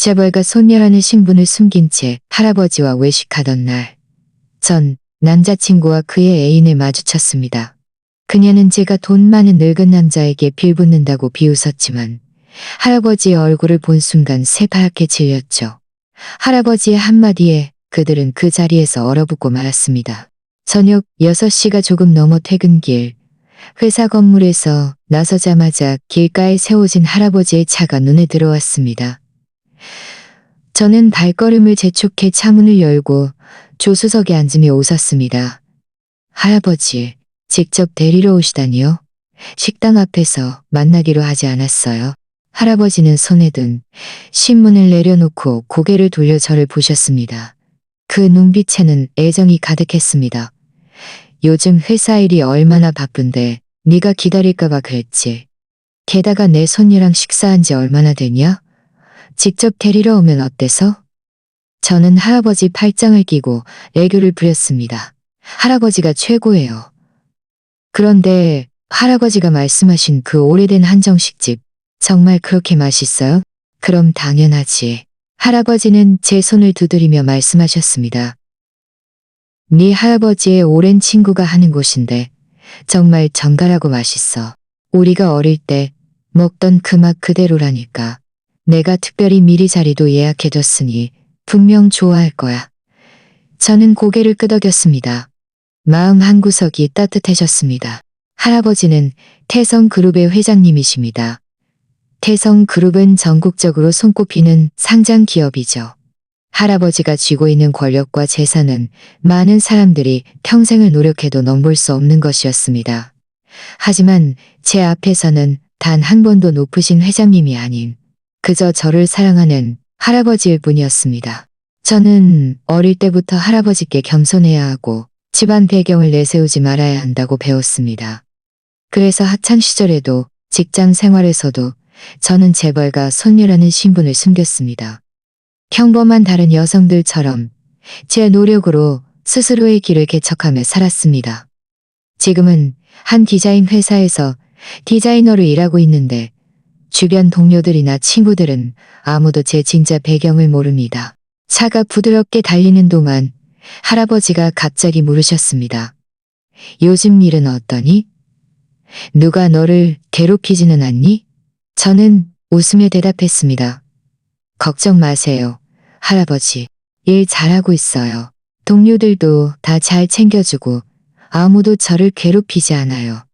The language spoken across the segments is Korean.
재벌가 손녀라는 신분을 숨긴 채 할아버지와 외식하던 날, 전 남자친구와 그의 애인을 마주쳤습니다. 그녀는 제가 돈 많은 늙은 남자에게 빌붙는다고 비웃었지만 할아버지의 얼굴을 본 순간 새파랗게 질렸죠. 할아버지의 한마디에 그들은 그 자리에서 얼어붙고 말았습니다. 저녁 6시가 조금 넘어 퇴근길, 회사 건물에서 나서자마자 길가에 세워진 할아버지의 차가 눈에 들어왔습니다. 저는 발걸음을 재촉해 차문을 열고 조수석에 앉으며 웃었습니다. 할아버지, 직접 데리러 오시다니요? 식당 앞에서 만나기로 하지 않았어요? 할아버지는 손에 든 신문을 내려놓고 고개를 돌려 저를 보셨습니다. 그 눈빛에는 애정이 가득했습니다. 요즘 회사 일이 얼마나 바쁜데 네가 기다릴까봐 그랬지. 게다가 내 손녀랑 식사한 지 얼마나 되냐? 직접 데리러 오면 어때서? 저는 할아버지 팔짱을 끼고 애교를 부렸습니다. 할아버지가 최고예요. 그런데 할아버지가 말씀하신 그 오래된 한정식집 정말 그렇게 맛있어요? 그럼 당연하지. 할아버지는 제 손을 두드리며 말씀하셨습니다. 네 할아버지의 오랜 친구가 하는 곳인데 정말 정갈하고 맛있어. 우리가 어릴 때 먹던 그 맛 그대로라니까. 내가 특별히 미리 자리도 예약해뒀으니 분명 좋아할 거야. 저는 고개를 끄덕였습니다. 마음 한구석이 따뜻해졌습니다. 할아버지는 태성그룹의 회장님이십니다. 태성그룹은 전국적으로 손꼽히는 상장 기업이죠. 할아버지가 쥐고 있는 권력과 재산은 많은 사람들이 평생을 노력해도 넘볼 수 없는 것이었습니다. 하지만 제 앞에서는 단 한 번도 높으신 회장님이 아닌 그저 저를 사랑하는 할아버지일 뿐이었습니다. 저는 어릴 때부터 할아버지께 겸손해야 하고 집안 배경을 내세우지 말아야 한다고 배웠습니다. 그래서 학창 시절에도 직장 생활에서도 저는 재벌가 손녀라는 신분을 숨겼습니다. 평범한 다른 여성들처럼 제 노력으로 스스로의 길을 개척하며 살았습니다. 지금은 한 디자인 회사에서 디자이너로 일하고 있는데 주변 동료들이나 친구들은 아무도 제 진짜 배경을 모릅니다. 차가 부드럽게 달리는 동안 할아버지가 갑자기 물으셨습니다. 요즘 일은 어떠니? 누가 너를 괴롭히지는 않니? 저는 웃으며 대답했습니다. 걱정 마세요, 할아버지. 일 잘하고 있어요. 동료들도 다 잘 챙겨주고 아무도 저를 괴롭히지 않아요.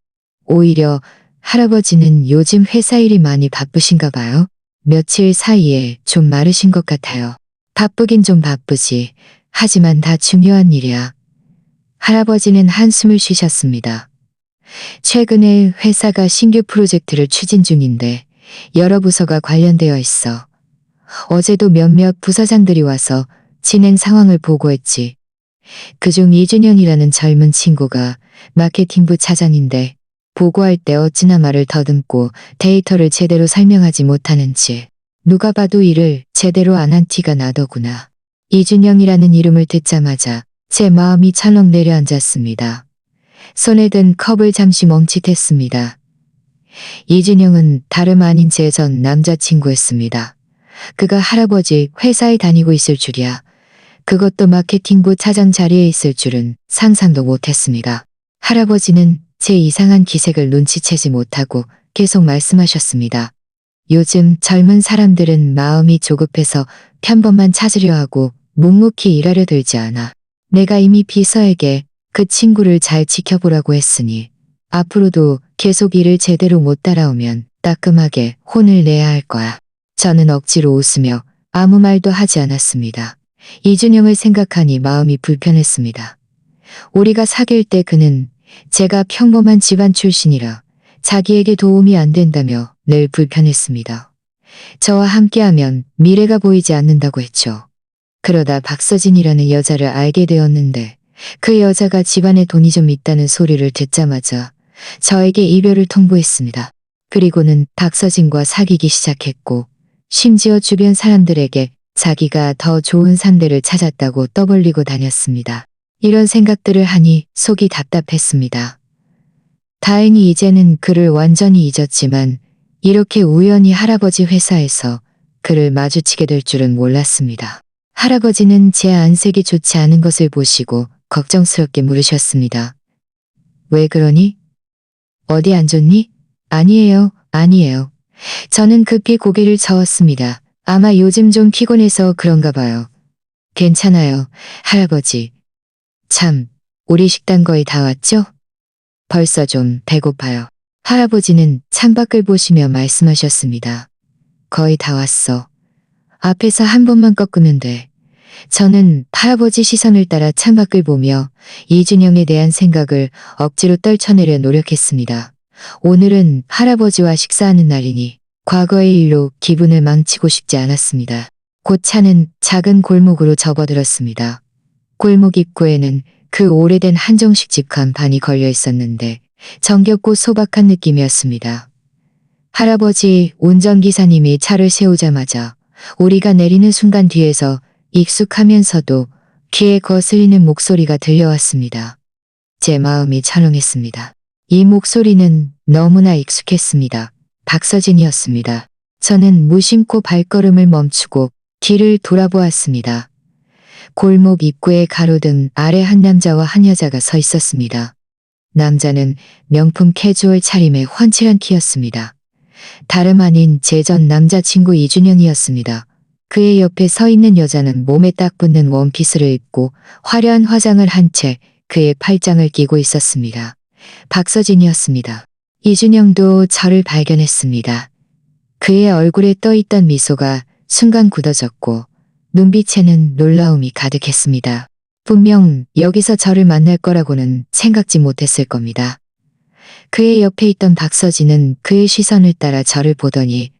오히려 할아버지는 요즘 회사 일이 많이 바쁘신가 봐요. 며칠 사이에 좀 마르신 것 같아요. 바쁘긴 좀 바쁘지. 하지만 다 중요한 일이야. 할아버지는 한숨을 쉬셨습니다. 최근에 회사가 신규 프로젝트를 추진 중인데 여러 부서가 관련되어 있어. 어제도 몇몇 부서장들이 와서 진행 상황을 보고했지. 그중 이준영이라는 젊은 친구가 마케팅부 차장인데 보고할 때 어찌나 말을 더듬고 데이터를 제대로 설명하지 못하는지 누가 봐도 일을 제대로 안 한 티가 나더구나. 이준영이라는 이름을 듣자마자 제 마음이 철렁 내려앉았습니다. 손에 든 컵을 잠시 멈칫했습니다. 이준영은 다름 아닌 제 전 남자친구였습니다. 그가 할아버지 회사에 다니고 있을 줄이야. 그것도 마케팅부 차장 자리에 있을 줄은 상상도 못했습니다. 할아버지는 제 이상한 기색을 눈치채지 못하고 계속 말씀하셨습니다. 요즘 젊은 사람들은 마음이 조급해서 편법만 찾으려 하고 묵묵히 일하려 들지 않아. 내가 이미 비서에게 그 친구를 잘 지켜보라고 했으니 앞으로도 계속 일을 제대로 못 따라오면 따끔하게 혼을 내야 할 거야. 저는 억지로 웃으며 아무 말도 하지 않았습니다. 이준영을 생각하니 마음이 불편했습니다. 우리가 사귈 때 그는 제가 평범한 집안 출신이라 자기에게 도움이 안 된다며 늘 불편했습니다. 저와 함께하면 미래가 보이지 않는다고 했죠. 그러다 박서진이라는 여자를 알게 되었는데 그 여자가 집안에 돈이 좀 있다는 소리를 듣자마자 저에게 이별을 통보했습니다. 그리고는 박서진과 사귀기 시작했고 심지어 주변 사람들에게 자기가 더 좋은 상대를 찾았다고 떠벌리고 다녔습니다. 이런 생각들을 하니 속이 답답했습니다. 다행히 이제는 그를 완전히 잊었지만 이렇게 우연히 할아버지 회사에서 그를 마주치게 될 줄은 몰랐습니다. 할아버지는 제 안색이 좋지 않은 것을 보시고 걱정스럽게 물으셨습니다. 왜 그러니? 어디 안 좋니? 아니에요, 아니에요. 저는 급히 고개를 저었습니다. 아마 요즘 좀 피곤해서 그런가 봐요. 괜찮아요, 할아버지. 참, 우리 식당 거의 다 왔죠? 벌써 좀 배고파요. 할아버지는 창밖을 보시며 말씀하셨습니다. 거의 다 왔어. 앞에서 한 번만 꺾으면 돼. 저는 할아버지 시선을 따라 창밖을 보며 이준영에 대한 생각을 억지로 떨쳐내려 노력했습니다. 오늘은 할아버지와 식사하는 날이니 과거의 일로 기분을 망치고 싶지 않았습니다. 곧 차는 작은 골목으로 접어들었습니다. 골목 입구에는 그 오래된 한정식 집 간판이 걸려 있었는데 정겹고 소박한 느낌이었습니다. 할아버지 운전기사님이 차를 세우자마자 우리가 내리는 순간 뒤에서 익숙하면서도 귀에 거슬리는 목소리가 들려왔습니다. 제 마음이 철렁했습니다. 이 목소리는 너무나 익숙했습니다. 박서진이었습니다. 저는 무심코 발걸음을 멈추고 뒤를 돌아보았습니다. 골목 입구의 가로등 아래 한 남자와 한 여자가 서 있었습니다. 남자는 명품 캐주얼 차림의 훤칠한 키였습니다. 다름 아닌 제 전 남자친구 이준영이었습니다. 그의 옆에 서 있는 여자는 몸에 딱 붙는 원피스를 입고 화려한 화장을 한 채 그의 팔짱을 끼고 있었습니다. 박서진이었습니다. 이준영도 저를 발견했습니다. 그의 얼굴에 떠있던 미소가 순간 굳어졌고 눈빛에는 놀라움이 가득했습니다. 분명 여기서 저를 만날 거라고는 생각지 못했을 겁니다. 그의 옆에 있던 박서진은 그의 시선을 따라 저를 보더니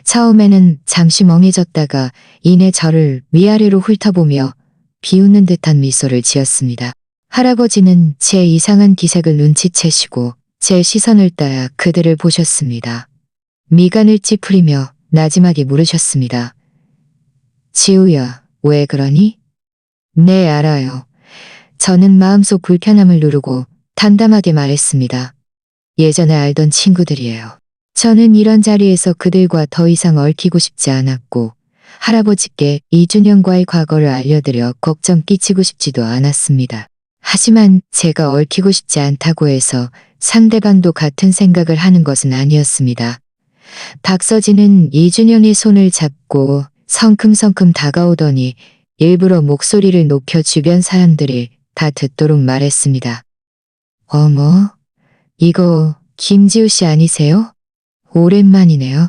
처음에는 잠시 멍해졌다가 이내 저를 위아래로 훑어보며 비웃는 듯한 미소를 지었습니다. 할아버지는 제 이상한 기색을 눈치채시고 제 시선을 따라 그들을 보셨습니다. 미간을 찌푸리며 나지막이 물으셨습니다. 지우야, 왜 그러니? 네, 알아요. 저는 마음속 불편함을 누르고 담담하게 말했습니다. 예전에 알던 친구들이에요. 저는 이런 자리에서 그들과 더 이상 얽히고 싶지 않았고 할아버지께 이준영과의 과거를 알려드려 걱정 끼치고 싶지도 않았습니다. 하지만 제가 얽히고 싶지 않다고 해서 상대방도 같은 생각을 하는 것은 아니었습니다. 박서진은 이준영의 손을 잡고 성큼성큼 다가오더니 일부러 목소리를 높여 주변 사람들이 다 듣도록 말했습니다. 어머, 이거 김지우 씨 아니세요? 오랜만이네요.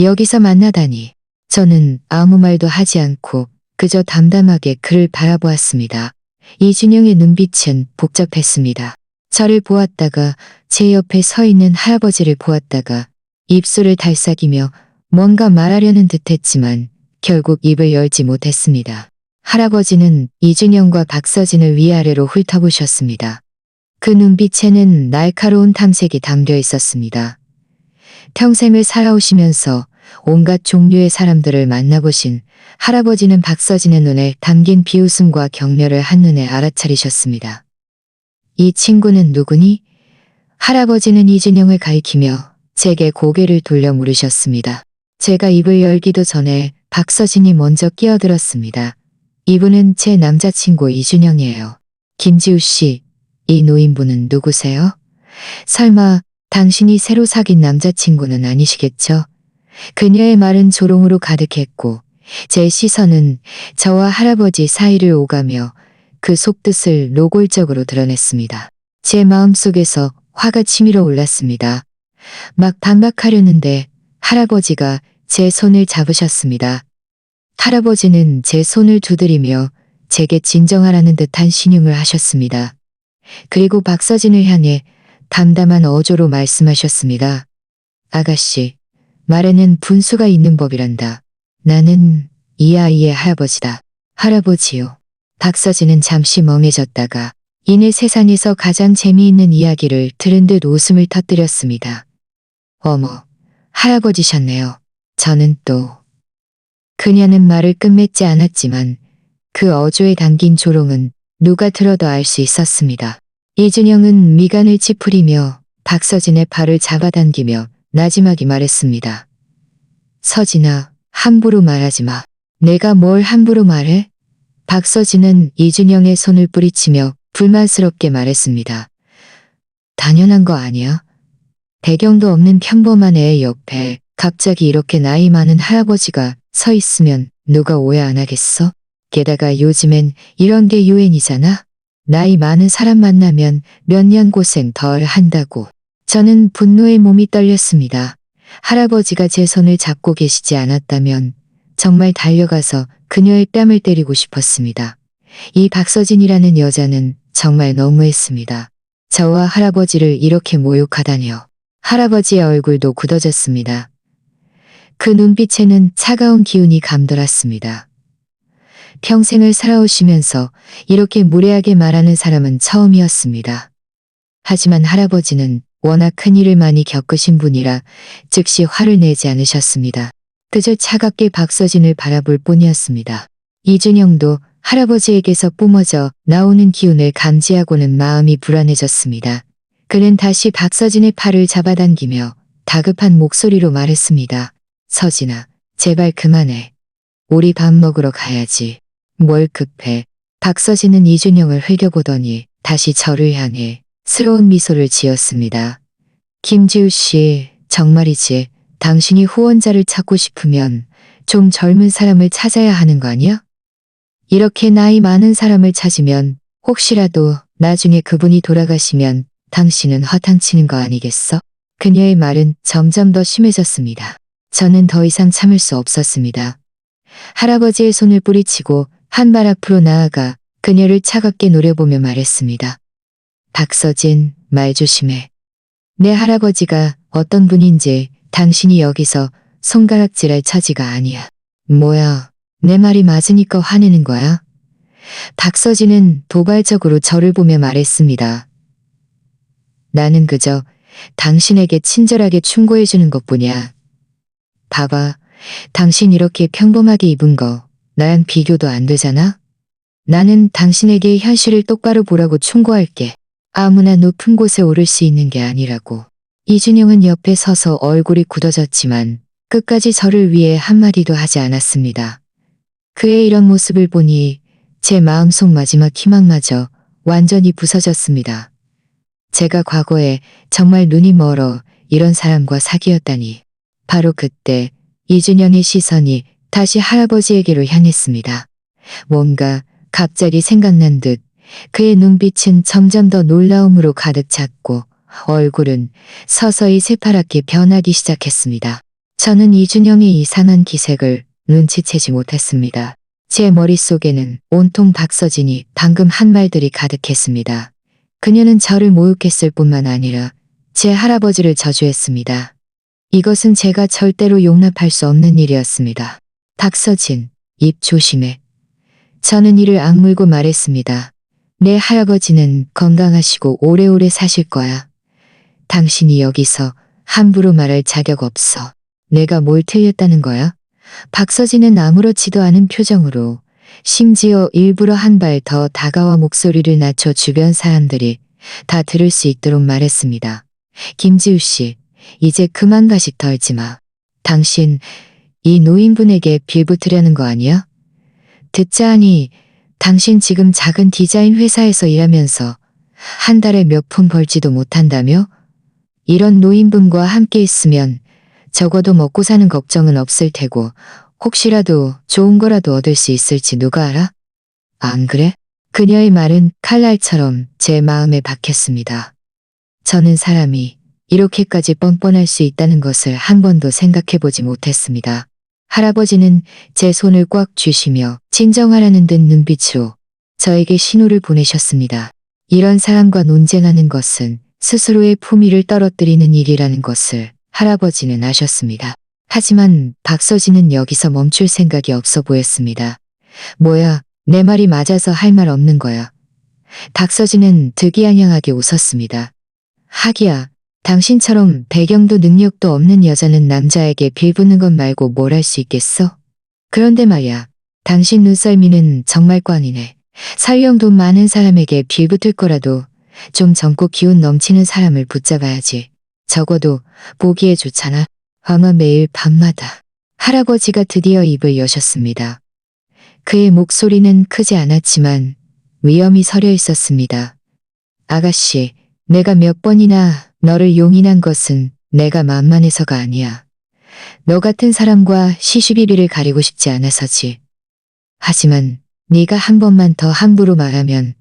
여기서 만나다니. 저는 아무 말도 하지 않고 그저 담담하게 그를 바라보았습니다. 이준영의 눈빛은 복잡했습니다. 저를 보았다가 제 옆에 서 있는 할아버지를 보았다가 입술을 달싹이며 뭔가 말하려는 듯했지만 결국 입을 열지 못했습니다. 할아버지는 이준영과 박서진을 위아래로 훑어보셨습니다. 그 눈빛에는 날카로운 탐색이 담겨 있었습니다. 평생을 살아오시면서 온갖 종류의 사람들을 만나보신 할아버지는 박서진의 눈에 담긴 비웃음과 격려를 한눈에 알아차리셨습니다. 이 친구는 누구니? 할아버지는 이준영을 가리키며 제게 고개를 돌려 물으셨습니다. 제가 입을 열기도 전에 박서진이 먼저 끼어들었습니다. 이분은 제 남자친구 이준영이에요. 김지우 씨, 이 노인분은 누구세요? 설마 당신이 새로 사귄 남자친구는 아니시겠죠? 그녀의 말은 조롱으로 가득했고 제 시선은 저와 할아버지 사이를 오가며 그 속뜻을 노골적으로 드러냈습니다. 제 마음속에서 화가 치밀어 올랐습니다. 막 반박하려는데 할아버지가 제 손을 잡으셨습니다. 할아버지는 제 손을 두드리며 제게 진정하라는 듯한 신용을 하셨습니다. 그리고 박서진을 향해 담담한 어조로 말씀하셨습니다. 아가씨, 말에는 분수가 있는 법이란다. 나는 이 아이의 할아버지다. 할아버지요. 박서진은 잠시 멍해졌다가 이내 세상에서 가장 재미있는 이야기를 들은 듯 웃음을 터뜨렸습니다. 어머, 할아버지셨네요. 저는 또. 그녀는 말을 끝맺지 않았지만 그 어조에 담긴 조롱은 누가 들어도 알 수 있었습니다. 이준영은 미간을 찌푸리며 박서진의 발을 잡아당기며 나지막이 말했습니다. 서진아, 함부로 말하지 마. 내가 뭘 함부로 말해? 박서진은 이준영의 손을 뿌리치며 불만스럽게 말했습니다. 당연한 거 아니야? 배경도 없는 평범한 애 옆에 갑자기 이렇게 나이 많은 할아버지가 서 있으면 누가 오해 안 하겠어? 게다가 요즘엔 이런 게 유행이잖아? 나이 많은 사람 만나면 몇 년 고생 덜 한다고. 저는 분노에 몸이 떨렸습니다. 할아버지가 제 손을 잡고 계시지 않았다면 정말 달려가서 그녀의 뺨을 때리고 싶었습니다. 이 박서진이라는 여자는 정말 너무했습니다. 저와 할아버지를 이렇게 모욕하다니요. 할아버지의 얼굴도 굳어졌습니다. 그 눈빛에는 차가운 기운이 감돌았습니다. 평생을 살아오시면서 이렇게 무례하게 말하는 사람은 처음이었습니다. 하지만 할아버지는 워낙 큰 일을 많이 겪으신 분이라 즉시 화를 내지 않으셨습니다. 그저 차갑게 박서진을 바라볼 뿐이었습니다. 이준영도 할아버지에게서 뿜어져 나오는 기운을 감지하고는 마음이 불안해졌습니다. 그는 다시 박서진의 팔을 잡아당기며 다급한 목소리로 말했습니다. 서진아, 제발 그만해. 우리 밥 먹으러 가야지. 뭘 급해. 박서진은 이준영을 흘겨보더니 다시 저를 향해 스러운 미소를 지었습니다. 김지우 씨, 정말이지. 당신이 후원자를 찾고 싶으면 좀 젊은 사람을 찾아야 하는 거 아니야? 이렇게 나이 많은 사람을 찾으면 혹시라도 나중에 그분이 돌아가시면 당신은 허탕치는 거 아니겠어? 그녀의 말은 점점 더 심해졌습니다. 저는 더 이상 참을 수 없었습니다. 할아버지의 손을 뿌리치고 한 발 앞으로 나아가 그녀를 차갑게 노려보며 말했습니다. 박서진, 말 조심해. 내 할아버지가 어떤 분인지 당신이 여기서 손가락질할 처지가 아니야. 뭐야, 내 말이 맞으니까 화내는 거야? 박서진은 도발적으로 저를 보며 말했습니다. 나는 그저 당신에게 친절하게 충고해주는 것뿐이야. 봐봐, 당신 이렇게 평범하게 입은 거 나랑 비교도 안 되잖아? 나는 당신에게 현실을 똑바로 보라고 충고할게. 아무나 높은 곳에 오를 수 있는 게 아니라고. 이준영은 옆에 서서 얼굴이 굳어졌지만 끝까지 저를 위해 한마디도 하지 않았습니다. 그의 이런 모습을 보니 제 마음속 마지막 희망마저 완전히 부서졌습니다. 제가 과거에 정말 눈이 멀어 이런 사람과 사귀었다니. 바로 그때 이준영의 시선이 다시 할아버지에게로 향했습니다. 뭔가 갑자기 생각난 듯 그의 눈빛은 점점 더 놀라움으로 가득 찼고 얼굴은 서서히 새파랗게 변하기 시작했습니다. 저는 이준영의 이상한 기색을 눈치채지 못했습니다. 제 머릿속에는 온통 박서진이 방금 한 말들이 가득했습니다. 그녀는 저를 모욕했을 뿐만 아니라 제 할아버지를 저주했습니다. 이것은 제가 절대로 용납할 수 없는 일이었습니다. 박서진, 입 조심해. 저는 이를 악물고 말했습니다. 내 할아버지는 건강하시고 오래오래 사실 거야. 당신이 여기서 함부로 말할 자격 없어. 내가 뭘 틀렸다는 거야? 박서진은 아무렇지도 않은 표정으로 심지어 일부러 한 발 더 다가와 목소리를 낮춰 주변 사람들이 다 들을 수 있도록 말했습니다. 김지우 씨, 이제 그만 가식 덜지 마. 당신 이 노인분에게 빌붙으려는 거 아니야? 듣자 하니 당신 지금 작은 디자인 회사에서 일하면서 한 달에 몇 푼 벌지도 못한다며? 이런 노인분과 함께 있으면 적어도 먹고 사는 걱정은 없을 테고 혹시라도 좋은 거라도 얻을 수 있을지 누가 알아? 안 그래? 그녀의 말은 칼날처럼 제 마음에 박혔습니다. 저는 사람이 이렇게까지 뻔뻔할 수 있다는 것을 한 번도 생각해보지 못했습니다. 할아버지는 제 손을 꽉 쥐시며 진정하라는 듯 눈빛으로 저에게 신호를 보내셨습니다. 이런 사람과 논쟁하는 것은 스스로의 품위를 떨어뜨리는 일이라는 것을 할아버지는 아셨습니다. 하지만 박서진은 여기서 멈출 생각이 없어 보였습니다. 뭐야, 내 말이 맞아서 할 말 없는 거야. 박서진은 득이양양하게 웃었습니다. 하기야, 당신처럼 배경도 능력도 없는 여자는 남자에게 빌붙는 것 말고 뭘 할 수 있겠어? 그런데 말야, 당신 눈썰미는 정말 꽝이네. 설령 돈 많은 사람에게 빌붙을 거라도 좀 젊고 기운 넘치는 사람을 붙잡아야지. 적어도 보기에 좋잖아. 아마 매일 밤마다 할아버지가 드디어 입을 여셨습니다. 그의 목소리는 크지 않았지만 위험이 서려 있었습니다. 아가씨, 내가 몇 번이나 너를 용인한 것은 내가 만만해서가 아니야. 너 같은 사람과 시시비비를 가리고 싶지 않아서지. 하지만 네가 한 번만 더 함부로 말하면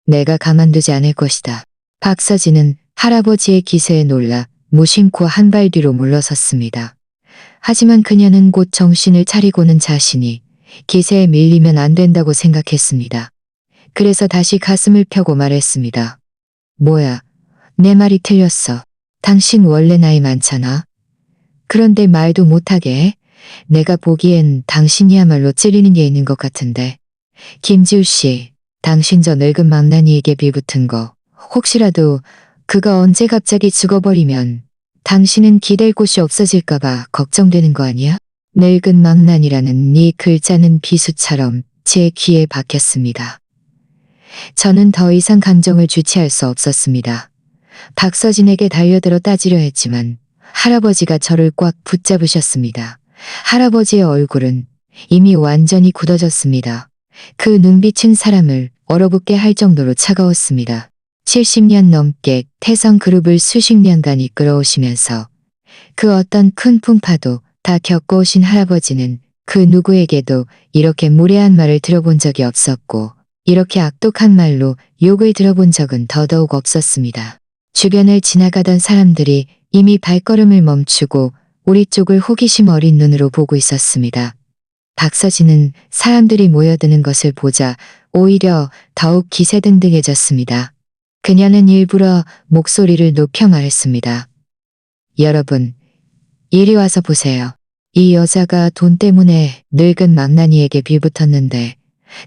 내가 가만두지 않을 것이다. 박서진은 할아버지의 기세에 놀라 무심코 한 발 뒤로 물러섰습니다. 하지만 그녀는 곧 정신을 차리고는 자신이 기세에 밀리면 안 된다고 생각했습니다. 그래서 다시 가슴을 펴고 말했습니다. 뭐야, 내 말이 틀렸어. 당신 원래 나이 많잖아. 그런데 말도 못하게 해? 내가 보기엔 당신이야말로 찌르는 게 있는 것 같은데. 김지우 씨, 당신 저 늙은 망나니에게 빌붙은 거 혹시라도 그가 언제 갑자기 죽어버리면 당신은 기댈 곳이 없어질까봐 걱정되는 거 아니야? 늙은 망나니라는 이 글자는 비수처럼 제 귀에 박혔습니다. 저는 더 이상 감정을 주체할 수 없었습니다. 박서진에게 달려들어 따지려 했지만 할아버지가 저를 꽉 붙잡으셨습니다. 할아버지의 얼굴은 이미 완전히 굳어졌습니다. 그 눈빛은 사람을 얼어붙게 할 정도로 차가웠습니다. 70년 넘게 태성그룹을 수십 년간 이끌어오시면서 그 어떤 큰 풍파도 다 겪어오신 할아버지는 그 누구에게도 이렇게 무례한 말을 들어본 적이 없었고 이렇게 악독한 말로 욕을 들어본 적은 더더욱 없었습니다. 주변을 지나가던 사람들이 이미 발걸음을 멈추고 우리 쪽을 호기심 어린 눈으로 보고 있었습니다. 박서진은 사람들이 모여드는 것을 보자 오히려 더욱 기세등등해졌습니다. 그녀는 일부러 목소리를 높여 말했습니다. 여러분, 이리 와서 보세요. 이 여자가 돈 때문에 늙은 망나니에게 빌붙었는데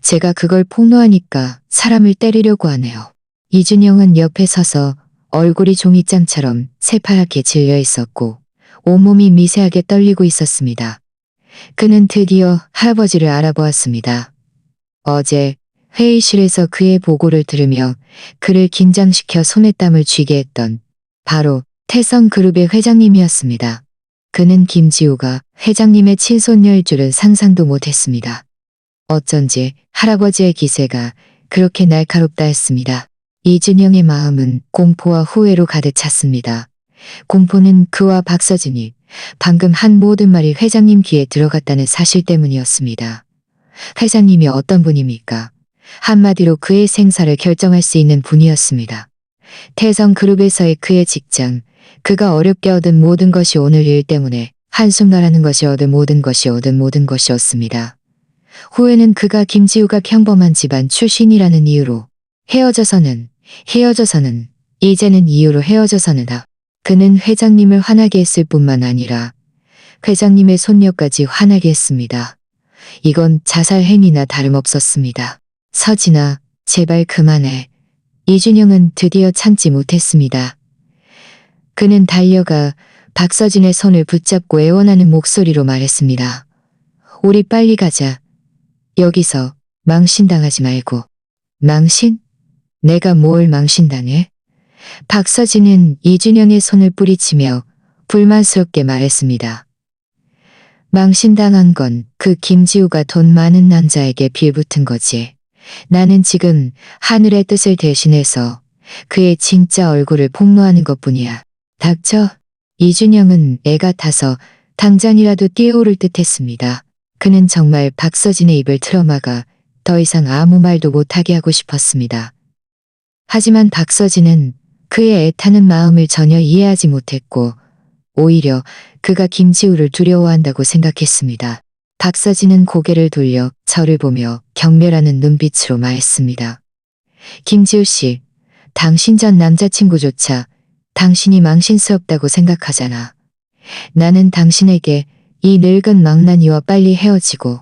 제가 그걸 폭로하니까 사람을 때리려고 하네요. 이준영은 옆에 서서 얼굴이 종이장처럼 새파랗게 질려 있었고 온몸이 미세하게 떨리고 있었습니다. 그는 드디어 할아버지를 알아보았습니다. 어제 회의실에서 그의 보고를 들으며 그를 긴장시켜 손에 땀을 쥐게 했던 바로 태성그룹의 회장님이었습니다. 그는 김지우가 회장님의 친손녀일 줄은 상상도 못했습니다. 어쩐지 할아버지의 기세가 그렇게 날카롭다 했습니다. 이준영의 마음은 공포와 후회로 가득 찼습니다. 공포는 그와 박서진이 방금 한 모든 말이 회장님 귀에 들어갔다는 사실 때문이었습니다. 회장님이 어떤 분입니까? 한마디로 그의 생사를 결정할 수 있는 분이었습니다. 태성그룹에서의 그의 직장, 그가 어렵게 얻은 모든 것이 오늘 일 때문에 한숨나라는 것이 얻은 모든 것이었습니다. 후에는 그가 김지우가 평범한 집안 출신이라는 이유로 헤어져서는 이제는 이유로 헤어져서는다. 그는 회장님을 화나게 했을 뿐만 아니라 회장님의 손녀까지 화나게 했습니다. 이건 자살 행위나 다름없었습니다. 서진아, 제발 그만해. 이준영은 드디어 참지 못했습니다. 그는 달려가 박서진의 손을 붙잡고 애원하는 목소리로 말했습니다. 우리 빨리 가자. 여기서 망신당하지 말고. 망신? 내가 뭘 망신당해? 박서진은 이준영의 손을 뿌리치며 불만스럽게 말했습니다. 망신당한 건 그 김지우가 돈 많은 남자에게 빌붙은 거지. 나는 지금 하늘의 뜻을 대신해서 그의 진짜 얼굴을 폭로하는 것뿐이야. 닥쳐. 이준영은 애가 타서 당장이라도 뛰어오를 듯 했습니다. 그는 정말 박서진의 입을 틀어막아 더 이상 아무 말도 못하게 하고 싶었습니다. 하지만 박서진은 그의 애타는 마음을 전혀 이해하지 못했고 오히려 그가 김지우를 두려워한다고 생각했습니다. 박서진은 고개를 돌려 저를 보며 경멸하는 눈빛으로 말했습니다. 김지우 씨, 당신 전 남자친구조차 당신이 망신스럽다고 생각하잖아. 나는 당신에게 이 늙은 망나니와 빨리 헤어지고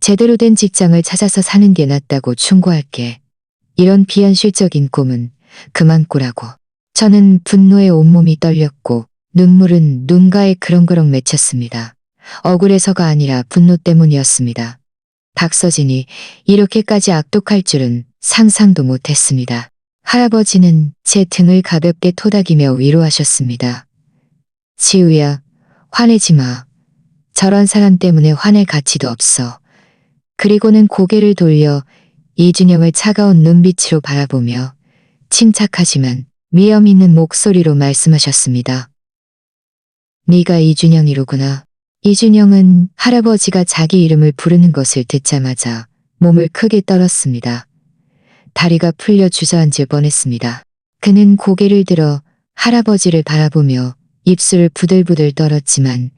제대로 된 직장을 찾아서 사는 게 낫다고 충고할게. 이런 비현실적인 꿈은 그만 꾸라고. 저는 분노에 온몸이 떨렸고 눈물은 눈가에 그렁그렁 맺혔습니다. 억울해서가 아니라 분노 때문이었습니다. 박서진이 이렇게까지 악독할 줄은 상상도 못했습니다. 할아버지는 제 등을 가볍게 토닥이며 위로하셨습니다. 지우야, 화내지 마. 저런 사람 때문에 화낼 가치도 없어. 그리고는 고개를 돌려 이준영을 차가운 눈빛으로 바라보며 침착하지만 위험 있는 목소리로 말씀하셨습니다. 네가 이준영이로구나. 이준영은 할아버지가 자기 이름을 부르는 것을 듣자마자 몸을 크게 떨었습니다. 다리가 풀려 주저앉을 뻔했습니다. 그는 고개를 들어 할아버지를 바라보며 입술을 부들부들 떨었지만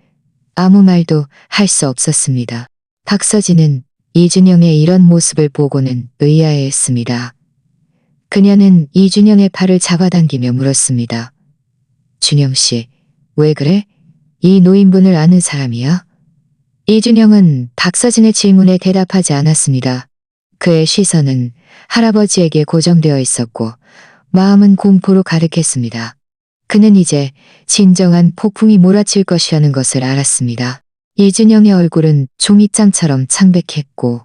아무 말도 할 수 없었습니다. 박서진은 이준영의 이런 모습을 보고는 의아해했습니다. 그녀는 이준영의 팔을 잡아당기며 물었습니다. 준영 씨, 왜 그래? 이 노인분을 아는 사람이야? 이준영은 박서진의 질문에 대답하지 않았습니다. 그의 시선은 할아버지에게 고정되어 있었고 마음은 공포로 가득했습니다. 그는 이제 진정한 폭풍이 몰아칠 것이라는 것을 알았습니다. 이준영의 얼굴은 종이장처럼 창백했고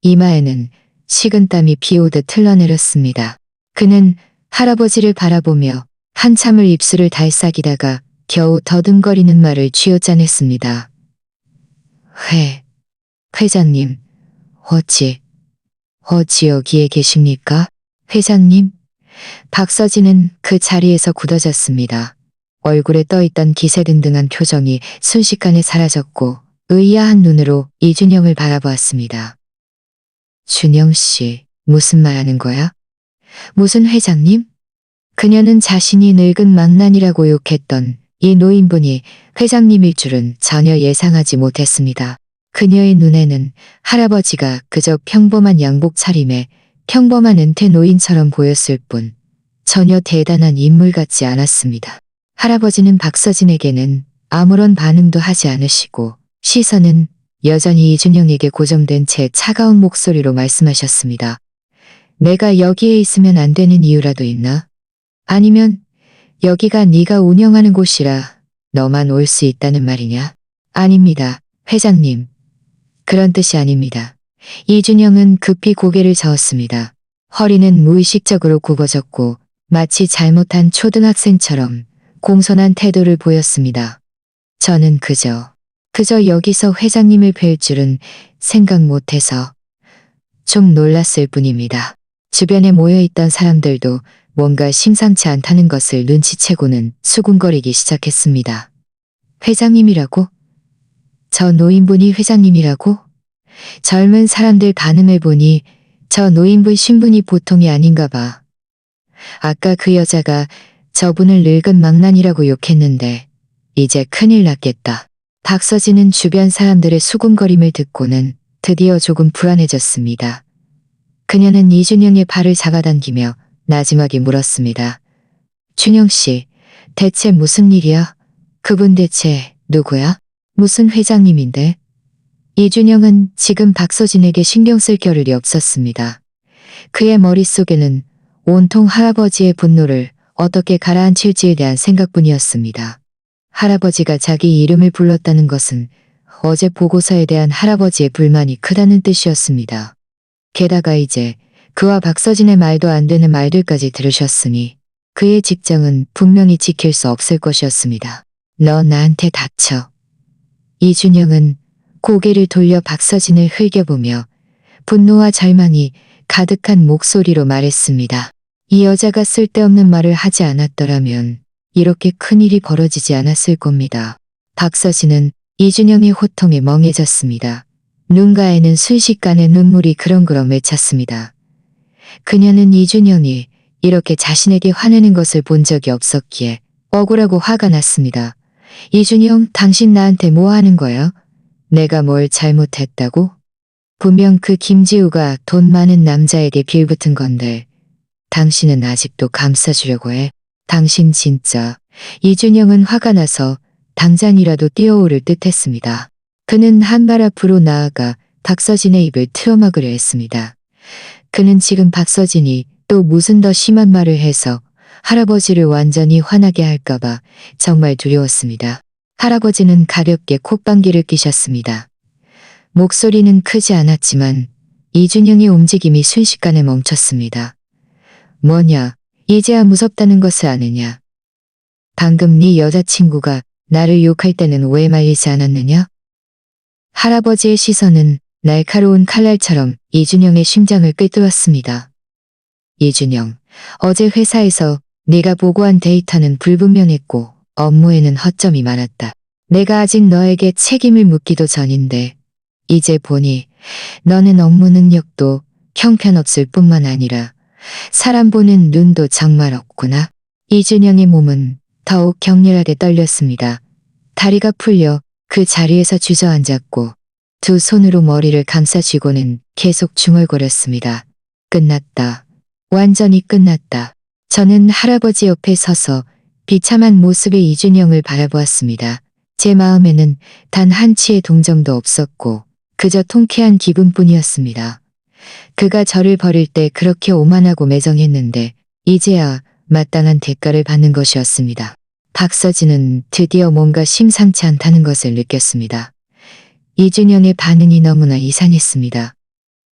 이마에는 식은땀이 비오듯 흘러내렸습니다. 그는 할아버지를 바라보며 한참을 입술을 달싹이다가 겨우 더듬거리는 말을 쥐어짜냈습니다. 회장님, 어찌 여기에 계십니까? 회장님? 박서진은 그 자리에서 굳어졌습니다. 얼굴에 떠있던 기세등등한 표정이 순식간에 사라졌고 의아한 눈으로 이준영을 바라보았습니다. 준영 씨, 무슨 말 하는 거야? 무슨 회장님? 그녀는 자신이 늙은 망난이라고 욕했던 이 노인분이 회장님일 줄은 전혀 예상하지 못했습니다. 그녀의 눈에는 할아버지가 그저 평범한 양복 차림에 평범한 은퇴 노인처럼 보였을 뿐 전혀 대단한 인물 같지 않았습니다. 할아버지는 박서진에게는 아무런 반응도 하지 않으시고 시선은 여전히 이준영에게 고정된 채 차가운 목소리로 말씀하셨습니다. 내가 여기에 있으면 안 되는 이유라도 있나? 아니면 여기가 네가 운영하는 곳이라 너만 올 수 있다는 말이냐? 아닙니다, 회장님. 그런 뜻이 아닙니다. 이준영은 급히 고개를 저었습니다. 허리는 무의식적으로 굽어졌고 마치 잘못한 초등학생처럼 공손한 태도를 보였습니다. 저는 그저 여기서 회장님을 뵐 줄은 생각 못해서 좀 놀랐을 뿐입니다. 주변에 모여있던 사람들도 뭔가 심상치 않다는 것을 눈치채고는 수군거리기 시작했습니다. 회장님이라고? 저 노인분이 회장님이라고? 젊은 사람들 반응을 보니 저 노인분 신분이 보통이 아닌가 봐. 아까 그 여자가 저분을 늙은 망난이라고 욕했는데 이제 큰일 났겠다. 박서진은 주변 사람들의 수군거림을 듣고는 드디어 조금 불안해졌습니다. 그녀는 이준영의 발을 잡아당기며 나지막이 물었습니다. 준영 씨, 대체 무슨 일이야? 그분 대체 누구야? 무슨 회장님인데? 이준영은 지금 박서진에게 신경 쓸 겨를이 없었습니다. 그의 머릿속에는 온통 할아버지의 분노를 어떻게 가라앉힐지에 대한 생각뿐이었습니다. 할아버지가 자기 이름을 불렀다는 것은 어제 보고서에 대한 할아버지의 불만이 크다는 뜻이었습니다. 게다가 이제 그와 박서진의 말도 안 되는 말들까지 들으셨으니 그의 직장은 분명히 지킬 수 없을 것이었습니다. 너 나한테 닥쳐. 이준영은 고개를 돌려 박서진을 흘겨보며 분노와 절망이 가득한 목소리로 말했습니다. 이 여자가 쓸데없는 말을 하지 않았더라면 이렇게 큰일이 벌어지지 않았을 겁니다. 박서진은 이준영의 호통에 멍해졌습니다. 눈가에는 순식간에 눈물이 그렁그렁 맺혔습니다. 그녀는 이준영이 이렇게 자신에게 화내는 것을 본 적이 없었기에 억울하고 화가 났습니다. 이준영, 당신 나한테 뭐 하는 거야? 내가 뭘 잘못했다고? 분명 그 김지우가 돈 많은 남자에게 빌붙은 건데 당신은 아직도 감싸주려고 해. 당신 진짜. 이준영은 화가 나서 당장이라도 뛰어오를 듯했습니다. 그는 한 발 앞으로 나아가 박서진의 입을 틀어막으려 했습니다. 그는 지금 박서진이 또 무슨 더 심한 말을 해서 할아버지를 완전히 화나게 할까봐 정말 두려웠습니다. 할아버지는 가볍게 콧방귀를 뀌셨습니다. 목소리는 크지 않았지만 이준영의 움직임이 순식간에 멈췄습니다. 뭐냐, 이제야 무섭다는 것을 아느냐. 방금 네 여자친구가 나를 욕할 때는 왜 말리지 않았느냐? 할아버지의 시선은 날카로운 칼날처럼 이준영의 심장을 꿰뚫었습니다. 이준영, 어제 회사에서 네가 보고한 데이터는 불분명했고 업무에는 허점이 많았다. 내가 아직 너에게 책임을 묻기도 전인데 이제 보니 너는 업무 능력도 형편없을 뿐만 아니라 사람 보는 눈도 정말 없구나. 이준영의 몸은 더욱 격렬하게 떨렸습니다. 다리가 풀려 그 자리에서 주저앉았고 두 손으로 머리를 감싸쥐고는 계속 중얼거렸습니다. 끝났다. 완전히 끝났다. 저는 할아버지 옆에 서서 비참한 모습의 이준영을 바라보았습니다. 제 마음에는 단 한치의 동정도 없었고 그저 통쾌한 기분뿐이었습니다. 그가 저를 버릴 때 그렇게 오만하고 매정했는데 이제야 마땅한 대가를 받는 것이었습니다. 박서진은 드디어 뭔가 심상치 않다는 것을 느꼈습니다. 이준영의 반응이 너무나 이상했습니다.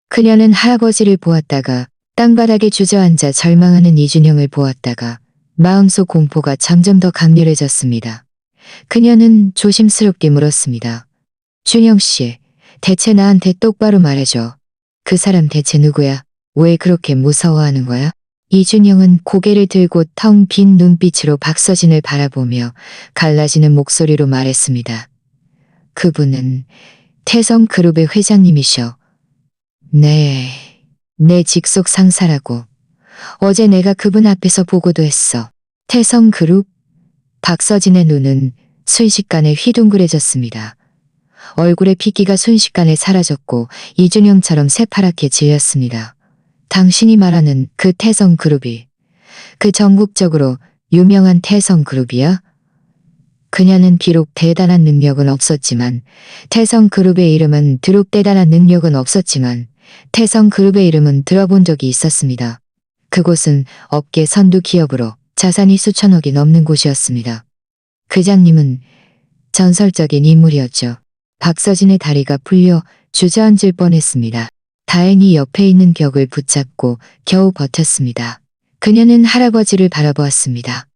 그녀는 할아버지를 보았다가 땅바닥에 주저앉아 절망하는 이준영을 보았다가 마음속 공포가 점점 더 강렬해졌습니다. 그녀는 조심스럽게 물었습니다. 준영 씨, 대체 나한테 똑바로 말해줘. 그 사람 대체 누구야? 왜 그렇게 무서워하는 거야? 이준영은 고개를 들고 텅 빈 눈빛으로 박서진을 바라보며 갈라지는 목소리로 말했습니다. 그분은 태성그룹의 회장님이셔. 네, 내 직속 상사라고. 어제 내가 그분 앞에서 보고도 했어. 태성그룹? 박서진의 눈은 순식간에 휘둥그레졌습니다. 얼굴의 핏기가 순식간에 사라졌고 이준영처럼 새파랗게 질렸습니다. 당신이 말하는 그 태성그룹이 그 전국적으로 유명한 태성그룹이야? 그녀는 비록 대단한 능력은 없었지만 태성그룹의 이름은 들어본 적이 있었습니다. 그곳은 업계 선두 기업으로 자산이 수천억이 넘는 곳이었습니다. 회장님은 전설적인 인물이었죠. 박서진의 다리가 풀려 주저앉을 뻔했습니다. 다행히 옆에 있는 벽을 붙잡고 겨우 버텼습니다. 그녀는 할아버지를 바라보았습니다.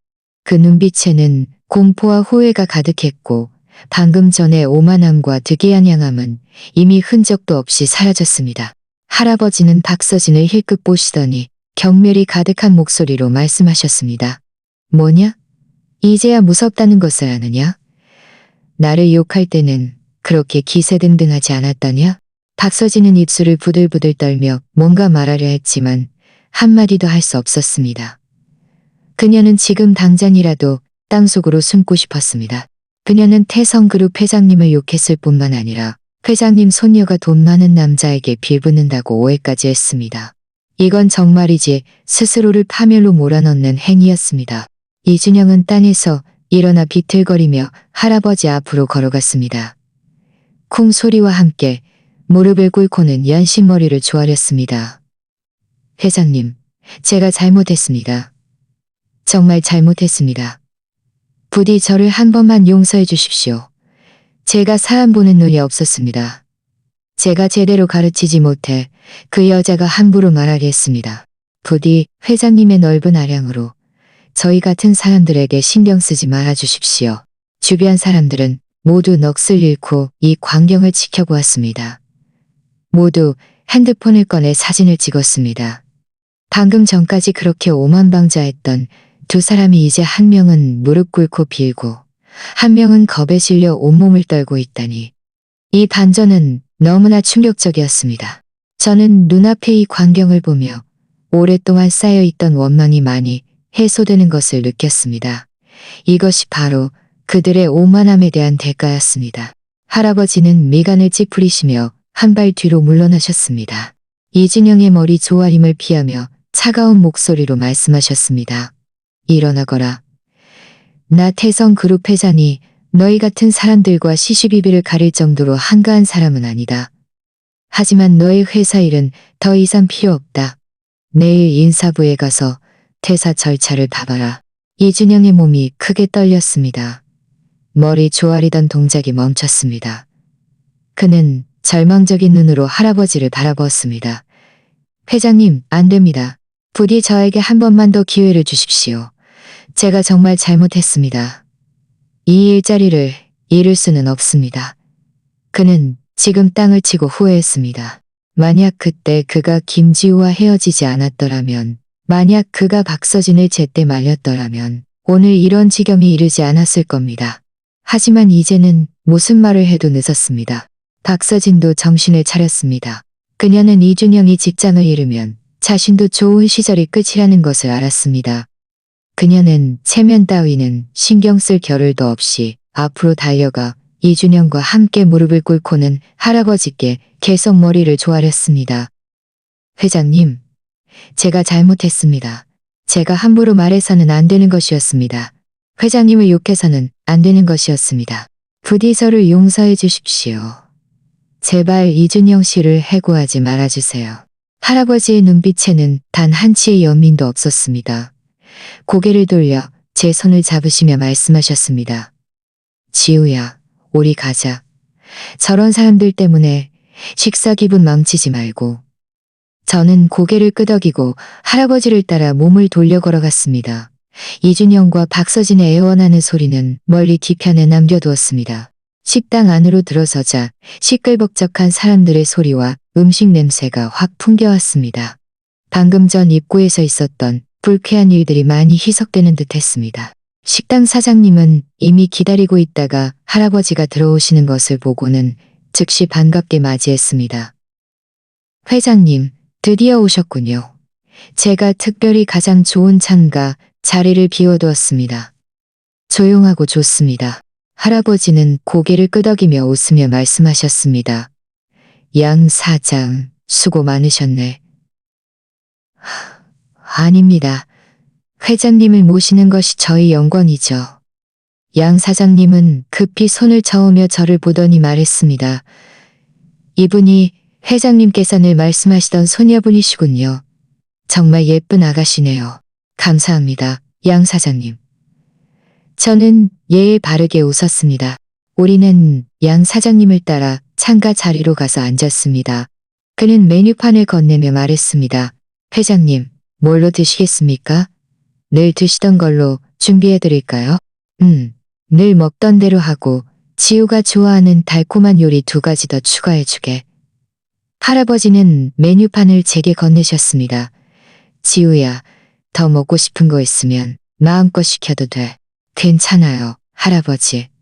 그 눈빛에는 공포와 후회가 가득했고 방금 전의 오만함과 득이한 향함은 이미 흔적도 없이 사라졌습니다. 할아버지는 박서진을 힐끗 보시더니 경멸이 가득한 목소리로 말씀하셨습니다. 뭐냐? 이제야 무섭다는 것을 아느냐? 나를 욕할 때는 그렇게 기세등등하지 않았다냐? 박서진은 입술을 부들부들 떨며 뭔가 말하려 했지만 한마디도 할 수 없었습니다. 그녀는 지금 당장이라도 땅속으로 숨고 싶었습니다. 그녀는 태성그룹 회장님을 욕했을 뿐만 아니라 회장님 손녀가 돈 많은 남자에게 빌붙는다고 오해까지 했습니다. 이건 정말이지 스스로를 파멸로 몰아넣는 행위였습니다. 이준영은 땅에서 일어나 비틀거리며 할아버지 앞으로 걸어갔습니다. 쿵 소리와 함께 무릎을 꿇고는 연신머리를 조아렸습니다. 회장님, 제가 잘못했습니다. 정말 잘못했습니다. 부디 저를 한 번만 용서해 주십시오. 제가 사람 보는 눈이 없었습니다. 제가 제대로 가르치지 못해 그 여자가 함부로 말하게 했습니다. 부디 회장님의 넓은 아량으로 저희 같은 사람들에게 신경 쓰지 말아 주십시오. 주변 사람들은 모두 넋을 잃고 이 광경을 지켜보았습니다. 모두 핸드폰을 꺼내 사진을 찍었습니다. 방금 전까지 그렇게 오만방자했던 두 사람이 이제 한 명은 무릎 꿇고 빌고 한 명은 겁에 질려 온몸을 떨고 있다니. 이 반전은 너무나 충격적이었습니다. 저는 눈앞의 이 광경을 보며 오랫동안 쌓여있던 원망이 많이 해소되는 것을 느꼈습니다. 이것이 바로 그들의 오만함에 대한 대가였습니다. 할아버지는 미간을 찌푸리시며 한 발 뒤로 물러나셨습니다. 이준영의 머리 조아림을 피하며 차가운 목소리로 말씀하셨습니다. 일어나거라. 나 태성그룹 회장이 너희 같은 사람들과 시시비비를 가릴 정도로 한가한 사람은 아니다. 하지만 너의 회사 일은 더 이상 필요 없다. 내일 인사부에 가서 퇴사 절차를 봐봐라. 이준영의 몸이 크게 떨렸습니다. 머리 조아리던 동작이 멈췄습니다. 그는 절망적인 눈으로 할아버지를 바라보았습니다. 회장님, 안 됩니다. 부디 저에게 한 번만 더 기회를 주십시오. 제가 정말 잘못했습니다. 이 일자리를 잃을 수는 없습니다. 그는 지금 땅을 치고 후회했습니다. 만약 그때 그가 김지우와 헤어지지 않았더라면, 만약 그가 박서진을 제때 말렸더라면 오늘 이런 지경에 이르지 않았을 겁니다. 하지만 이제는 무슨 말을 해도 늦었습니다. 박서진도 정신을 차렸습니다. 그녀는 이준영이 직장을 잃으면 자신도 좋은 시절이 끝이라는 것을 알았습니다. 그녀는 체면 따위는 신경 쓸 겨를도 없이 앞으로 달려가 이준영과 함께 무릎을 꿇고는 할아버지께 계속 머리를 조아렸습니다. 회장님, 제가 잘못했습니다. 제가 함부로 말해서는 안 되는 것이었습니다. 회장님을 욕해서는 안 되는 것이었습니다. 부디 저를 용서해 주십시오. 제발 이준영 씨를 해고하지 말아주세요. 할아버지의 눈빛에는 단 한치의 연민도 없었습니다. 고개를 돌려 제 손을 잡으시며 말씀하셨습니다. 지우야, 우리 가자. 저런 사람들 때문에 식사 기분 망치지 말고. 저는 고개를 끄덕이고 할아버지를 따라 몸을 돌려 걸어갔습니다. 이준영과 박서진의 애원하는 소리는 멀리 뒤편에 남겨두었습니다. 식당 안으로 들어서자 시끌벅적한 사람들의 소리와 음식 냄새가 확 풍겨왔습니다. 방금 전 입구에서 있었던 불쾌한 일들이 많이 희석되는 듯 했습니다. 식당 사장님은 이미 기다리고 있다가 할아버지가 들어오시는 것을 보고는 즉시 반갑게 맞이했습니다. 회장님, 드디어 오셨군요. 제가 특별히 가장 좋은 창가 자리를 비워두었습니다. 조용하고 좋습니다. 할아버지는 고개를 끄덕이며 웃으며 말씀하셨습니다. 양 사장, 수고 많으셨네. 아닙니다. 회장님을 모시는 것이 저희 영광이죠. 양 사장님은 급히 손을 저으며 저를 보더니 말했습니다. 이분이 회장님께서 늘 말씀하시던 소녀분이시군요. 정말 예쁜 아가씨네요. 감사합니다, 양 사장님. 저는 예의 바르게 웃었습니다. 우리는 양 사장님을 따라 창가 자리로 가서 앉았습니다. 그는 메뉴판을 건네며 말했습니다. 회장님, 뭘로 드시겠습니까? 늘 드시던 걸로 준비해드릴까요? 늘 먹던 대로 하고 지우가 좋아하는 달콤한 요리 2가지 더 추가해주게. 할아버지는 메뉴판을 제게 건네셨습니다. 지우야, 더 먹고 싶은 거 있으면 마음껏 시켜도 돼. 괜찮아요, 할아버지.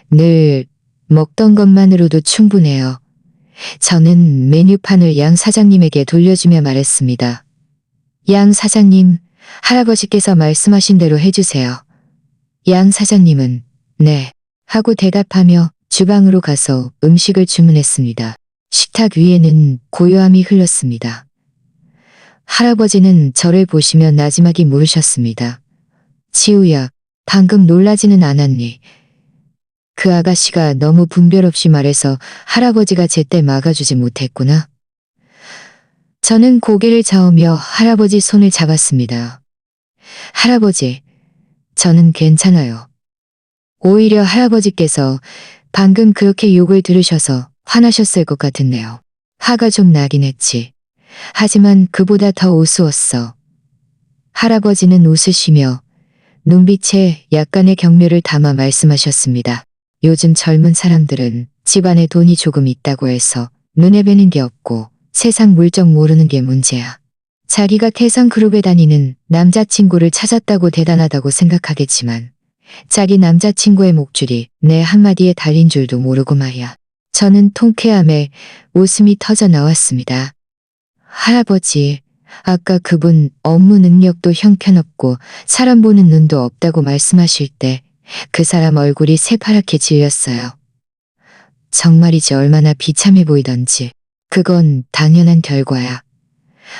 늘 먹던 것만으로도 충분해요. 저는 메뉴판을 양 사장님에게 돌려주며 말했습니다. 양 사장님, 할아버지께서 말씀하신 대로 해주세요. 양 사장님은 네 하고 대답하며 주방으로 가서 음식을 주문했습니다. 식탁 위에는 고요함이 흘렀습니다. 할아버지는 저를 보시며 나지막이 물으셨습니다. 지우야, 방금 놀라지는 않았니? 그 아가씨가 너무 분별 없이 말해서 할아버지가 제때 막아주지 못했구나. 저는 고개를 저으며 할아버지 손을 잡았습니다. 할아버지, 저는 괜찮아요. 오히려 할아버지께서 방금 그렇게 욕을 들으셔서 화나셨을 것 같았네요. 화가 좀 나긴 했지. 하지만 그보다 더 우스웠어. 할아버지는 웃으시며 눈빛에 약간의 경멸을 담아 말씀하셨습니다. 요즘 젊은 사람들은 집안에 돈이 조금 있다고 해서 눈에 뵈는 게 없고 세상 물정 모르는 게 문제야. 자기가 태산그룹에 다니는 남자친구를 찾았다고 대단하다고 생각하겠지만 자기 남자친구의 목줄이 내 한마디에 달린 줄도 모르고 말이야. 저는 통쾌함에 웃음이 터져 나왔습니다. 할아버지, 아까 그분 업무 능력도 형편없고 사람 보는 눈도 없다고 말씀하실 때 그 사람 얼굴이 새파랗게 질렸어요. 정말이지 얼마나 비참해 보이던지. 그건 당연한 결과야.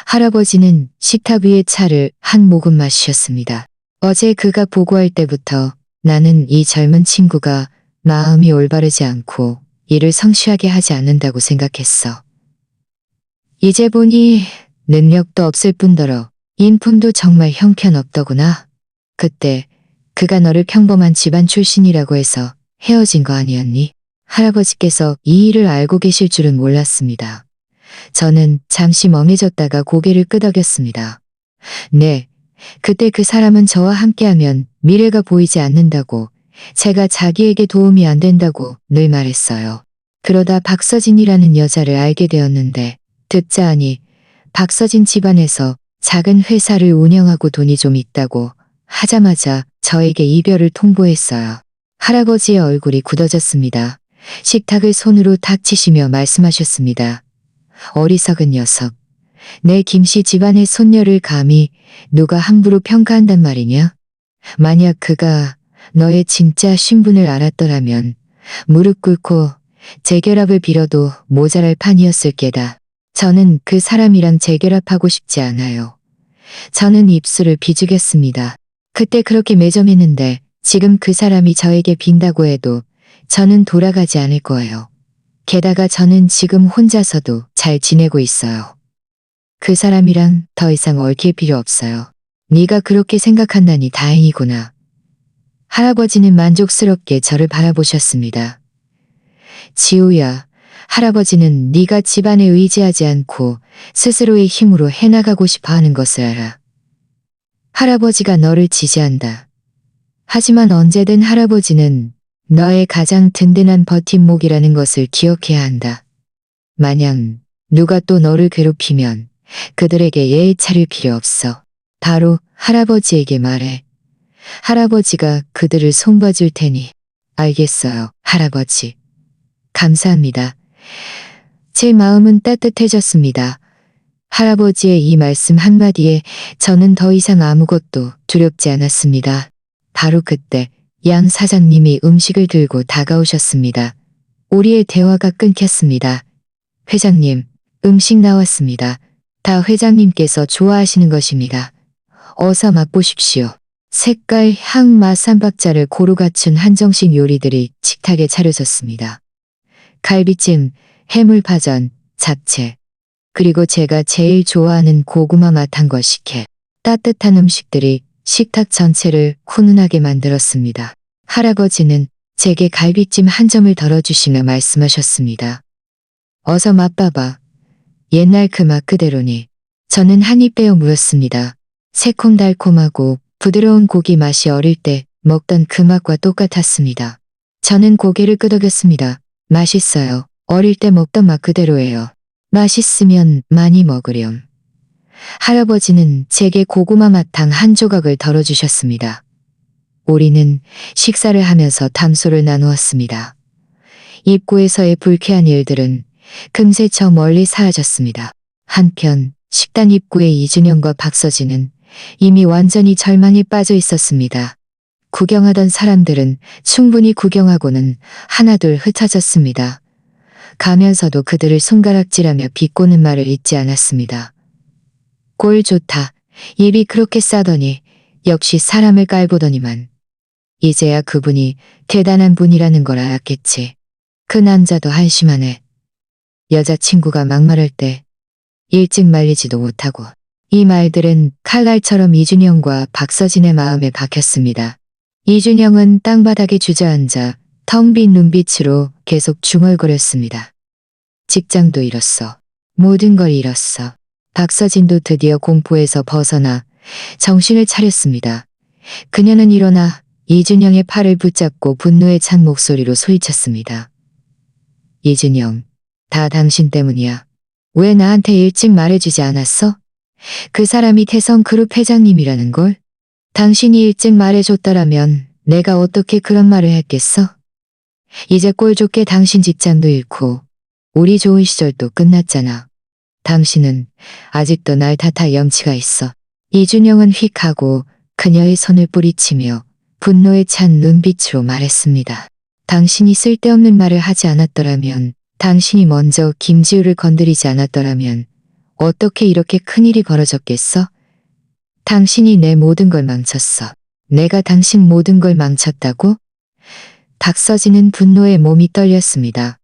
할아버지는 식탁 위의 차를 한 모금 마시셨습니다. 어제 그가 보고할 때부터 나는 이 젊은 친구가 마음이 올바르지 않고 일을 성실하게 하지 않는다고 생각했어. 이제 보니 능력도 없을 뿐더러 인품도 정말 형편없더구나. 그때 그가 너를 평범한 집안 출신이라고 해서 헤어진 거 아니었니? 할아버지께서 이 일을 알고 계실 줄은 몰랐습니다. 저는 잠시 멍해졌다가 고개를 끄덕였습니다. 네, 그때 그 사람은 저와 함께하면 미래가 보이지 않는다고, 제가 자기에게 도움이 안 된다고 늘 말했어요. 그러다 박서진이라는 여자를 알게 되었는데 듣자 하니 박서진 집안에서 작은 회사를 운영하고 돈이 좀 있다고 하자마자 저에게 이별을 통보했어요. 할아버지의 얼굴이 굳어졌습니다. 식탁을 손으로 탁 치시며 말씀하셨습니다. 어리석은 녀석. 내 김씨 집안의 손녀를 감히 누가 함부로 평가한단 말이냐? 만약 그가 너의 진짜 신분을 알았더라면 무릎 꿇고 재결합을 빌어도 모자랄 판이었을 게다. 저는 그 사람이랑 재결합하고 싶지 않아요. 저는 입술을 비죽였습니다. 그때 그렇게 매점했는데 지금 그 사람이 저에게 빈다고 해도 저는 돌아가지 않을 거예요. 게다가 저는 지금 혼자서도 잘 지내고 있어요. 그 사람이랑 더 이상 얽힐 필요 없어요. 네가 그렇게 생각한다니 다행이구나. 할아버지는 만족스럽게 저를 바라보셨습니다. 지우야, 할아버지는 네가 집안에 의지하지 않고 스스로의 힘으로 해나가고 싶어 하는 것을 알아. 할아버지가 너를 지지한다. 하지만 언제든 할아버지는 너의 가장 든든한 버팀목이라는 것을 기억해야 한다. 만약 누가 또 너를 괴롭히면 그들에게 예의 차릴 필요 없어. 바로 할아버지에게 말해. 할아버지가 그들을 손봐줄 테니. 알겠어요, 할아버지. 감사합니다. 제 마음은 따뜻해졌습니다. 할아버지의 이 말씀 한마디에 저는 더 이상 아무것도 두렵지 않았습니다. 바로 그때 양 사장님이 음식을 들고 다가오셨습니다. 우리의 대화가 끊겼습니다. 회장님, 음식 나왔습니다. 다 회장님께서 좋아하시는 것입니다. 어서 맛보십시오. 색깔, 향, 맛 3박자를 고루 갖춘 한정식 요리들이 식탁에 차려졌습니다. 갈비찜, 해물파전, 잡채, 그리고 제가 제일 좋아하는 고구마 맛 한 것 식혜. 따뜻한 음식들이 식탁 전체를 훈훈하게 만들었습니다. 할아버지는 제게 갈비찜 한 점을 덜어주시며 말씀하셨습니다. 어서 맛봐봐. 옛날 그 맛 그대로니. 저는 한 입 베어 물었습니다. 새콤달콤하고 부드러운 고기 맛이 어릴 때 먹던 그 맛과 똑같았습니다. 저는 고개를 끄덕였습니다. 맛있어요. 어릴 때 먹던 맛 그대로예요. 맛있으면 많이 먹으렴. 할아버지는 제게 고구마 맛탕 한 조각을 덜어주셨습니다. 우리는 식사를 하면서 담소를 나누었습니다. 입구에서의 불쾌한 일들은 금세 저 멀리 사라졌습니다. 한편 식당 입구에 이준영과 박서진은 이미 완전히 절망에 빠져 있었습니다. 구경하던 사람들은 충분히 구경하고는 하나둘 흩어졌습니다. 가면서도 그들을 손가락질하며 비꼬는 말을 잊지 않았습니다. 꼴 좋다. 입이 그렇게 싸더니 역시 사람을 깔보더니만. 이제야 그분이 대단한 분이라는 걸 알았겠지. 그 남자도 한심하네. 여자친구가 막말할 때 일찍 말리지도 못하고. 이 말들은 칼날처럼 이준영과 박서진의 마음에 박혔습니다. 이준영은 땅바닥에 주저앉아 텅 빈 눈빛으로 계속 중얼거렸습니다. 직장도 잃었어. 모든 걸 잃었어. 박서진도 드디어 공포에서 벗어나 정신을 차렸습니다. 그녀는 일어나 이준영의 팔을 붙잡고 분노에 찬 목소리로 소리쳤습니다. 이준영, 다 당신 때문이야. 왜 나한테 일찍 말해주지 않았어? 그 사람이 태성그룹 회장님이라는 걸? 당신이 일찍 말해줬더라면 내가 어떻게 그런 말을 했겠어? 이제 꼴 좋게 당신 직장도 잃고 우리 좋은 시절도 끝났잖아. 당신은 아직도 날 탓할 염치가 있어. 이준영은 휙 하고 그녀의 손을 뿌리치며 분노에 찬 눈빛으로 말했습니다. 당신이 쓸데없는 말을 하지 않았더라면, 당신이 먼저 김지우를 건드리지 않았더라면 어떻게 이렇게 큰일이 벌어졌겠어? 당신이 내 모든 걸 망쳤어. 내가 당신 모든 걸 망쳤다고? 박서진은 분노에 몸이 떨렸습니다.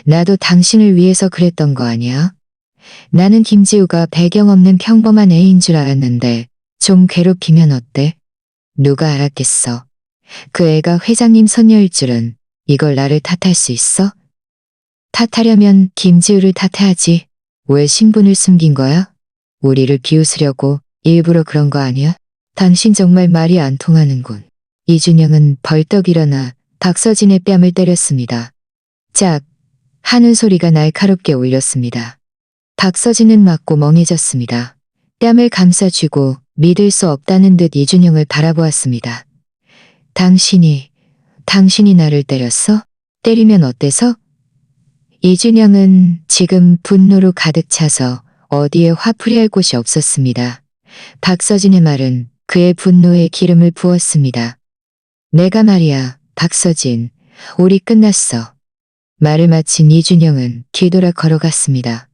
나도 당신을 위해서 그랬던 거 아니야? 나는 김지우가 배경 없는 평범한 애인 줄 알았는데 좀 괴롭히면 어때? 누가 알았겠어. 그 애가 회장님 손녀일 줄은. 이걸 나를 탓할 수 있어? 탓하려면 김지우를 탓해야지. 왜 신분을 숨긴 거야? 우리를 비웃으려고 일부러 그런 거 아니야? 당신 정말 말이 안 통하는군. 이준영은 벌떡 일어나 박서진의 뺨을 때렸습니다. 짝! 하는 소리가 날카롭게 울렸습니다. 박서진은 맞고 멍해졌습니다. 뺨을 감싸쥐고 믿을 수 없다는 듯 이준영을 바라보았습니다. 당신이 나를 때렸어? 때리면 어때서? 이준영은 지금 분노로 가득 차서 어디에 화풀이할 곳이 없었습니다. 박서진의 말은 그의 분노에 기름을 부었습니다. 내가 말이야, 박서진, 우리 끝났어. 말을 마친 이준영은 뒤돌아 걸어갔습니다.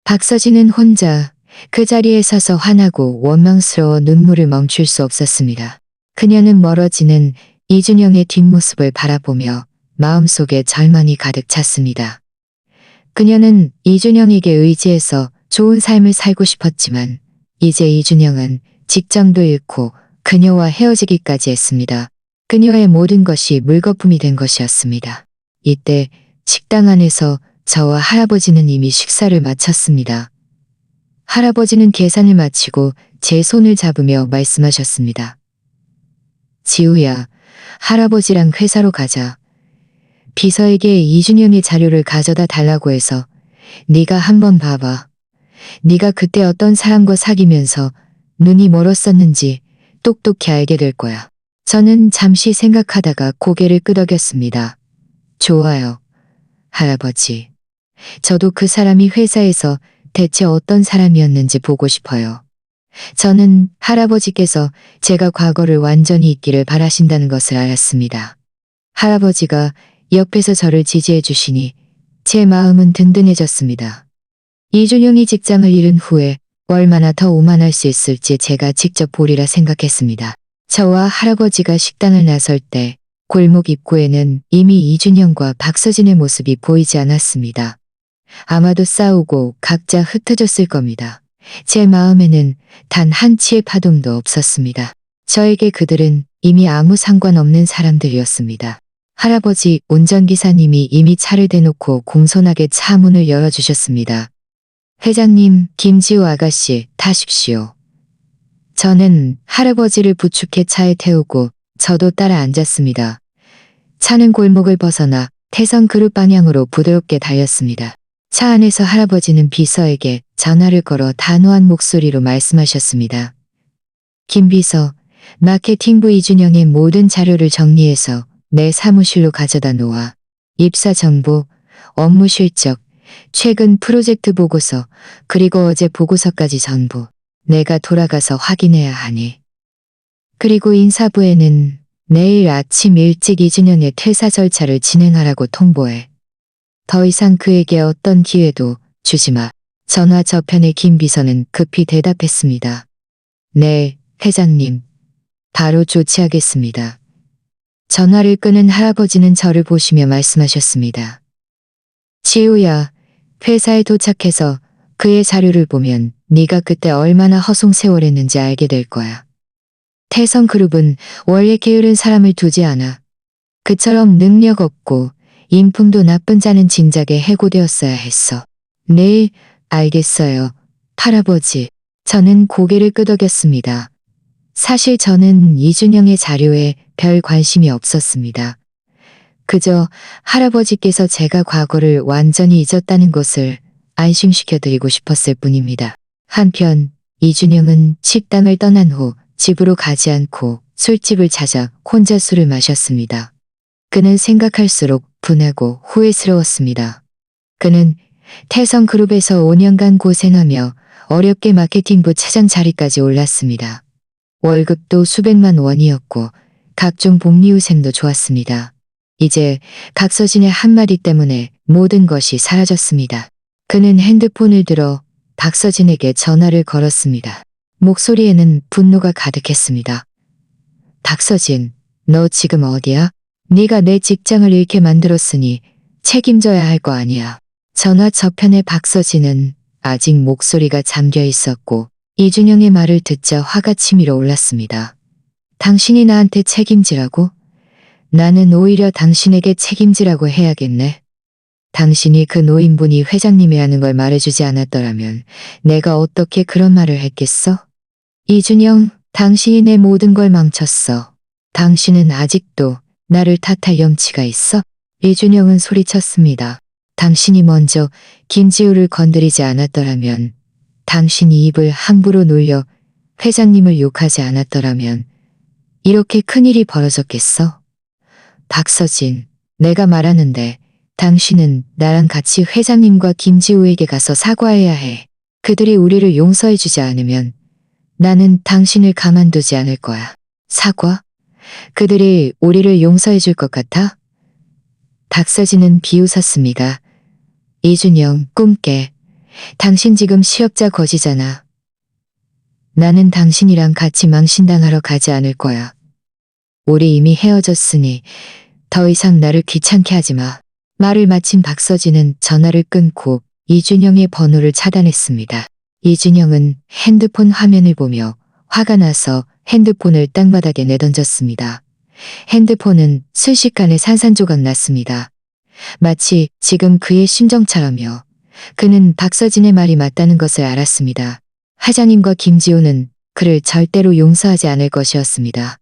박서진은 혼자 그 자리에 서서 화나고 원망스러워 눈물을 멈출 수 없었습니다. 그녀는 멀어지는 이준영의 뒷모습을 바라보며 마음속에 절망이 가득 찼습니다. 그녀는 이준영에게 의지해서 좋은 삶을 살고 싶었지만 이제 이준영은 직장도 잃고 그녀와 헤어지기까지 했습니다. 그녀의 모든 것이 물거품이 된 것이었습니다. 이때 식당 안에서 저와 할아버지는 이미 식사를 마쳤습니다. 할아버지는 계산을 마치고 제 손을 잡으며 말씀하셨습니다. 지우야, 할아버지랑 회사로 가자. 비서에게 이준영의 자료를 가져다 달라고 해서 네가 한번 봐봐. 네가 그때 어떤 사람과 사귀면서 눈이 멀었었는지 똑똑히 알게 될 거야. 저는 잠시 생각하다가 고개를 끄덕였습니다. 좋아요, 할아버지. 저도 그 사람이 회사에서 대체 어떤 사람이었는지 보고 싶어요. 저는 할아버지께서 제가 과거를 완전히 잊기를 바라신다는 것을 알았습니다. 할아버지가 옆에서 저를 지지해 주시니 제 마음은 든든해졌습니다. 이준영이 직장을 잃은 후에 얼마나 더 오만할 수 있을지 제가 직접 보리라 생각했습니다. 저와 할아버지가 식당을 나설 때 골목 입구에는 이미 이준영과 박서진의 모습이 보이지 않았습니다. 아마도 싸우고 각자 흩어졌을 겁니다. 제 마음에는 단 한치의 파동도 없었습니다. 저에게 그들은 이미 아무 상관없는 사람들이었습니다. 할아버지 운전기사님이 이미 차를 대놓고 공손하게 차 문을 열어주셨습니다. 회장님, 김지우 아가씨, 타십시오. 저는 할아버지를 부축해 차에 태우고 저도 따라 앉았습니다. 차는 골목을 벗어나 태성그룹 방향으로 부드럽게 달렸습니다. 차 안에서 할아버지는 비서에게 전화를 걸어 단호한 목소리로 말씀하셨습니다. 김 비서, 마케팅부 이준영의 모든 자료를 정리해서 내 사무실로 가져다 놓아. 입사 정보, 업무 실적, 최근 프로젝트 보고서, 그리고 어제 보고서까지 전부 내가 돌아가서 확인해야 하니. 그리고 인사부에는 내일 아침 일찍 이준영의 퇴사 절차를 진행하라고 통보해. 더 이상 그에게 어떤 기회도 주지 마. 전화 저편의 김 비서는 급히 대답했습니다. 네, 회장님. 바로 조치하겠습니다. 전화를 끄는 할아버지는 저를 보시며 말씀하셨습니다. 지우야, 회사에 도착해서 그의 자료를 보면 네가 그때 얼마나 허송세월했는지 알게 될 거야. 태성그룹은 원래 게으른 사람을 두지 않아. 그처럼 능력 없고 인품도 나쁜 자는 진작에 해고되었어야 했어. 네, 알겠어요, 할아버지. 저는 고개를 끄덕였습니다. 사실 저는 이준영의 자료에 별 관심이 없었습니다. 그저 할아버지께서 제가 과거를 완전히 잊었다는 것을 안심시켜드리고 싶었을 뿐입니다. 한편 이준영은 식당을 떠난 후 집으로 가지 않고 술집을 찾아 혼자 술을 마셨습니다. 그는 생각할수록 분하고 후회스러웠습니다. 그는 태성그룹에서 5년간 고생하며 어렵게 마케팅부 차장 자리까지 올랐습니다. 월급도 수백만 원이었고 각종 복리후생도 좋았습니다. 이제 박서진의 한마디 때문에 모든 것이 사라졌습니다. 그는 핸드폰을 들어 박서진에게 전화를 걸었습니다. 목소리에는 분노가 가득했습니다. 박서진, 너 지금 어디야? 네가 내 직장을 잃게 만들었으니 책임져야 할 거 아니야. 전화 저편의 박서진은 아직 목소리가 잠겨 있었고 이준영의 말을 듣자 화가 치밀어 올랐습니다. 당신이 나한테 책임지라고? 나는 오히려 당신에게 책임지라고 해야겠네. 당신이 그 노인분이 회장님이 하는 걸 말해주지 않았더라면 내가 어떻게 그런 말을 했겠어? 이준영, 당신이 내 모든 걸 망쳤어. 당신은 아직도 나를 탓할 염치가 있어? 이준영은 소리쳤습니다. 당신이 먼저 김지우를 건드리지 않았더라면, 당신이 입을 함부로 놀려 회장님을 욕하지 않았더라면 이렇게 큰일이 벌어졌겠어? 박서진, 내가 말하는데 당신은 나랑 같이 회장님과 김지우에게 가서 사과해야 해. 그들이 우리를 용서해주지 않으면 나는 당신을 가만두지 않을 거야. 사과? 그들이 우리를 용서해줄 것 같아? 박서진은 비웃었습니다. 이준영, 꿈깨. 당신 지금 시업자 거지잖아. 나는 당신이랑 같이 망신당하러 가지 않을 거야. 우리 이미 헤어졌으니 더 이상 나를 귀찮게 하지 마. 말을 마친 박서진은 전화를 끊고 이준영의 번호를 차단했습니다. 이준영은 핸드폰 화면을 보며 화가 나서 핸드폰을 땅바닥에 내던졌습니다. 핸드폰은 순식간에 산산조각 났습니다. 마치 지금 그의 심정처럼요. 그는 박서진의 말이 맞다는 것을 알았습니다. 회장님과 김지우는 그를 절대로 용서하지 않을 것이었습니다.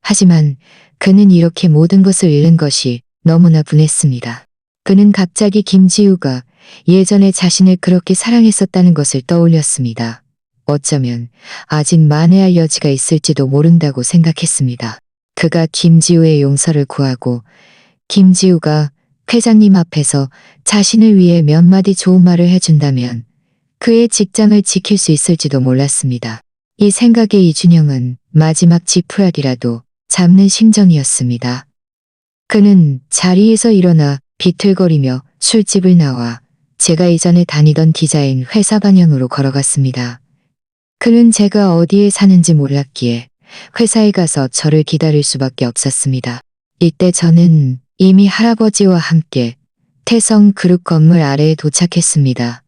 하지만 그는 이렇게 모든 것을 잃은 것이 너무나 분했습니다. 그는 갑자기 김지우가 예전에 자신을 그렇게 사랑했었다는 것을 떠올렸습니다. 어쩌면 아직 만회할 여지가 있을지도 모른다고 생각했습니다. 그가 김지우의 용서를 구하고 김지우가 회장님 앞에서 자신을 위해 몇 마디 좋은 말을 해준다면 그의 직장을 지킬 수 있을지도 몰랐습니다. 이 생각에 이준영은 마지막 지푸라기라도 잡는 심정이었습니다. 그는 자리에서 일어나 비틀거리며 술집을 나와 제가 이전에 다니던 디자인 회사 방향으로 걸어갔습니다. 그는 제가 어디에 사는지 몰랐기에 회사에 가서 저를 기다릴 수밖에 없었습니다. 이때 저는 이미 할아버지와 함께 태성 그룹 건물 아래에 도착했습니다.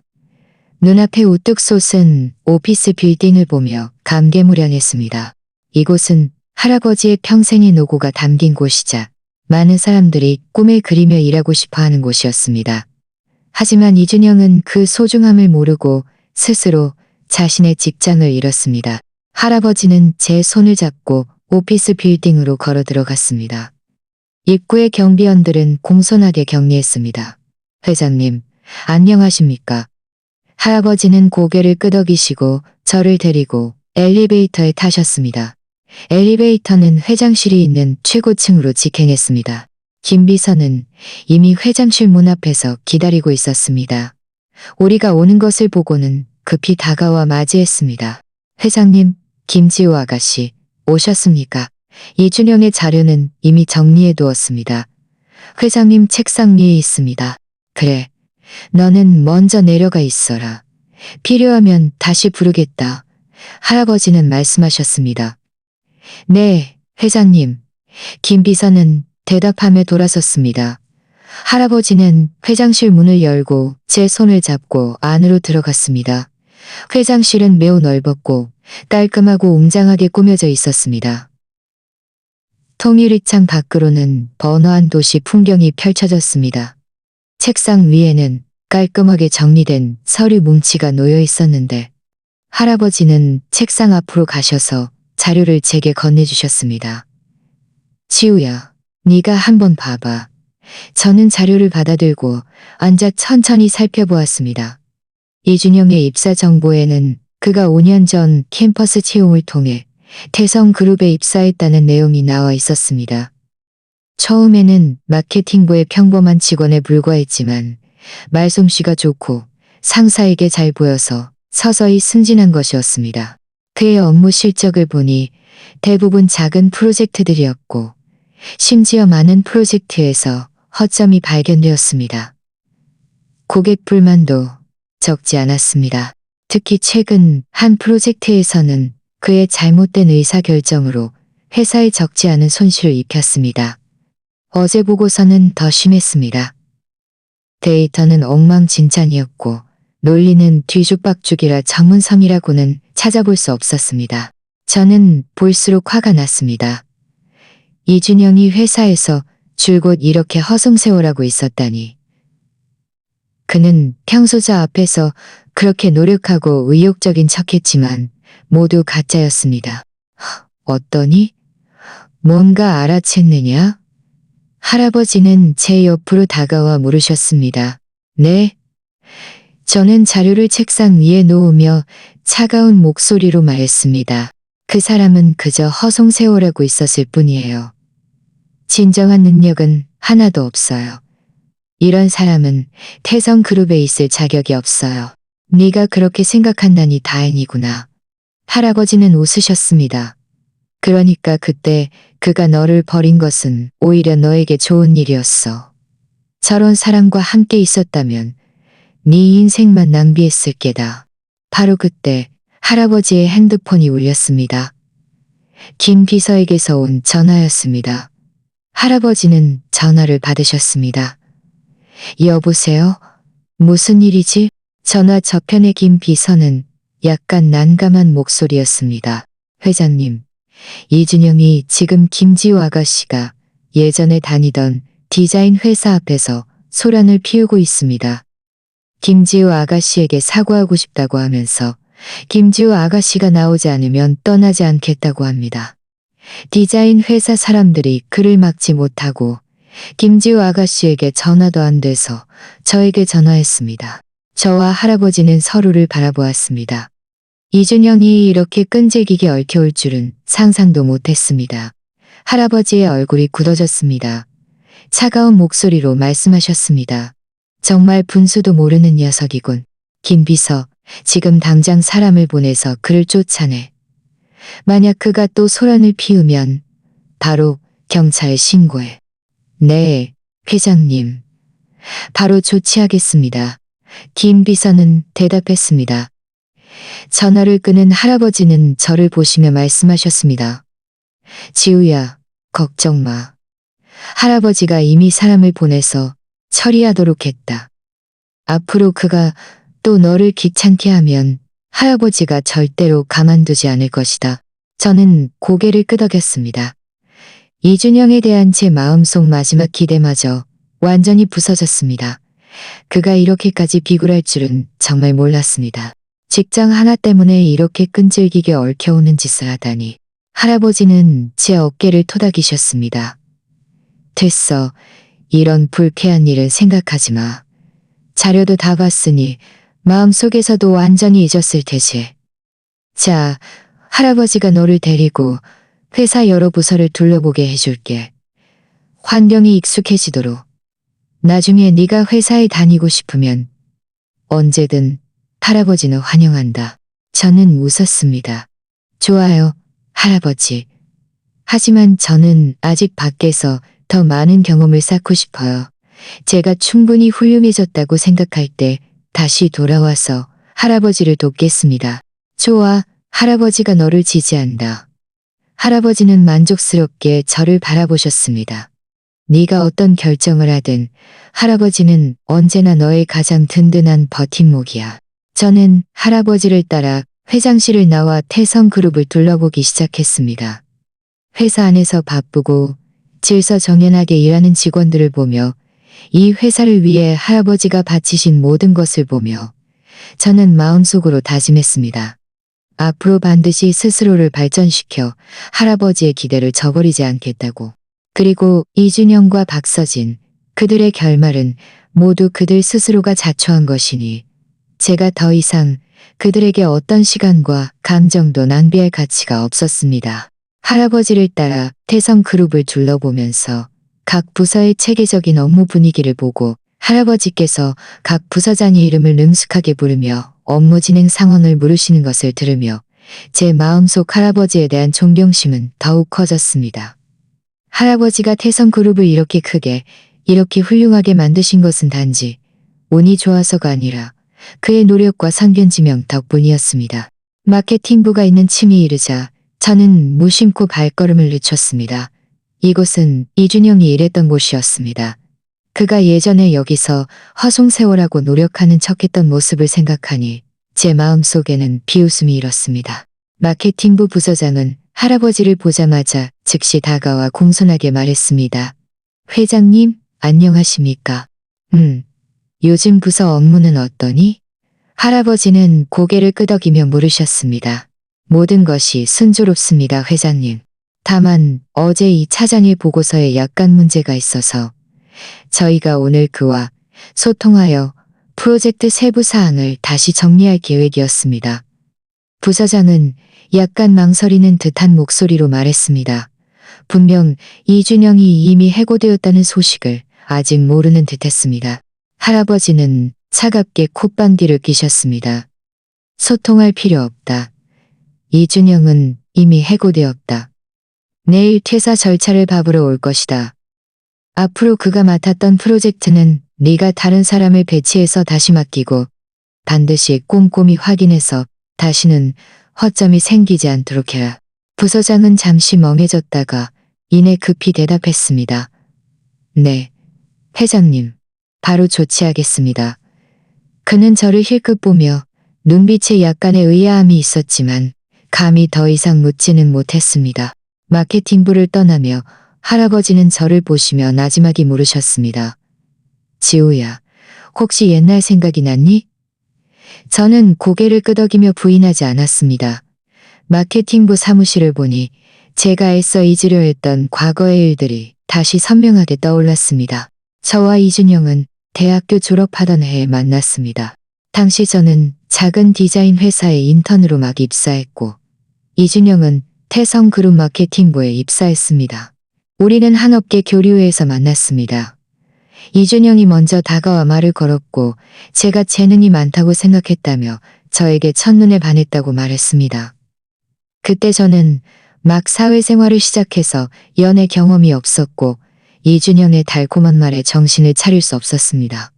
눈앞에 우뚝 솟은 오피스 빌딩을 보며 감개무량했습니다. 이곳은 할아버지의 평생의 노고가 담긴 곳이자 많은 사람들이 꿈을 그리며 일하고 싶어하는 곳이었습니다. 하지만 이준영은 그 소중함을 모르고 스스로 자신의 직장을 잃었습니다. 할아버지는 제 손을 잡고 오피스 빌딩으로 걸어 들어갔습니다. 입구의 경비원들은 공손하게 격리했습니다. 회장님, 안녕하십니까? 할아버지는 고개를 끄덕이시고 저를 데리고 엘리베이터에 타셨습니다. 엘리베이터는 회장실이 있는 최고층으로 직행했습니다. 김 비서는 이미 회장실 문 앞에서 기다리고 있었습니다. 우리가 오는 것을 보고는 급히 다가와 맞이했습니다. 회장님, 김지우 아가씨, 오셨습니까? 이준영의 자료는 이미 정리해 두었습니다. 회장님 책상 위에 있습니다. 그래, 너는 먼저 내려가 있어라. 필요하면 다시 부르겠다. 할아버지는 말씀하셨습니다. 네, 회장님. 김 비서는 대답하며 돌아섰습니다. 할아버지는 회장실 문을 열고 제 손을 잡고 안으로 들어갔습니다. 회장실은 매우 넓었고 깔끔하고 웅장하게 꾸며져 있었습니다. 통유리창 밖으로는 번화한 도시 풍경이 펼쳐졌습니다. 책상 위에는 깔끔하게 정리된 서류 뭉치가 놓여 있었는데 할아버지는 책상 앞으로 가셔서 자료를 제게 건네주셨습니다. 지우야, 네가 한번 봐봐. 저는 자료를 받아들고 앉아 천천히 살펴보았습니다. 이준영의 입사 정보에는 그가 5년 전 캠퍼스 채용을 통해 태성그룹에 입사했다는 내용이 나와 있었습니다. 처음에는 마케팅부의 평범한 직원에 불과했지만 말솜씨가 좋고 상사에게 잘 보여서 서서히 승진한 것이었습니다. 그의 업무 실적을 보니 대부분 작은 프로젝트들이었고 심지어 많은 프로젝트에서 허점이 발견되었습니다. 고객 불만도 적지 않았습니다. 특히 최근 한 프로젝트에서는 그의 잘못된 의사결정으로 회사에 적지 않은 손실을 입혔습니다. 어제 보고서는 더 심했습니다. 데이터는 엉망진창이었고 논리는 뒤죽박죽이라 전문성이라고는 찾아볼 수 없었습니다. 저는 볼수록 화가 났습니다. 이준영이 회사에서 줄곧 이렇게 허송세월하고 있었다니. 그는 평소 저 앞에서 그렇게 노력하고 의욕적인 척했지만 모두 가짜였습니다. 어떠니? 뭔가 알아챘느냐? 할아버지는 제 옆으로 다가와 물으셨습니다. 네. 저는 자료를 책상 위에 놓으며 차가운 목소리로 말했습니다. 그 사람은 그저 허송세월하고 있었을 뿐이에요. 진정한 능력은 하나도 없어요. 이런 사람은 태성그룹에 있을 자격이 없어요. 네가 그렇게 생각한다니 다행이구나. 할아버지는 웃으셨습니다. 그러니까 그때 그가 너를 버린 것은 오히려 너에게 좋은 일이었어. 저런 사람과 함께 있었다면 네 인생만 낭비했을 게다. 바로 그때 할아버지의 핸드폰이 울렸습니다. 김 비서에게서 온 전화였습니다. 할아버지는 전화를 받으셨습니다. 여보세요? 무슨 일이지? 전화 저편의 김 비서는 약간 난감한 목소리였습니다. 회장님, 이준영이 지금 김지호 아가씨가 예전에 다니던 디자인 회사 앞에서 소란을 피우고 있습니다. 김지호 아가씨에게 사과하고 싶다고 하면서 김지호 아가씨가 나오지 않으면 떠나지 않겠다고 합니다. 디자인 회사 사람들이 그를 막지 못하고 김지호 아가씨에게 전화도 안 돼서 저에게 전화했습니다. 저와 할아버지는 서로를 바라보았습니다. 이준영이 이렇게 끈질기게 얽혀올 줄은 상상도 못했습니다. 할아버지의 얼굴이 굳어졌습니다. 차가운 목소리로 말씀하셨습니다. 정말 분수도 모르는 녀석이군. 김 비서, 지금 당장 사람을 보내서 그를 쫓아내. 만약 그가 또 소란을 피우면 바로 경찰에 신고해. 네, 회장님. 바로 조치하겠습니다. 김 비서는 대답했습니다. 전화를 끄는 할아버지는 저를 보시며 말씀하셨습니다. 지우야, 걱정 마. 할아버지가 이미 사람을 보내서 처리하도록 했다. 앞으로 그가 또 너를 귀찮게 하면 할아버지가 절대로 가만두지 않을 것이다. 저는 고개를 끄덕였습니다. 이준영에 대한 제 마음속 마지막 기대마저 완전히 부서졌습니다. 그가 이렇게까지 비굴할 줄은 정말 몰랐습니다. 직장 하나 때문에 이렇게 끈질기게 얽혀오는 짓을 하다니. 할아버지는 제 어깨를 토닥이셨습니다. 됐어. 이런 불쾌한 일은 생각하지 마. 자료도 다 봤으니 마음속에서도 완전히 잊었을 테지. 자, 할아버지가 너를 데리고 회사 여러 부서를 둘러보게 해줄게. 환경이 익숙해지도록. 나중에 네가 회사에 다니고 싶으면 언제든 할아버지는 환영한다. 저는 웃었습니다. 좋아요, 할아버지. 하지만 저는 아직 밖에서 더 많은 경험을 쌓고 싶어요. 제가 충분히 훌륭해졌다고 생각할 때 다시 돌아와서 할아버지를 돕겠습니다. 좋아, 할아버지가 너를 지지한다. 할아버지는 만족스럽게 저를 바라보셨습니다. 네가 어떤 결정을 하든 할아버지는 언제나 너의 가장 든든한 버팀목이야. 저는 할아버지를 따라 회장실을 나와 태성그룹을 둘러보기 시작했습니다. 회사 안에서 바쁘고 질서정연하게 일하는 직원들을 보며 이 회사를 위해 할아버지가 바치신 모든 것을 보며 저는 마음속으로 다짐했습니다. 앞으로 반드시 스스로를 발전시켜 할아버지의 기대를 저버리지 않겠다고. 그리고 이준영과 박서진, 그들의 결말은 모두 그들 스스로가 자초한 것이니 제가 더 이상 그들에게 어떤 시간과 감정도 낭비할 가치가 없었습니다. 할아버지를 따라 태성그룹을 둘러보면서 각 부서의 체계적인 업무 분위기를 보고 할아버지께서 각 부서장의 이름을 능숙하게 부르며 업무 진행 상황을 물으시는 것을 들으며 제 마음속 할아버지에 대한 존경심은 더욱 커졌습니다. 할아버지가 태성그룹을 이렇게 크게, 이렇게 훌륭하게 만드신 것은 단지 운이 좋아서가 아니라 그의 노력과 선견지명 덕분이었습니다. 마케팅부가 있는 층이 이르자 저는 무심코 발걸음을 늦췄습니다. 이곳은 이준영이 일했던 곳이었습니다. 그가 예전에 여기서 허송세월하고 노력하는 척했던 모습을 생각하니 제 마음속에는 비웃음이 일었습니다. 마케팅부 부서장은 할아버지를 보자마자 즉시 다가와 공손하게 말했습니다. 회장님, 안녕하십니까? 요즘 부서 업무는 어떠니? 할아버지는 고개를 끄덕이며 물으셨습니다. 모든 것이 순조롭습니다, 회장님. 다만 어제 이 차장의 보고서에 약간 문제가 있어서 저희가 오늘 그와 소통하여 프로젝트 세부 사항을 다시 정리할 계획이었습니다. 부서장은 약간 망설이는 듯한 목소리로 말했습니다. 분명 이준영이 이미 해고되었다는 소식을 아직 모르는 듯했습니다. 할아버지는 차갑게 콧방귀를 뀌셨습니다. 소통할 필요 없다. 이준영은 이미 해고되었다. 내일 퇴사 절차를 밟으러 올 것이다. 앞으로 그가 맡았던 프로젝트는 네가 다른 사람을 배치해서 다시 맡기고 반드시 꼼꼼히 확인해서 다시는 허점이 생기지 않도록 해라. 부서장은 잠시 멍해졌다가 이내 급히 대답했습니다. 네, 회장님. 바로 조치하겠습니다. 그는 저를 힐끗 보며 눈빛에 약간의 의아함이 있었지만 감히 더 이상 묻지는 못했습니다. 마케팅부를 떠나며 할아버지는 저를 보시며 나지막이 물으셨습니다. 지우야, 혹시 옛날 생각이 났니? 저는 고개를 끄덕이며 부인하지 않았습니다. 마케팅부 사무실을 보니 제가 애써 잊으려 했던 과거의 일들이 다시 선명하게 떠올랐습니다. 저와 이준영은 대학교 졸업하던 해에 만났습니다. 당시 저는 작은 디자인 회사에 인턴으로 막 입사했고 이준영은 태성그룹 마케팅부에 입사했습니다. 우리는 한 업계 교류회에서 만났습니다. 이준영이 먼저 다가와 말을 걸었고 제가 재능이 많다고 생각했다며 저에게 첫눈에 반했다고 말했습니다. 그때 저는 막 사회생활을 시작해서 연애 경험이 없었고 이준영의 달콤한 말에 정신을 차릴 수 없었습니다.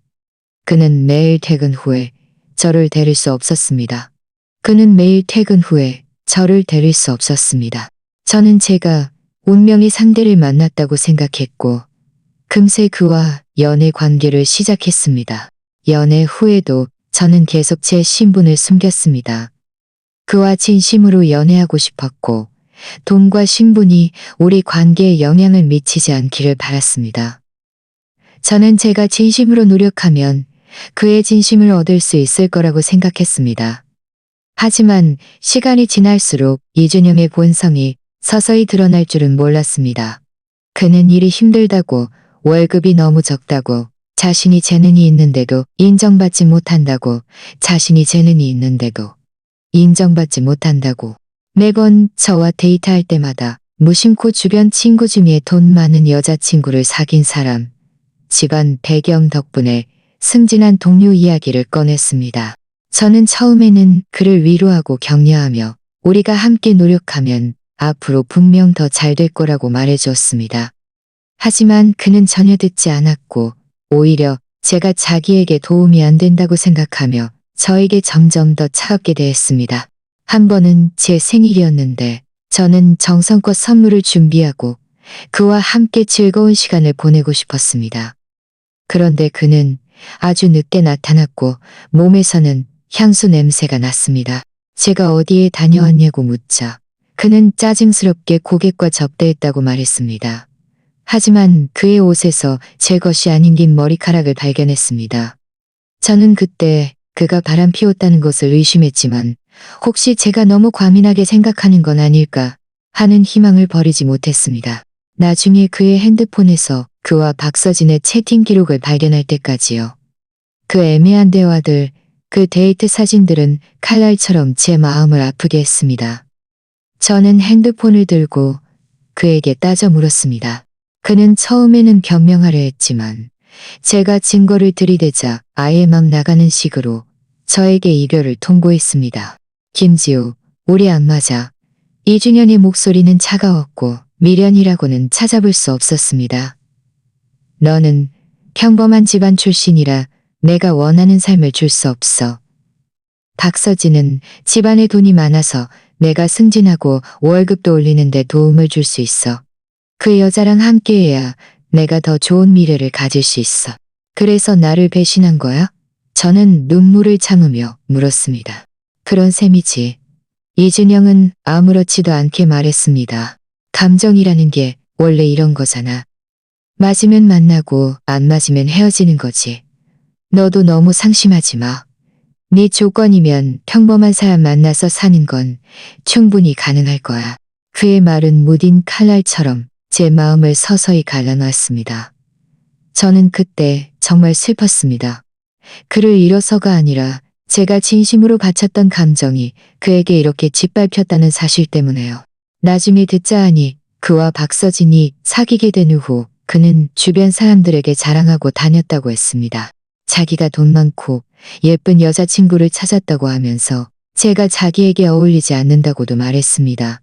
그는 매일 퇴근 후에 저를 데릴 수 없었습니다. 저는 제가 운명의 상대를 만났다고 생각했고 금세 그와 연애 관계를 시작했습니다. 연애 후에도 저는 계속 제 신분을 숨겼습니다. 그와 진심으로 연애하고 싶었고 돈과 신분이 우리 관계에 영향을 미치지 않기를 바랐습니다. 저는 제가 진심으로 노력하면 그의 진심을 얻을 수 있을 거라고 생각했습니다. 하지만 시간이 지날수록 이준영의 본성이 서서히 드러날 줄은 몰랐습니다. 그는 일이 힘들다고, 월급이 너무 적다고, 자신이 재능이 있는데도 인정받지 못한다고, 매번 저와 데이트할 때마다 무심코 주변 친구 중에 돈 많은 여자친구를 사귄 사람, 집안 배경 덕분에 승진한 동료 이야기를 꺼냈습니다. 저는 처음에는 그를 위로하고 격려하며 우리가 함께 노력하면 앞으로 분명 더 잘 될 거라고 말해주었습니다. 하지만 그는 전혀 듣지 않았고 오히려 제가 자기에게 도움이 안 된다고 생각하며 저에게 점점 더 차갑게 대했습니다. 한 번은 제 생일이었는데 저는 정성껏 선물을 준비하고 그와 함께 즐거운 시간을 보내고 싶었습니다. 그런데 그는 아주 늦게 나타났고 몸에서는 향수 냄새가 났습니다. 제가 어디에 다녀왔냐고 묻자 그는 짜증스럽게 고객과 접대했다고 말했습니다. 하지만 그의 옷에서 제 것이 아닌 긴 머리카락을 발견했습니다. 저는 그때 그가 바람 피웠다는 것을 의심했지만 혹시 제가 너무 과민하게 생각하는 건 아닐까 하는 희망을 버리지 못했습니다. 나중에 그의 핸드폰에서 그와 박서진의 채팅 기록을 발견할 때까지요. 그 애매한 대화들, 그 데이트 사진들은 칼날처럼 제 마음을 아프게 했습니다. 저는 핸드폰을 들고 그에게 따져 물었습니다. 그는 처음에는 변명하려 했지만 제가 증거를 들이대자 아예 막 나가는 식으로 저에게 이별을 통보했습니다. 김지우, 우리 안 맞아. 이준현의 목소리는 차가웠고 미련이라고는 찾아볼 수 없었습니다. 너는 평범한 집안 출신이라 내가 원하는 삶을 줄 수 없어. 박서진은 집안에 돈이 많아서 내가 승진하고 월급도 올리는데 도움을 줄 수 있어. 그 여자랑 함께해야 내가 더 좋은 미래를 가질 수 있어. 그래서 나를 배신한 거야? 저는 눈물을 참으며 물었습니다. 그런 셈이지. 이준영은 아무렇지도 않게 말했습니다. 감정이라는 게 원래 이런 거잖아. 맞으면 만나고 안 맞으면 헤어지는 거지. 너도 너무 상심하지 마. 네 조건이면 평범한 사람 만나서 사는 건 충분히 가능할 거야. 그의 말은 무딘 칼날처럼 제 마음을 서서히 갈라놨습니다. 저는 그때 정말 슬펐습니다. 그를 잃어서가 아니라 제가 진심으로 바쳤던 감정이 그에게 이렇게 짓밟혔다는 사실 때문에요. 나중에 듣자 하니 그와 박서진이 사귀게 된 후 그는 주변 사람들에게 자랑하고 다녔다고 했습니다. 자기가 돈 많고 예쁜 여자친구를 찾았다고 하면서 제가 자기에게 어울리지 않는다고도 말했습니다.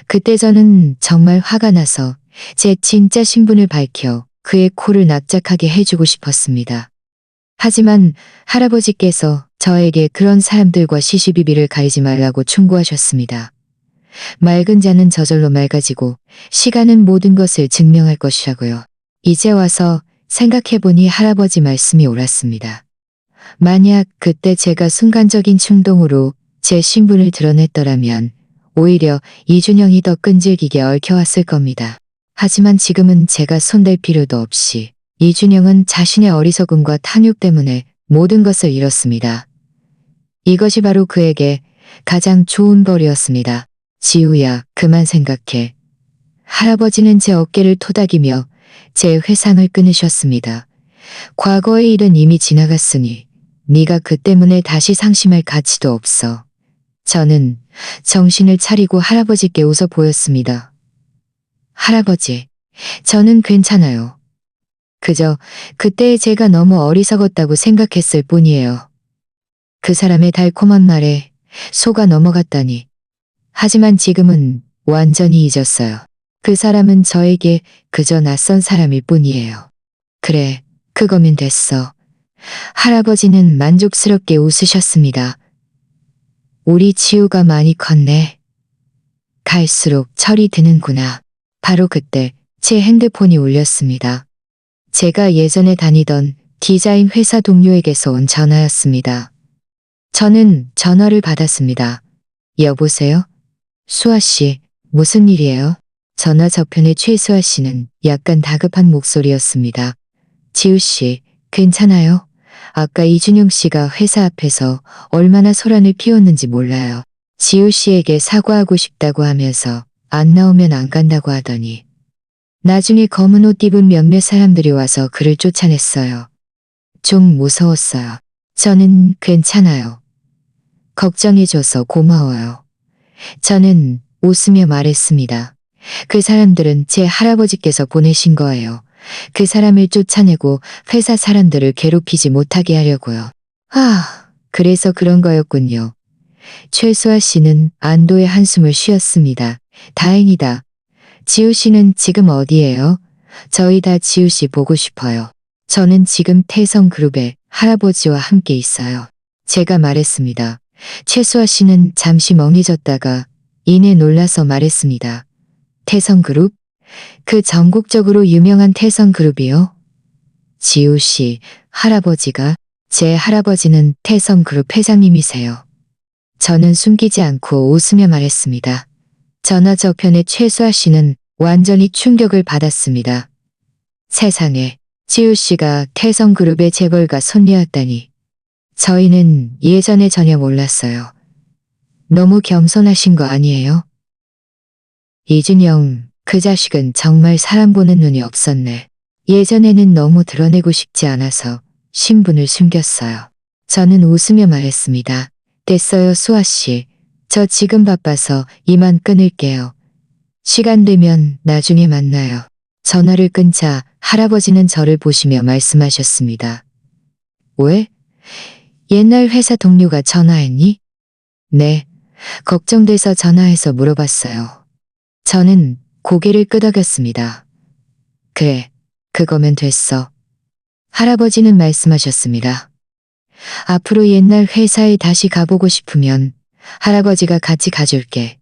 그때 저는 정말 화가 나서 제 진짜 신분을 밝혀 그의 코를 납작하게 해주고 싶었습니다. 하지만 할아버지께서 저에게 그런 사람들과 시시비비를 가리지 말라고 충고하셨습니다. 맑은 자는 저절로 맑아지고 시간은 모든 것을 증명할 것이라고요. 이제 와서 생각해보니 할아버지 말씀이 옳았습니다. 만약 그때 제가 순간적인 충동으로 제 신분을 드러냈더라면 오히려 이준영이 더 끈질기게 얽혀왔을 겁니다. 하지만 지금은 제가 손댈 필요도 없이 이준영은 자신의 어리석음과 탐욕 때문에 모든 것을 잃었습니다. 이것이 바로 그에게 가장 좋은 벌이었습니다. 지우야, 그만 생각해. 할아버지는 제 어깨를 토닥이며 제 회상을 끊으셨습니다. 과거의 일은 이미 지나갔으니 네가 그 때문에 다시 상심할 가치도 없어. 저는 정신을 차리고 할아버지께 웃어 보였습니다. 할아버지, 저는 괜찮아요. 그저 그때의 제가 너무 어리석었다고 생각했을 뿐이에요. 그 사람의 달콤한 말에 속아 넘어갔다니. 하지만 지금은 완전히 잊었어요. 그 사람은 저에게 그저 낯선 사람일 뿐이에요. 그래, 그거면 됐어. 할아버지는 만족스럽게 웃으셨습니다. 우리 지우가 많이 컸네. 갈수록 철이 드는구나. 바로 그때 제 핸드폰이 울렸습니다. 제가 예전에 다니던 디자인 회사 동료에게서 온 전화였습니다. 저는 전화를 받았습니다. 여보세요? 수아 씨, 무슨 일이에요? 전화 저편의 최수아 씨는 약간 다급한 목소리였습니다. 지우 씨, 괜찮아요? 아까 이준영 씨가 회사 앞에서 얼마나 소란을 피웠는지 몰라요. 지우 씨에게 사과하고 싶다고 하면서 안 나오면 안 간다고 하더니 나중에 검은 옷 입은 몇몇 사람들이 와서 그를 쫓아냈어요. 좀 무서웠어요. 저는 괜찮아요. 걱정해줘서 고마워요. 저는 웃으며 말했습니다. 그 사람들은 제 할아버지께서 보내신 거예요. 그 사람을 쫓아내고 회사 사람들을 괴롭히지 못하게 하려고요. 그래서 그런 거였군요. 최수아 씨는 안도의 한숨을 쉬었습니다. 다행이다. 지우 씨는 지금 어디예요? 저희 다 지우 씨 보고 싶어요. 저는 지금 태성그룹에 할아버지와 함께 있어요. 제가 말했습니다. 최수아 씨는 잠시 멍해졌다가 이내 놀라서 말했습니다. 태성그룹? 그 전국적으로 유명한 태성그룹이요? 지우 씨, 할아버지가? 제 할아버지는 태성그룹 회장님이세요. 저는 숨기지 않고 웃으며 말했습니다. 전화 저편의 최수아 씨는 완전히 충격을 받았습니다. 세상에, 지우 씨가 태성그룹의 재벌가 손녀였다니. 저희는 예전에 전혀 몰랐어요. 너무 겸손하신 거 아니에요? 이준영, 그 자식은 정말 사람 보는 눈이 없었네. 예전에는 너무 드러내고 싶지 않아서 신분을 숨겼어요. 저는 웃으며 말했습니다. 됐어요, 수아 씨. 저 지금 바빠서 이만 끊을게요. 시간 되면 나중에 만나요. 전화를 끊자 할아버지는 저를 보시며 말씀하셨습니다. 왜? 옛날 회사 동료가 전화했니? 네. 걱정돼서 전화해서 물어봤어요. 저는 고개를 끄덕였습니다. 그래, 그거면 됐어. 할아버지는 말씀하셨습니다. 앞으로 옛날 회사에 다시 가보고 싶으면 할아버지가 같이 가줄게.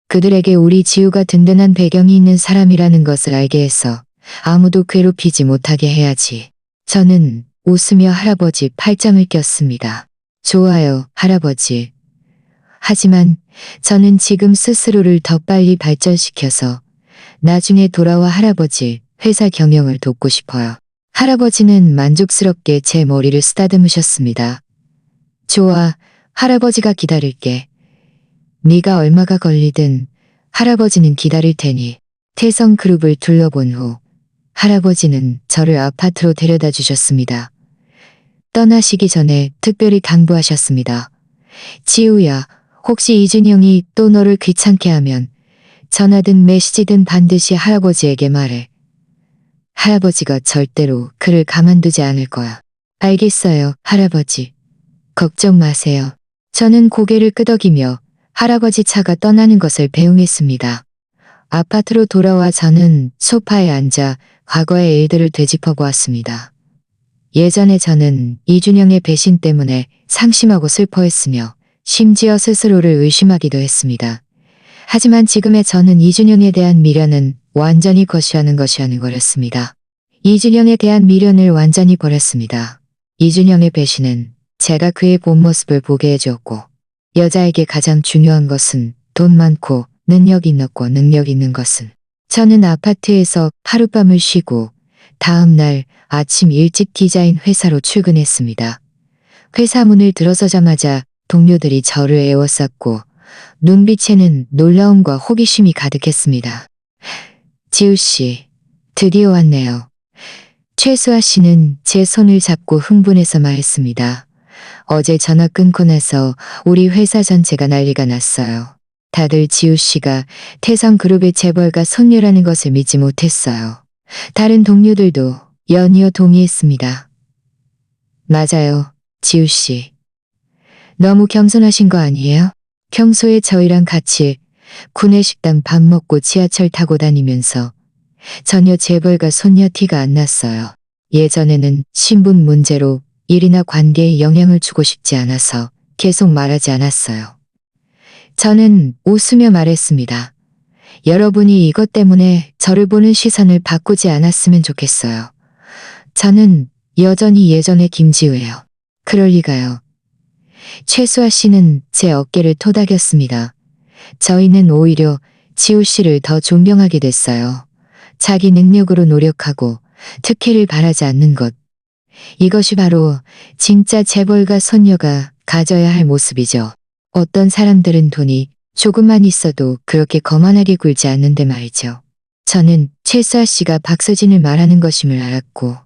그들에게 우리 지우가 든든한 배경이 있는 사람이라는 것을 알게 해서 아무도 괴롭히지 못하게 해야지. 저는 웃으며 할아버지 팔짱을 꼈습니다. 좋아요, 할아버지. 하지만 저는 지금 스스로를 더 빨리 발전시켜서 나중에 돌아와 할아버지 회사 경영을 돕고 싶어요. 할아버지는 만족스럽게 제 머리를 쓰다듬으셨습니다. 좋아, 할아버지가 기다릴게. 네가 얼마가 걸리든 할아버지는 기다릴 테니. 태성그룹을 둘러본 후 할아버지는 저를 아파트로 데려다 주셨습니다. 떠나시기 전에 특별히 당부하셨습니다. 지우야, 혹시 이준영이 또 너를 귀찮게 하면 전화든 메시지든 반드시 할아버지에게 말해. 할아버지가 절대로 그를 가만두지 않을 거야. 알겠어요, 할아버지. 걱정 마세요. 저는 고개를 끄덕이며 할아버지 차가 떠나는 것을 배웅했습니다. 아파트로 돌아와 저는 소파에 앉아 과거의 일들을 되짚어 보았습니다. 예전에 저는 이준영의 배신 때문에 상심하고 슬퍼했으며 심지어 스스로를 의심하기도 했습니다. 하지만 지금의 저는 이준영에 대한 미련은 완전히 거시하는 것이 아니버렸습니다. 이준영에 대한 미련을 완전히 버렸습니다. 이준영의 배신은 제가 그의 본 모습을 보게 해주었고, 여자에게 가장 중요한 것은 돈 많고 능력 있는 것은, 저는 아파트에서 하룻밤을 쉬고 다음 날 아침 일찍 디자인 회사로 출근했습니다. 회사 문을 들어서자마자 동료들이 저를 에워쌌고 눈빛에는 놀라움과 호기심이 가득했습니다. 지우 씨, 드디어 왔네요. 최수아 씨는 제 손을 잡고 흥분해서 말했습니다. 어제 전화 끊고 나서 우리 회사 전체가 난리가 났어요. 다들 지우 씨가 태성그룹의 재벌가 손녀라는 것을 믿지 못했어요. 다른 동료들도 연이어 동의했습니다. 맞아요, 지우 씨. 너무 겸손하신 거 아니에요? 평소에 저희랑 같이 구내식당 밥 먹고 지하철 타고 다니면서 전혀 재벌가 손녀 티가 안 났어요. 예전에는 신분 문제로 일이나 관계에 영향을 주고 싶지 않아서 계속 말하지 않았어요. 저는 웃으며 말했습니다. 여러분이 이것 때문에 저를 보는 시선을 바꾸지 않았으면 좋겠어요. 저는 여전히 예전의 김지우예요. 그럴 리가요. 최수아 씨는 제 어깨를 토닥였습니다. 저희는 오히려 지우 씨를 더 존경하게 됐어요. 자기 능력으로 노력하고 특혜를 바라지 않는 것. 이것이 바로 진짜 재벌가 손녀가 가져야 할 모습이죠. 어떤 사람들은 돈이 조금만 있어도 그렇게 거만하게 굴지 않는데 말이죠. 저는 최수아 씨가 박서진을 말하는 것임을 알았고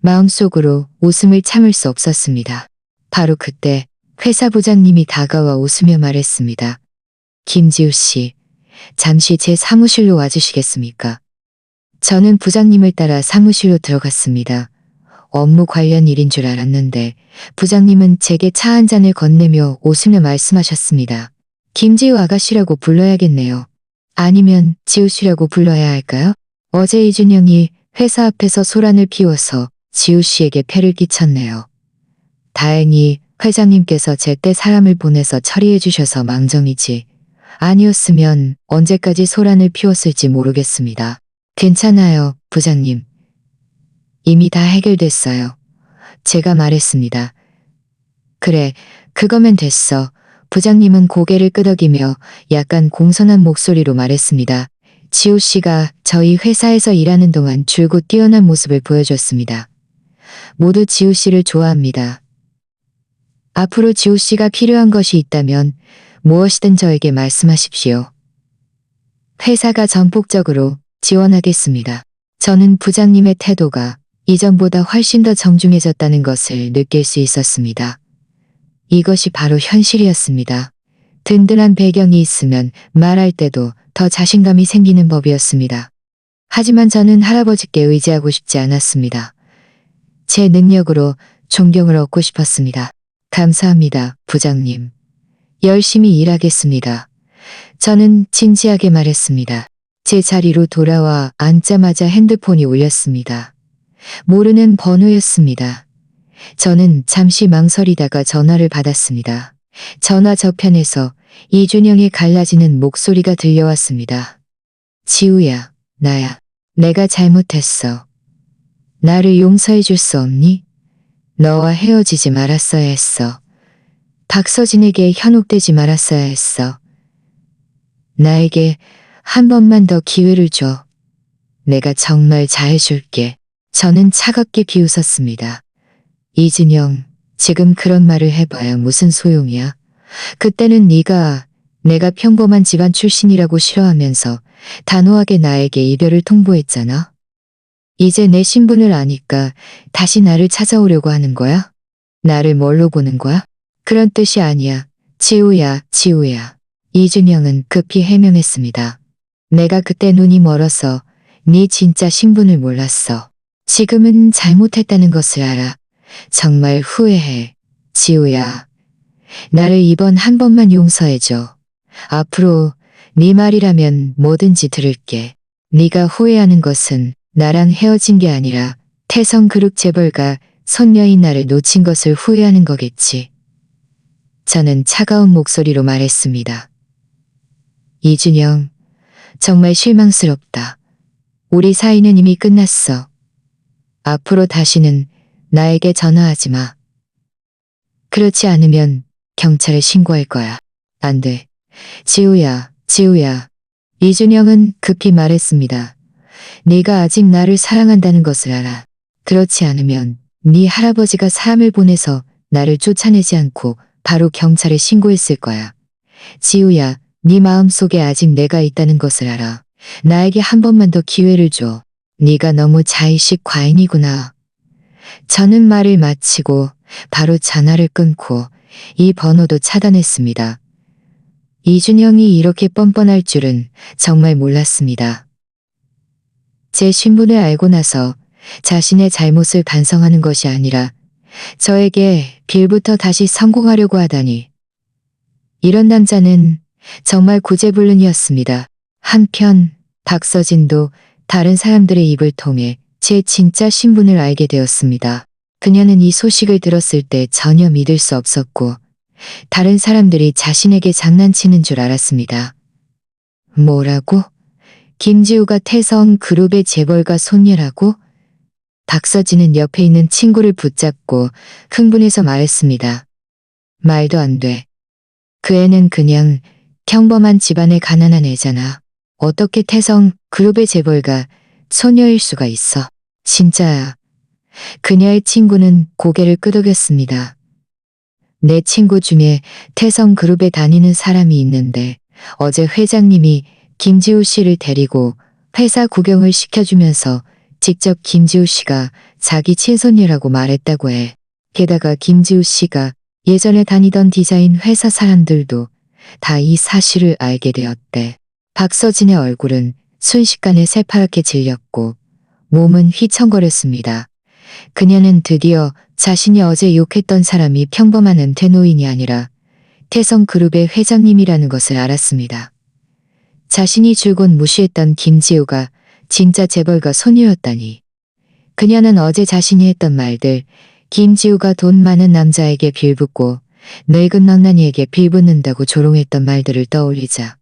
마음속으로 웃음을 참을 수 없었습니다. 바로 그때 회사 부장님이 다가와 웃으며 말했습니다. 김지우 씨, 잠시 제 사무실로 와주시겠습니까? 저는 부장님을 따라 사무실로 들어갔습니다. 업무 관련 일인 줄 알았는데 부장님은 제게 차 한 잔을 건네며 웃으며 말씀하셨습니다. 김지우 아가씨라고 불러야겠네요. 아니면 지우 씨라고 불러야 할까요? 어제 이준영이 회사 앞에서 소란을 피워서 지우 씨에게 폐를 끼쳤네요. 다행히 회장님께서 제때 사람을 보내서 처리해 주셔서 망정이지. 아니었으면 언제까지 소란을 피웠을지 모르겠습니다. 괜찮아요, 부장님. 이미 다 해결됐어요. 제가 말했습니다. 그래, 그거면 됐어. 부장님은 고개를 끄덕이며 약간 공손한 목소리로 말했습니다. 지우 씨가 저희 회사에서 일하는 동안 줄곧 뛰어난 모습을 보여줬습니다. 모두 지우 씨를 좋아합니다. 앞으로 지우 씨가 필요한 것이 있다면 무엇이든 저에게 말씀하십시오. 회사가 전폭적으로 지원하겠습니다. 저는 부장님의 태도가 이전보다 훨씬 더 정중해졌다는 것을 느낄 수 있었습니다. 이것이 바로 현실이었습니다. 든든한 배경이 있으면 말할 때도 더 자신감이 생기는 법이었습니다. 하지만 저는 할아버지께 의지하고 싶지 않았습니다. 제 능력으로 존경을 얻고 싶었습니다. 감사합니다, 부장님. 열심히 일하겠습니다. 저는 진지하게 말했습니다. 제 자리로 돌아와 앉자마자 핸드폰이 울렸습니다. 모르는 번호였습니다. 저는 잠시 망설이다가 전화를 받았습니다. 전화 저편에서 이준영의 갈라지는 목소리가 들려왔습니다. 지우야, 나야. 내가 잘못했어. 나를 용서해 줄 수 없니? 너와 헤어지지 말았어야 했어. 박서진에게 현혹되지 말았어야 했어. 나에게 한 번만 더 기회를 줘. 내가 정말 잘해줄게. 저는 차갑게 비웃었습니다. 이준영, 지금 그런 말을 해봐야 무슨 소용이야? 그때는 내가 평범한 집안 출신이라고 싫어하면서 단호하게 나에게 이별을 통보했잖아. 이제 내 신분을 아니까 다시 나를 찾아오려고 하는 거야? 나를 뭘로 보는 거야? 그런 뜻이 아니야. 지우야, 지우야. 이준영은 급히 해명했습니다. 내가 그때 눈이 멀어서 네 진짜 신분을 몰랐어. 지금은 잘못했다는 것을 알아. 정말 후회해. 지우야. 나를 이번 한 번만 용서해줘. 앞으로 네 말이라면 뭐든지 들을게. 네가 후회하는 것은 나랑 헤어진 게 아니라 태성그룹 재벌가 손녀인 나를 놓친 것을 후회하는 거겠지. 저는 차가운 목소리로 말했습니다. 이준영, 정말 실망스럽다. 우리 사이는 이미 끝났어. 앞으로 다시는 나에게 전화하지 마. 그렇지 않으면 경찰에 신고할 거야. 안 돼. 지우야, 지우야. 이준영은 급히 말했습니다. 네가 아직 나를 사랑한다는 것을 알아. 그렇지 않으면 네 할아버지가 사람을 보내서 나를 쫓아내지 않고 바로 경찰에 신고했을 거야. 지우야, 네 마음속에 아직 내가 있다는 것을 알아. 나에게 한 번만 더 기회를 줘. 네가 너무 자의식 과잉이구나. 저는 말을 마치고 바로 전화를 끊고 이 번호도 차단했습니다. 이준영이 이렇게 뻔뻔할 줄은 정말 몰랐습니다. 제 신분을 알고 나서 자신의 잘못을 반성하는 것이 아니라 저에게 빌부터 다시 성공하려고 하다니. 이런 남자는 정말 구제불능이었습니다. 한편 박서진도 다른 사람들의 입을 통해 제 진짜 신분을 알게 되었습니다. 그녀는 이 소식을 들었을 때 전혀 믿을 수 없었고 다른 사람들이 자신에게 장난치는 줄 알았습니다. 뭐라고? 김지우가 태성 그룹의 재벌가 손녀라고? 박서진은 옆에 있는 친구를 붙잡고 흥분해서 말했습니다. 말도 안 돼. 그 애는 그냥 평범한 집안의 가난한 애잖아. 어떻게 태성 그룹의 재벌가 소녀일 수가 있어. 진짜야. 그녀의 친구는 고개를 끄덕였습니다. 내 친구 중에 태성 그룹에 다니는 사람이 있는데 어제 회장님이 김지우 씨를 데리고 회사 구경을 시켜주면서 직접 김지우 씨가 자기 친손녀라고 말했다고 해. 게다가 김지우 씨가 예전에 다니던 디자인 회사 사람들도 다 이 사실을 알게 되었대. 박서진의 얼굴은 순식간에 새파랗게 질렸고 몸은 휘청거렸습니다. 그녀는 드디어 자신이 어제 욕했던 사람이 평범한 은퇴 노인이 아니라 태성그룹의 회장님이라는 것을 알았습니다. 자신이 줄곧 무시했던 김지우가 진짜 재벌가 소녀였다니. 그녀는 어제 자신이 했던 말들, 김지우가 돈 많은 남자에게 빌붙고 늙은 넉난이에게 빌붙는다고 조롱했던 말들을 떠올리자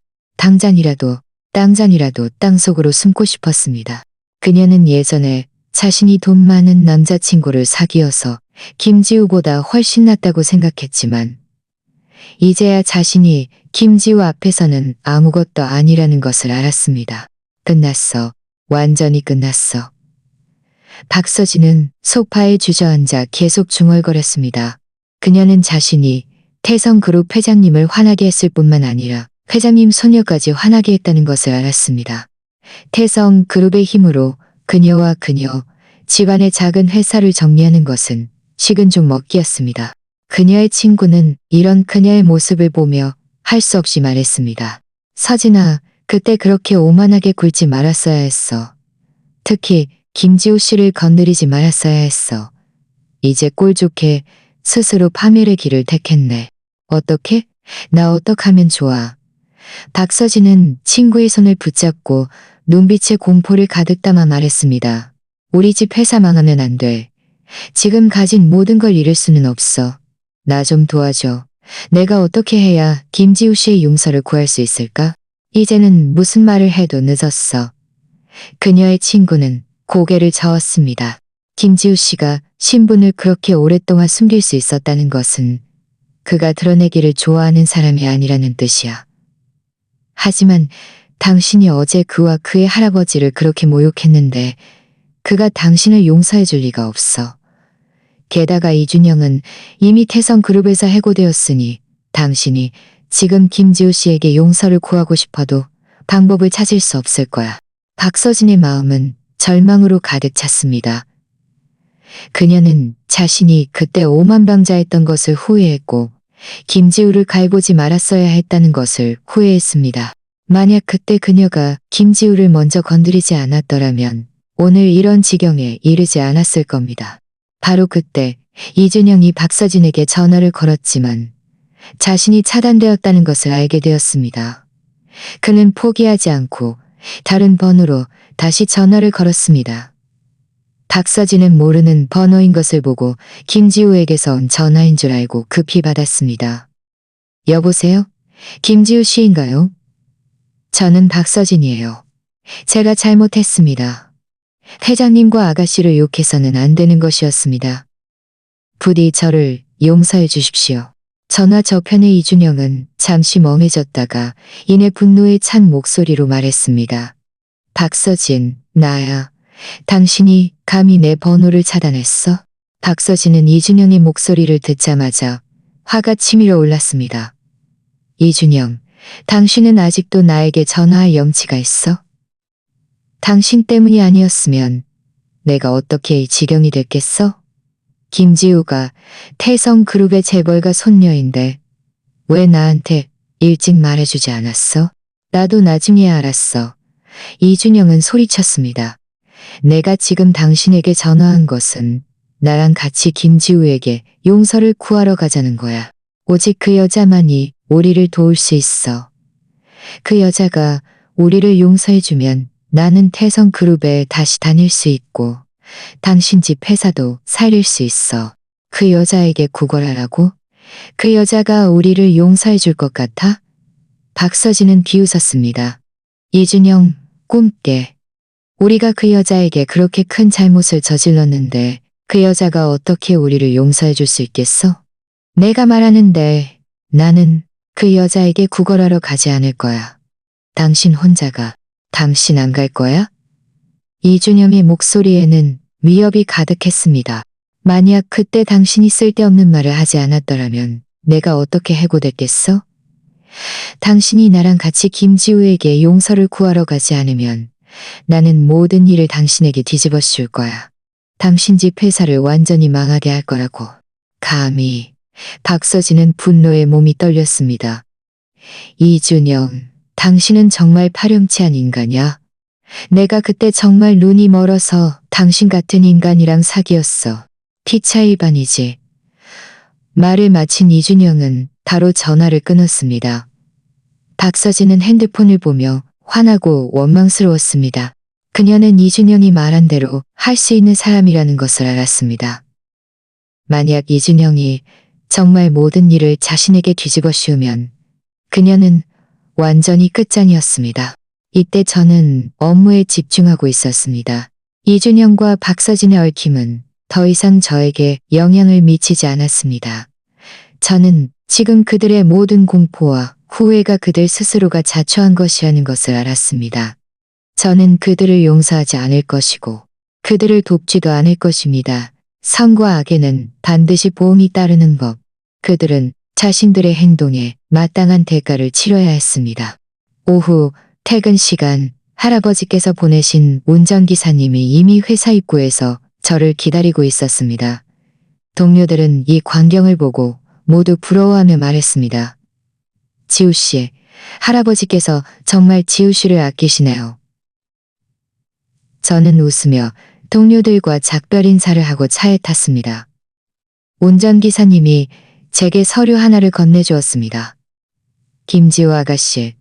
당장이라도 땅속으로 숨고 싶었습니다. 그녀는 예전에 자신이 돈 많은 남자친구를 사귀어서 김지우보다 훨씬 낫다고 생각했지만 이제야 자신이 김지우 앞에서는 아무것도 아니라는 것을 알았습니다. 끝났어. 완전히 끝났어. 박서진은 소파에 주저앉아 계속 중얼거렸습니다. 그녀는 자신이 태성그룹 회장님을 화나게 했을 뿐만 아니라 회장님 소녀까지 화나게 했다는 것을 알았습니다. 태성그룹의 힘으로 그녀와 그녀, 집안의 작은 회사를 정리하는 것은 식은 죽 먹기였습니다. 그녀의 친구는 이런 그녀의 모습을 보며 할 수 없이 말했습니다. 서진아, 그때 그렇게 오만하게 굴지 말았어야 했어. 특히 김지우 씨를 건드리지 말았어야 했어. 이제 꼴 좋게 스스로 파멸의 길을 택했네. 어떻게? 나 어떡하면 좋아. 박서진은 친구의 손을 붙잡고 눈빛에 공포를 가득 담아 말했습니다. 우리 집 회사 망하면 안 돼. 지금 가진 모든 걸 잃을 수는 없어. 나 좀 도와줘. 내가 어떻게 해야 김지우 씨의 용서를 구할 수 있을까? 이제는 무슨 말을 해도 늦었어. 그녀의 친구는 고개를 저었습니다. 김지우 씨가 신분을 그렇게 오랫동안 숨길 수 있었다는 것은 그가 드러내기를 좋아하는 사람이 아니라는 뜻이야. 하지만 당신이 어제 그와 그의 할아버지를 그렇게 모욕했는데 그가 당신을 용서해 줄 리가 없어. 게다가 이준영은 이미 태성그룹에서 해고되었으니 당신이 지금 김지우 씨에게 용서를 구하고 싶어도 방법을 찾을 수 없을 거야. 박서진의 마음은 절망으로 가득 찼습니다. 그녀는 자신이 그때 오만방자했던 것을 후회했고 김지우를 갈보지 말았어야 했다는 것을 후회했습니다. 만약 그때 그녀가 김지우를 먼저 건드리지 않았더라면 오늘 이런 지경에 이르지 않았을 겁니다. 바로 그때 이준영이 박서진에게 전화를 걸었지만 자신이 차단되었다는 것을 알게 되었습니다. 그는 포기하지 않고 다른 번호로 다시 전화를 걸었습니다. 박서진은 모르는 번호인 것을 보고 김지우에게서 온 전화인 줄 알고 급히 받았습니다. 여보세요? 김지우 씨인가요? 저는 박서진이에요. 제가 잘못했습니다. 회장님과 아가씨를 욕해서는 안 되는 것이었습니다. 부디 저를 용서해 주십시오. 전화 저편의 이준영은 잠시 멍해졌다가 이내 분노에 찬 목소리로 말했습니다. 박서진, 나야. 당신이 감히 내 번호를 차단했어? 박서진은 이준영의 목소리를 듣자마자 화가 치밀어 올랐습니다. 이준영, 당신은 아직도 나에게 전화할 염치가 있어? 당신 때문이 아니었으면 내가 어떻게 이 지경이 됐겠어? 김지우가 태성그룹의 재벌가 손녀인데 왜 나한테 일찍 말해주지 않았어? 나도 나중에 알았어. 이준영은 소리쳤습니다. 내가 지금 당신에게 전화한 것은 나랑 같이 김지우에게 용서를 구하러 가자는 거야. 오직 그 여자만이 우리를 도울 수 있어. 그 여자가 우리를 용서해주면 나는 태성그룹에 다시 다닐 수 있고 당신 집 회사도 살릴 수 있어. 그 여자에게 구걸하라고? 그 여자가 우리를 용서해 줄 것 같아? 박서진은 비웃었습니다. 이준영, 꿈깨. 우리가 그 여자에게 그렇게 큰 잘못을 저질렀는데 그 여자가 어떻게 우리를 용서해 줄 수 있겠어? 내가 말하는데 나는 그 여자에게 구걸하러 가지 않을 거야. 당신 혼자가. 당신 안 갈 거야? 이준영의 목소리에는 위협이 가득했습니다. 만약 그때 당신이 쓸데없는 말을 하지 않았더라면 내가 어떻게 해고됐겠어? 당신이 나랑 같이 김지우에게 용서를 구하러 가지 않으면 나는 모든 일을 당신에게 뒤집어 씌울 거야. 당신 집 회사를 완전히 망하게 할 거라고. 감히. 박서진은 분노에 몸이 떨렸습니다. 이준영, 당신은 정말 파렴치한 인간이야. 내가 그때 정말 눈이 멀어서 당신 같은 인간이랑 사귀었어. 피차 일반이지. 말을 마친 이준영은 바로 전화를 끊었습니다. 박서진은 핸드폰을 보며 화나고 원망스러웠습니다. 그녀는 이준영이 말한 대로 할 수 있는 사람이라는 것을 알았습니다. 만약 이준영이 정말 모든 일을 자신에게 뒤집어 씌우면 그녀는 완전히 끝장이었습니다. 이때 저는 업무에 집중하고 있었습니다. 이준영과 박서진의 얽힘은 더 이상 저에게 영향을 미치지 않았습니다. 저는 지금 그들의 모든 공포와 후회가 그들 스스로가 자초한 것이라는 것을 알았습니다. 저는 그들을 용서하지 않을 것이고 그들을 돕지도 않을 것입니다. 선과 악에는 반드시 보응이 따르는 법. 그들은 자신들의 행동에 마땅한 대가를 치러야 했습니다. 오후 퇴근 시간 할아버지께서 보내신 운전기사님이 이미 회사 입구에서 저를 기다리고 있었습니다. 동료들은 이 광경을 보고 모두 부러워하며 말했습니다. 지우 씨, 할아버지께서 정말 지우 씨를 아끼시네요. 저는 웃으며 동료들과 작별 인사를 하고 차에 탔습니다. 운전기사님이 제게 서류 하나를 건네주었습니다. 김지우 아가씨,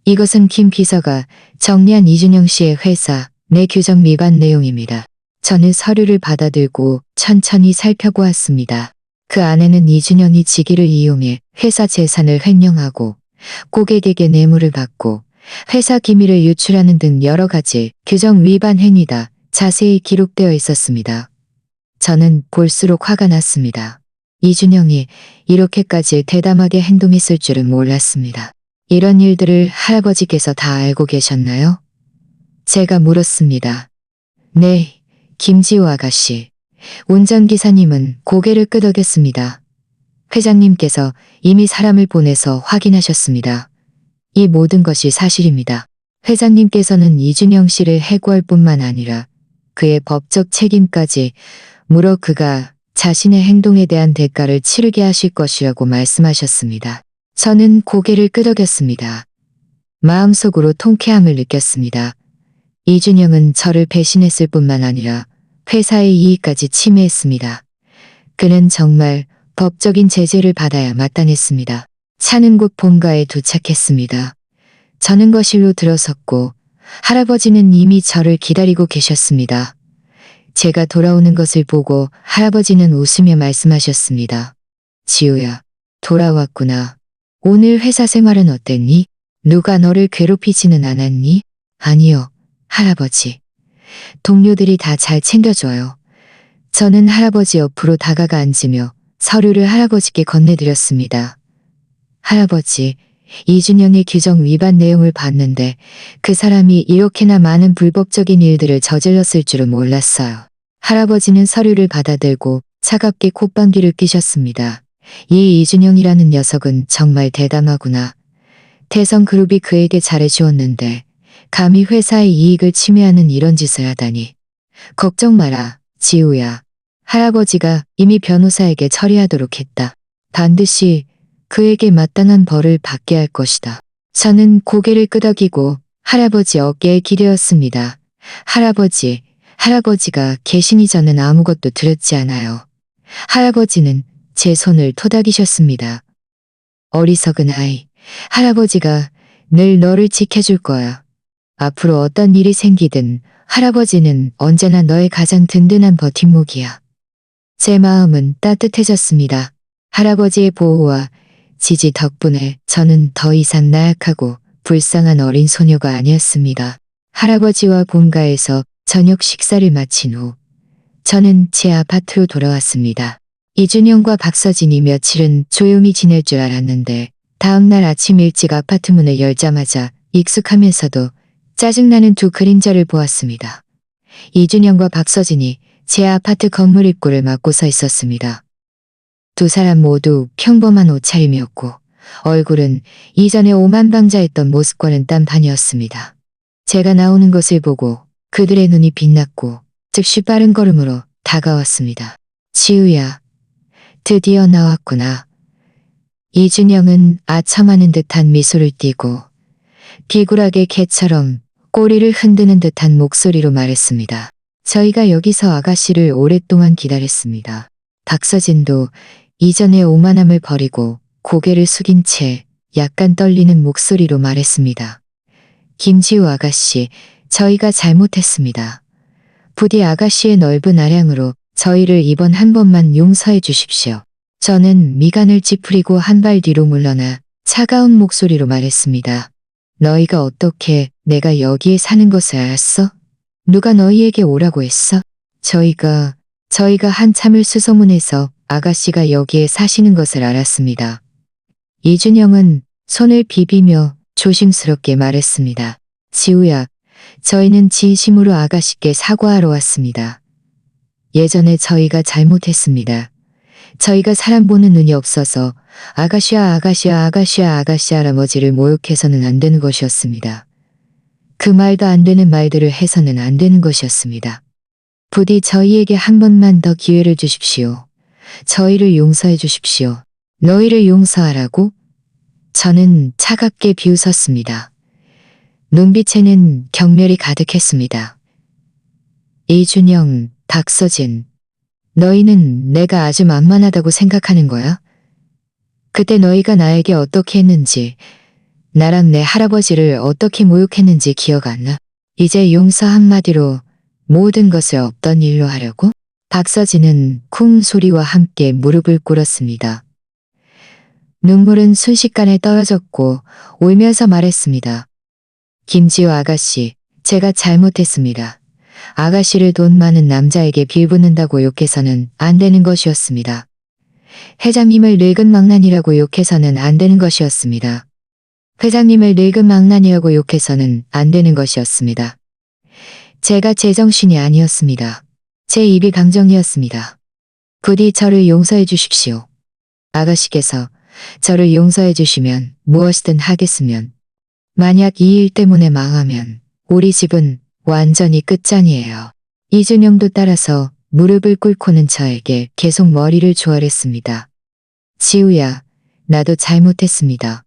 이것은 김 비서가 정리한 이준영 씨의 회사 내 규정 위반 내용입니다. 저는 서류를 받아들고 천천히 살펴보았습니다. 그 안에는 이준영이 직위를 이용해 회사 재산을 횡령하고 고객에게 뇌물을 받고 회사 기밀을 유출하는 등 여러 가지 규정 위반 행위가 자세히 기록되어 있었습니다. 저는 볼수록 화가 났습니다. 이준영이 이렇게까지 대담하게 행동했을 줄은 몰랐습니다. 이런 일들을 할아버지께서 다 알고 계셨나요? 제가 물었습니다. 네, 김지우 아가씨. 운전기사님은 고개를 끄덕였습니다. 회장님께서 이미 사람을 보내서 확인하셨습니다. 이 모든 것이 사실입니다. 회장님께서는 이준영 씨를 해고할 뿐만 아니라 그의 법적 책임까지 물어 그가 자신의 행동에 대한 대가를 치르게 하실 것이라고 말씀하셨습니다. 저는 고개를 끄덕였습니다. 마음속으로 통쾌함을 느꼈습니다. 이준영은 저를 배신했을 뿐만 아니라 회사의 이익까지 침해했습니다. 그는 정말 법적인 제재를 받아야 마땅했습니다. 차는 곳 본가에 도착했습니다. 저는 거실로 들어섰고 할아버지는 이미 저를 기다리고 계셨습니다. 제가 돌아오는 것을 보고 할아버지는 웃으며 말씀하셨습니다. 지우야, 돌아왔구나. 오늘 회사 생활은 어땠니? 누가 너를 괴롭히지는 않았니? 아니요, 할아버지. 동료들이 다 잘 챙겨줘요. 저는 할아버지 옆으로 다가가 앉으며 서류를 할아버지께 건네드렸습니다. 할아버지, 이준영의 규정 위반 내용을 봤는데 그 사람이 이렇게나 많은 불법적인 일들을 저질렀을 줄은 몰랐어요. 할아버지는 서류를 받아들고 차갑게 콧방귀를 뀌셨습니다. 이 이준영이라는 녀석은 정말 대담하구나. 태성그룹이 그에게 잘해주었는데 감히 회사의 이익을 침해하는 이런 짓을 하다니. 걱정 마라, 지우야. 할아버지가 이미 변호사에게 처리하도록 했다. 반드시 그에게 마땅한 벌을 받게 할 것이다. 저는 고개를 끄덕이고 할아버지 어깨에 기대었습니다. 할아버지가 계시니 저는 아무것도 두렵지 않아요. 할아버지는 제 손을 토닥이셨습니다. 어리석은 아이, 할아버지가 늘 너를 지켜줄 거야. 앞으로 어떤 일이 생기든 할아버지는 언제나 너의 가장 든든한 버팀목이야. 제 마음은 따뜻해졌습니다. 할아버지의 보호와 지지 덕분에 저는 더 이상 나약하고 불쌍한 어린 소녀가 아니었습니다. 할아버지와 본가에서 저녁 식사를 마친 후 저는 제 아파트로 돌아왔습니다. 이준영과 박서진이 며칠은 조용히 지낼 줄 알았는데 다음날 아침 일찍 아파트 문을 열자마자 익숙하면서도 짜증나는 두 그림자를 보았습니다. 이준영과 박서진이 제 아파트 건물 입구를 막고 서 있었습니다. 두 사람 모두 평범한 옷차림이었고 얼굴은 이전에 오만방자했던 모습과는 딴판이었습니다. 제가 나오는 것을 보고 그들의 눈이 빛났고 즉시 빠른 걸음으로 다가왔습니다. 지우야, 드디어 나왔구나. 이준영은 아첨하는 듯한 미소를 띠고 비굴하게 개처럼 꼬리를 흔드는 듯한 목소리로 말했습니다. 저희가 여기서 아가씨를 오랫동안 기다렸습니다. 박서진도 이전의 오만함을 버리고 고개를 숙인 채 약간 떨리는 목소리로 말했습니다. 김지우 아가씨, 저희가 잘못했습니다. 부디 아가씨의 넓은 아량으로 저희를 이번 한 번만 용서해 주십시오. 저는 미간을 찌푸리고 한 발 뒤로 물러나 차가운 목소리로 말했습니다. 너희가 어떻게 내가 여기에 사는 것을 알았어? 누가 너희에게 오라고 했어? 저희가 한참을 수소문해서 아가씨가 여기에 사시는 것을 알았습니다. 이준영은 손을 비비며 조심스럽게 말했습니다. 지우야, 저희는 진심으로 아가씨께 사과하러 왔습니다. 예전에 저희가 잘못했습니다. 저희가 사람 보는 눈이 없어서 아가씨야 할아버지를 모욕해서는 안 되는 것이었습니다. 그 말도 안 되는 말들을 해서는 안 되는 것이었습니다. 부디 저희에게 한 번만 더 기회를 주십시오. 저희를 용서해 주십시오. 너희를 용서하라고? 저는 차갑게 비웃었습니다. 눈빛에는 경멸이 가득했습니다. 이준영, 박서진, 너희는 내가 아주 만만하다고 생각하는 거야? 그때 너희가 나에게 어떻게 했는지, 나랑 내 할아버지를 어떻게 모욕했는지 기억 안 나? 이제 용서 한마디로 모든 것을 없던 일로 하려고? 박서진은 쿵 소리와 함께 무릎을 꿇었습니다. 눈물은 순식간에 떨어졌고 울면서 말했습니다. 김지호 아가씨, 제가 잘못했습니다. 아가씨를 돈 많은 남자에게 빌붙는다고 욕해서는 안 되는 것이었습니다. 회장님을 늙은 망나니라고 욕해서는 안 되는 것이었습니다. 회장님을 늙은 망나니라고 욕해서는 안 되는 것이었습니다. 제가 제정신이 아니었습니다. 제 입이 강정이었습니다. 부디 저를 용서해 주십시오. 아가씨께서 저를 용서해 주시면 무엇이든 하겠으면 만약 이 일 때문에 망하면 우리 집은 완전히 끝장이에요. 이준영도 따라서 무릎을 꿇고는 저에게 계속 머리를 조아렸습니다. 지우야, 나도 잘못했습니다.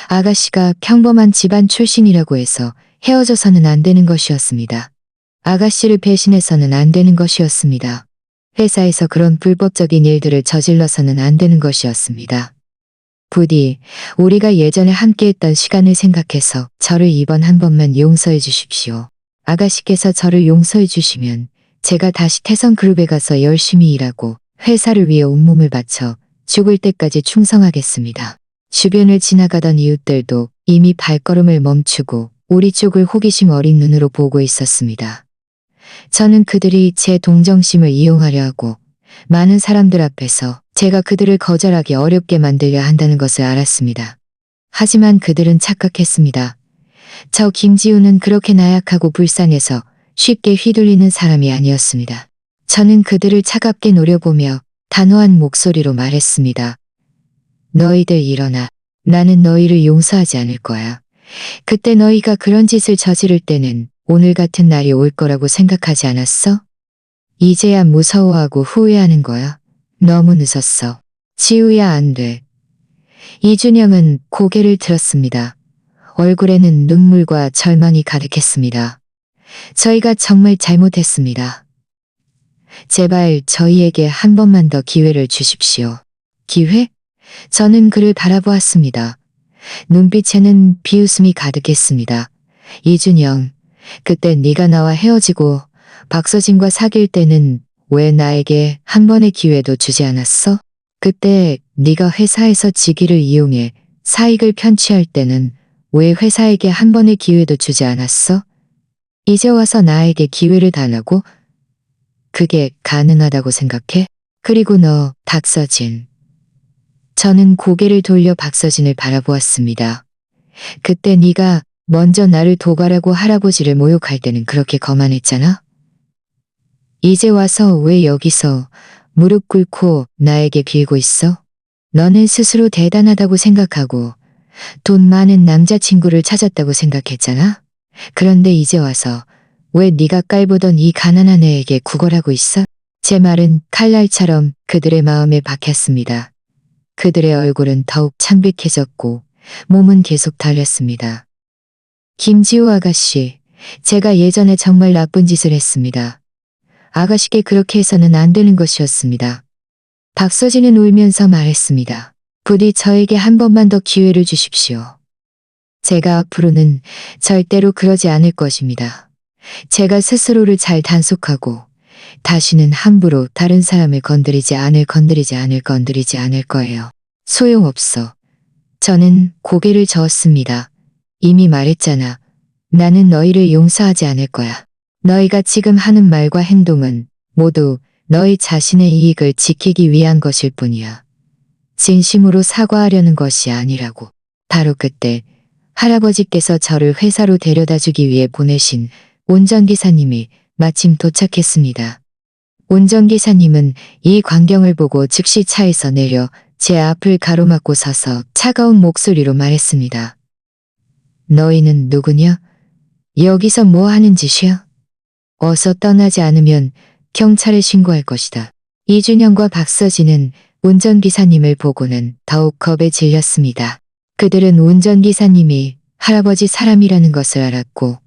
아가씨가 평범한 집안 출신이라고 해서 헤어져서는 안 되는 것이었습니다. 아가씨를 배신해서는 안 되는 것이었습니다. 회사에서 그런 불법적인 일들을 저질러서는 안 되는 것이었습니다. 부디 우리가 예전에 함께했던 시간을 생각해서 저를 이번 한 번만 용서해 주십시오. 아가씨께서 저를 용서해 주시면 제가 다시 태성그룹에 가서 열심히 일하고 회사를 위해 온몸을 바쳐 죽을 때까지 충성하겠습니다. 주변을 지나가던 이웃들도 이미 발걸음을 멈추고 우리 쪽을 호기심 어린 눈으로 보고 있었습니다. 저는 그들이 제 동정심을 이용하려 하고 많은 사람들 앞에서 제가 그들을 거절하기 어렵게 만들려 한다는 것을 알았습니다. 하지만 그들은 착각했습니다. 저 김지우는 그렇게 나약하고 불쌍해서 쉽게 휘둘리는 사람이 아니었습니다. 저는 그들을 차갑게 노려보며 단호한 목소리로 말했습니다. 너희들 일어나. 나는 너희를 용서하지 않을 거야. 그때 너희가 그런 짓을 저지를 때는 오늘 같은 날이 올 거라고 생각하지 않았어? 이제야 무서워하고 후회하는 거야. 너무 늦었어. 지우야 안 돼. 이준영은 고개를 들었습니다. 얼굴에는 눈물과 절망이 가득했습니다. 저희가 정말 잘못했습니다. 제발 저희에게 한 번만 더 기회를 주십시오. 기회? 저는 그를 바라보았습니다. 눈빛에는 비웃음이 가득했습니다. 이준영, 그때 네가 나와 헤어지고 박서진과 사귈 때는 왜 나에게 한 번의 기회도 주지 않았어? 그때 네가 회사에서 직위를 이용해 사익을 편취할 때는 왜 회사에게 한 번의 기회도 주지 않았어? 이제 와서 나에게 기회를 달라고? 그게 가능하다고 생각해? 그리고 너, 박서진. 저는 고개를 돌려 박서진을 바라보았습니다. 그때 네가 먼저 나를 도가라고 할아버지를 모욕할 때는 그렇게 거만했잖아? 이제 와서 왜 여기서 무릎 꿇고 나에게 빌고 있어? 너는 스스로 대단하다고 생각하고 돈 많은 남자친구를 찾았다고 생각했잖아? 그런데 이제 와서 왜 네가 깔보던 이 가난한 애에게 구걸하고 있어? 제 말은 칼날처럼 그들의 마음에 박혔습니다. 그들의 얼굴은 더욱 창백해졌고 몸은 계속 달렸습니다. 김지우 아가씨, 제가 예전에 정말 나쁜 짓을 했습니다. 아가씨께 그렇게 해서는 안 되는 것이었습니다. 박서진은 울면서 말했습니다. 부디 저에게 한 번만 더 기회를 주십시오. 제가 앞으로는 절대로 그러지 않을 것입니다. 제가 스스로를 잘 단속하고 다시는 함부로 다른 사람을 건드리지 않을 거예요. 소용없어. 저는 고개를 저었습니다. 이미 말했잖아. 나는 너희를 용서하지 않을 거야. 너희가 지금 하는 말과 행동은 모두 너희 자신의 이익을 지키기 위한 것일 뿐이야. 진심으로 사과하려는 것이 아니라고. 바로 그때 할아버지께서 저를 회사로 데려다 주기 위해 보내신 운전기사님이 마침 도착했습니다. 운전기사님은 이 광경을 보고 즉시 차에서 내려 제 앞을 가로막고 서서 차가운 목소리로 말했습니다. 너희는 누구냐? 여기서 뭐 하는 짓이야? 어서 떠나지 않으면 경찰에 신고할 것이다. 이준영과 박서진은 운전기사님을 보고는 더욱 겁에 질렸습니다. 그들은 운전기사님이 할아버지 사람이라는 것을 알았고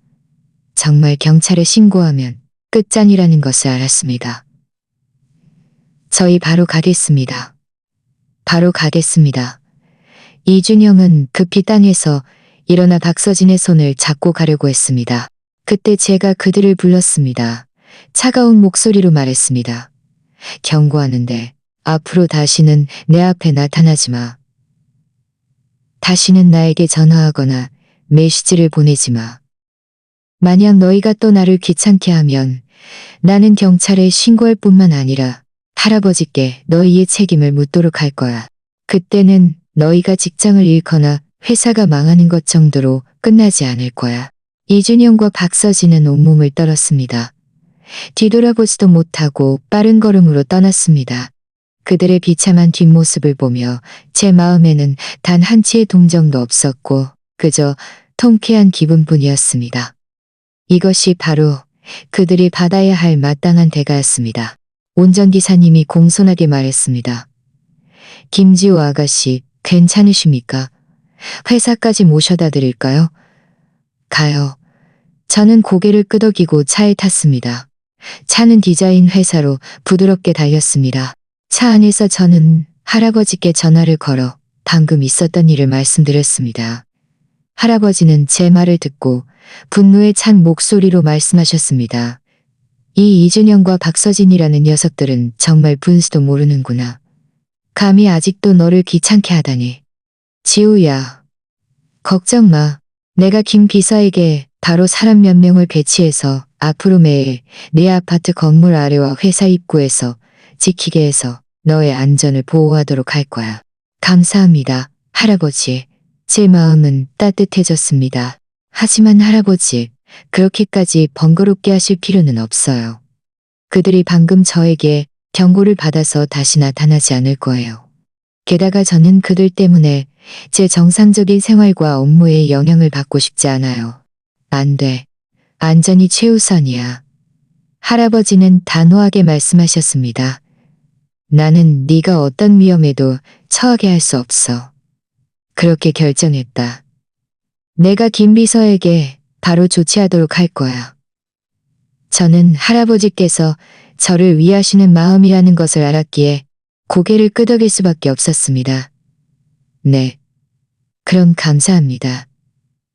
정말 경찰에 신고하면 끝장이라는 것을 알았습니다. 저희 바로 가겠습니다. 바로 가겠습니다. 이준영은 급히 땅에서 일어나 박서진의 손을 잡고 가려고 했습니다. 그때 제가 그들을 불렀습니다. 차가운 목소리로 말했습니다. 경고하는데 앞으로 다시는 내 앞에 나타나지 마. 다시는 나에게 전화하거나 메시지를 보내지 마. 만약 너희가 또 나를 귀찮게 하면 나는 경찰에 신고할 뿐만 아니라 할아버지께 너희의 책임을 묻도록 할 거야. 그때는 너희가 직장을 잃거나 회사가 망하는 것 정도로 끝나지 않을 거야. 이준영과 박서진은 온몸을 떨었습니다. 뒤돌아보지도 못하고 빠른 걸음으로 떠났습니다. 그들의 비참한 뒷모습을 보며 제 마음에는 단 한치의 동정도 없었고 그저 통쾌한 기분뿐이었습니다. 이것이 바로 그들이 받아야 할 마땅한 대가였습니다. 운전기사님이 공손하게 말했습니다. 김지호 아가씨, 괜찮으십니까? 회사까지 모셔다 드릴까요? 가요. 저는 고개를 끄덕이고 차에 탔습니다. 차는 디자인 회사로 부드럽게 달렸습니다. 차 안에서 저는 할아버지께 전화를 걸어 방금 있었던 일을 말씀드렸습니다. 할아버지는 제 말을 듣고 분노에 찬 목소리로 말씀하셨습니다. 이 이준영과 박서진이라는 녀석들은 정말 분수도 모르는구나. 감히 아직도 너를 귀찮게 하다니. 지우야, 걱정 마. 내가 김 비서에게 바로 사람 몇 명을 배치해서 앞으로 매일 네 아파트 건물 아래와 회사 입구에서 지키게 해서 너의 안전을 보호하도록 할 거야. 감사합니다, 할아버지. 제 마음은 따뜻해졌습니다. 하지만 할아버지, 그렇게까지 번거롭게 하실 필요는 없어요. 그들이 방금 저에게 경고를 받아서 다시 나타나지 않을 거예요. 게다가 저는 그들 때문에 제 정상적인 생활과 업무에 영향을 받고 싶지 않아요. 안 돼. 안전이 최우선이야. 할아버지는 단호하게 말씀하셨습니다. 나는 네가 어떤 위험에도 처하게 할 수 없어. 그렇게 결정했다. 내가 김 비서에게 바로 조치하도록 할 거야. 저는 할아버지께서 저를 위하시는 마음이라는 것을 알았기에 고개를 끄덕일 수밖에 없었습니다. 네. 그럼 감사합니다.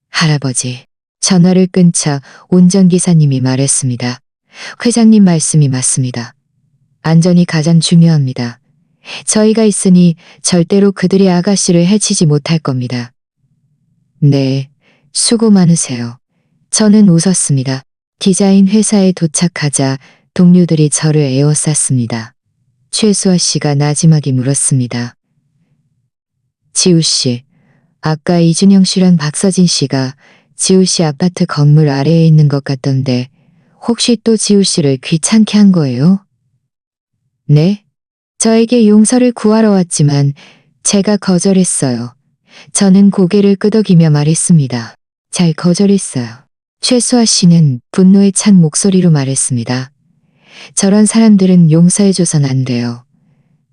할아버지. 전화를 끈 차 운전기사님이 말했습니다. 회장님 말씀이 맞습니다. 안전이 가장 중요합니다. 저희가 있으니 절대로 그들이 아가씨를 해치지 못할 겁니다. 네, 수고 많으세요. 저는 웃었습니다. 디자인 회사에 도착하자 동료들이 저를 에워쌌습니다. 최수아 씨가 나지막이 물었습니다. 지우 씨, 아까 이준영 씨랑 박서진 씨가 지우 씨 아파트 건물 아래에 있는 것 같던데 혹시 또 지우 씨를 귀찮게 한 거예요? 네? 저에게 용서를 구하러 왔지만 제가 거절했어요. 저는 고개를 끄덕이며 말했습니다. 잘 거절했어요. 최수아 씨는 분노에 찬 목소리로 말했습니다. 저런 사람들은 용서해줘선 안 돼요.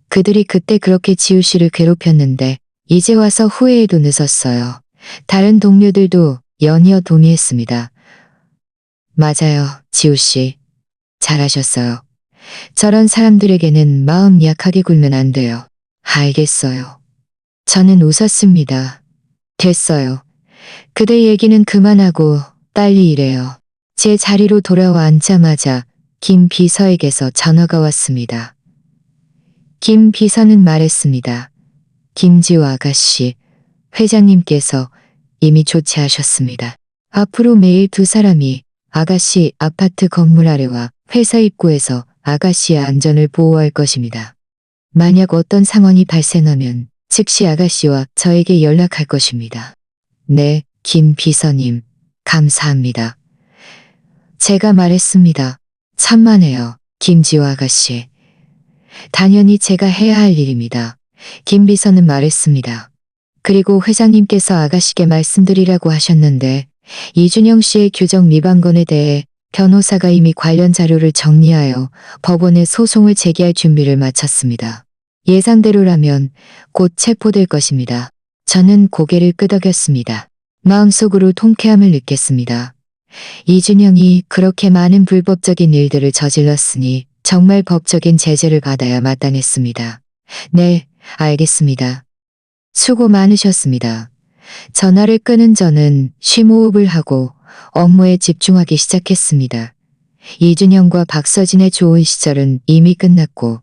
그들이 그때 그렇게 지우 씨를 괴롭혔는데 이제 와서 후회해도 늦었어요. 다른 동료들도 연이어 동의했습니다. 맞아요, 지우 씨. 잘하셨어요. 저런 사람들에게는 마음 약하게 굴면 안 돼요. 알겠어요. 저는 웃었습니다. 됐어요. 그대 얘기는 그만하고 빨리 일해요. 제 자리로 돌아와 앉자마자 김 비서에게서 전화가 왔습니다. 김 비서는 말했습니다. 김지호 아가씨, 회장님께서 이미 조치하셨습니다. 앞으로 매일 두 사람이 아가씨 아파트 건물 아래와 회사 입구에서 아가씨의 안전을 보호할 것입니다. 만약 어떤 상황이 발생하면 즉시 아가씨와 저에게 연락할 것입니다. 네, 김 비서님, 감사합니다. 제가 말했습니다. 천만에요, 김지호 아가씨. 당연히 제가 해야 할 일입니다. 김 비서는 말했습니다. 그리고 회장님께서 아가씨께 말씀드리라고 하셨는데 이준영 씨의 규정 위반건에 대해 변호사가 이미 관련 자료를 정리하여 법원에 소송을 제기할 준비를 마쳤습니다. 예상대로라면 곧 체포될 것입니다. 저는 고개를 끄덕였습니다. 마음속으로 통쾌함을 느꼈습니다. 이준영이 그렇게 많은 불법적인 일들을 저질렀으니 정말 법적인 제재를 받아야 마땅했습니다. 네, 알겠습니다. 수고 많으셨습니다. 전화를 끄는 저는 심호흡을 하고 업무에 집중하기 시작했습니다. 이준영과 박서진의 좋은 시절은 이미 끝났고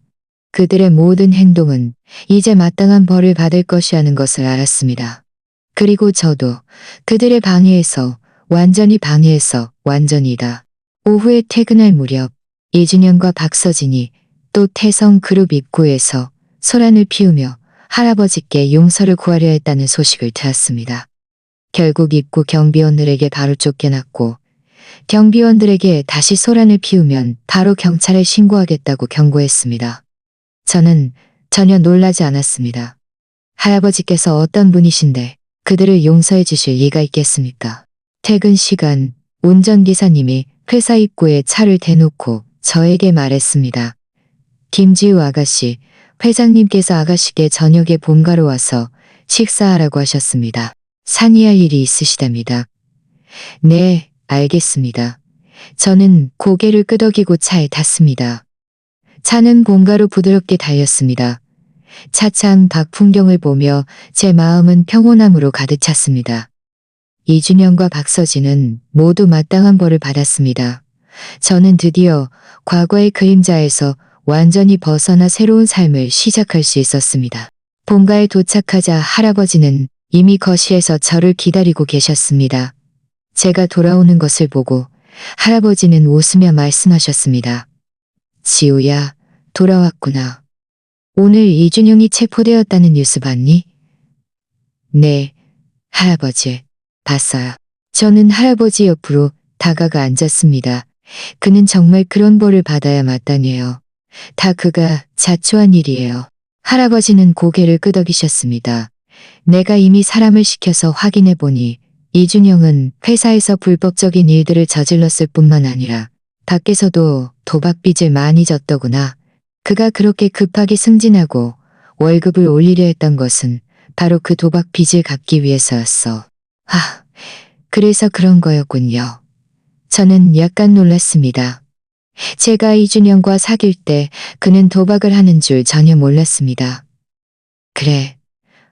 그들의 모든 행동은 이제 마땅한 벌을 받을 것이라는 것을 알았습니다. 그리고 저도 그들의 방해에서 완전히다. 오후에 퇴근할 무렵 이준영과 박서진이 또 태성그룹 입구에서 소란을 피우며 할아버지께 용서를 구하려 했다는 소식을 들었습니다. 결국 입구 경비원들에게 바로 쫓겨났고 경비원들에게 다시 소란을 피우면 바로 경찰에 신고하겠다고 경고했습니다. 저는 전혀 놀라지 않았습니다. 할아버지께서 어떤 분이신데 그들을 용서해 주실 리가 있겠습니까? 퇴근 시간 운전기사님이 회사 입구에 차를 대놓고 저에게 말했습니다. 김지우 아가씨, 회장님께서 아가씨께 저녁에 본가로 와서 식사하라고 하셨습니다. 상의할 일이 있으시답니다. 네, 알겠습니다. 저는 고개를 끄덕이고 차에 탔습니다. 차는 본가로 부드럽게 달렸습니다. 차창 밖 풍경을 보며 제 마음은 평온함으로 가득 찼습니다. 이준영과 박서진은 모두 마땅한 벌을 받았습니다. 저는 드디어 과거의 그림자에서 완전히 벗어나 새로운 삶을 시작할 수 있었습니다. 본가에 도착하자 할아버지는 이미 거실에서 저를 기다리고 계셨습니다. 제가 돌아오는 것을 보고 할아버지는 웃으며 말씀하셨습니다. 지우야, 돌아왔구나. 오늘 이준영이 체포되었다는 뉴스 봤니? 네, 할아버지, 봤어요. 저는 할아버지 옆으로 다가가 앉았습니다. 그는 정말 그런 벌을 받아야 마땅해요. 다 그가 자초한 일이에요. 할아버지는 고개를 끄덕이셨습니다. 내가 이미 사람을 시켜서 확인해 보니 이준영은 회사에서 불법적인 일들을 저질렀을 뿐만 아니라 밖에서도 도박빚을 많이 졌더구나. 그가 그렇게 급하게 승진하고 월급을 올리려 했던 것은 바로 그 도박 빚을 갚기 위해서였어. 그래서 그런 거였군요. 저는 약간 놀랐습니다. 제가 이준영과 사귈 때 그는 도박을 하는 줄 전혀 몰랐습니다. 그래,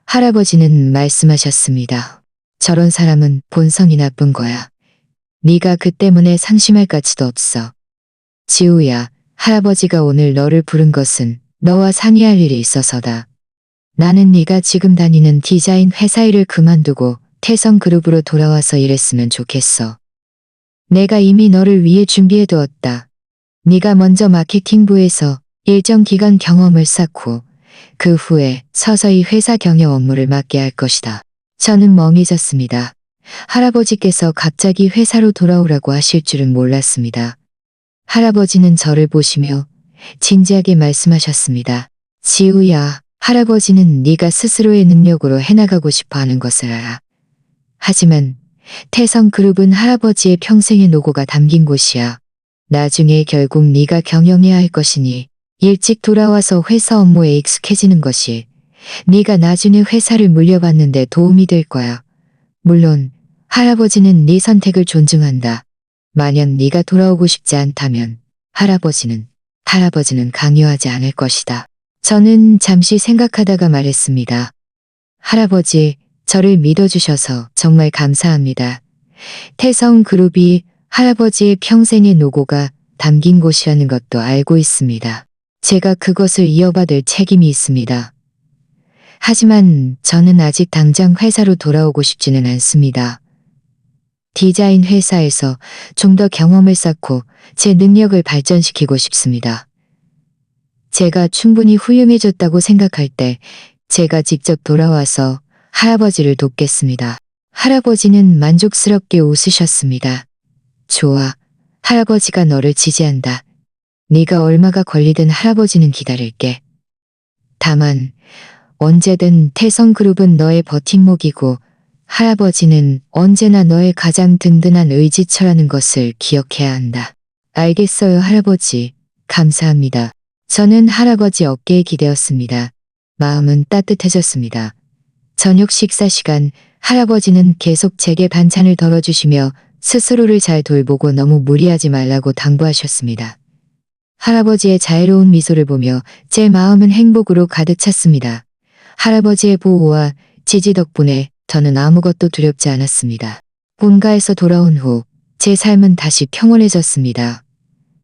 할아버지는 말씀하셨습니다. 저런 사람은 본성이 나쁜 거야. 네가 그 때문에 상심할 가치도 없어. 지우야, 할아버지가 오늘 너를 부른 것은 너와 상의할 일이 있어서다. 나는 네가 지금 다니는 디자인 회사 일을 그만두고 태성그룹으로 돌아와서 일했으면 좋겠어. 내가 이미 너를 위해 준비해두었다. 네가 먼저 마케팅부에서 일정 기간 경험을 쌓고 그 후에 서서히 회사 경영 업무를 맡게 할 것이다. 저는 멍해졌습니다. 할아버지께서 갑자기 회사로 돌아오라고 하실 줄은 몰랐습니다. 할아버지는 저를 보시며 진지하게 말씀하셨습니다. 지우야, 할아버지는 네가 스스로의 능력으로 해나가고 싶어 하는 것을 알아. 하지만 태성그룹은 할아버지의 평생의 노고가 담긴 곳이야. 나중에 결국 네가 경영해야 할 것이니 일찍 돌아와서 회사 업무에 익숙해지는 것이 네가 나중에 회사를 물려받는 데 도움이 될 거야. 물론 할아버지는 네 선택을 존중한다. 만약 네가 돌아오고 싶지 않다면 할아버지는 강요하지 않을 것이다. 저는 잠시 생각하다가 말했습니다. 할아버지, 저를 믿어주셔서 정말 감사합니다. 태성그룹이 할아버지의 평생의 노고가 담긴 곳이라는 것도 알고 있습니다. 제가 그것을 이어받을 책임이 있습니다. 하지만 저는 아직 당장 회사로 돌아오고 싶지는 않습니다. 디자인 회사에서 좀 더 경험을 쌓고 제 능력을 발전시키고 싶습니다. 제가 충분히 훌륭해졌다고 생각할 때 제가 직접 돌아와서 할아버지를 돕겠습니다. 할아버지는 만족스럽게 웃으셨습니다. 좋아, 할아버지가 너를 지지한다. 네가 얼마가 걸리든 할아버지는 기다릴게. 다만 언제든 태성그룹은 너의 버팀목이고 할아버지는 언제나 너의 가장 든든한 의지처라는 것을 기억해야 한다. 알겠어요, 할아버지. 감사합니다. 저는 할아버지 어깨에 기대었습니다. 마음은 따뜻해졌습니다. 저녁 식사 시간, 할아버지는 계속 제게 반찬을 덜어주시며 스스로를 잘 돌보고 너무 무리하지 말라고 당부하셨습니다. 할아버지의 자애로운 미소를 보며 제 마음은 행복으로 가득 찼습니다. 할아버지의 보호와 지지 덕분에 저는 아무것도 두렵지 않았습니다. 본가에서 돌아온 후 제 삶은 다시 평온해졌습니다.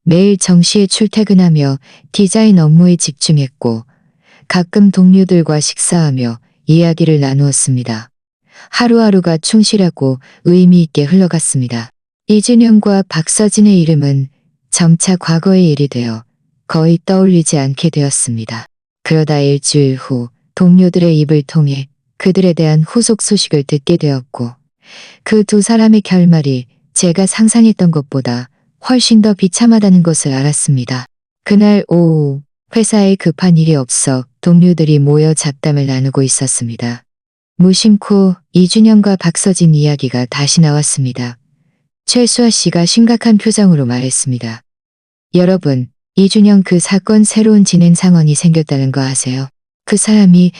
매일 정시에 출퇴근하며 디자인 업무에 집중했고 가끔 동료들과 식사하며 이야기를 나누었습니다. 하루하루가 충실하고 의미 있게 흘러갔습니다. 이준영과 박서진의 이름은 점차 과거의 일이 되어 거의 떠올리지 않게 되었습니다. 그러다 일주일 후 동료들의 입을 통해 그들에 대한 후속 소식을 듣게 되었고 그 두 사람의 결말이 제가 상상했던 것보다 훨씬 더 비참하다는 것을 알았습니다. 그날 오후 회사에 급한 일이 없어 동료들이 모여 잡담을 나누고 있었습니다. 무심코 이준영과 박서진 이야기가 다시 나왔습니다. 최수아 씨가 심각한 표정으로 말했습니다. 여러분, 이준영 그 사건 새로운 진행 상황이 생겼다는 거 아세요? 그 사람이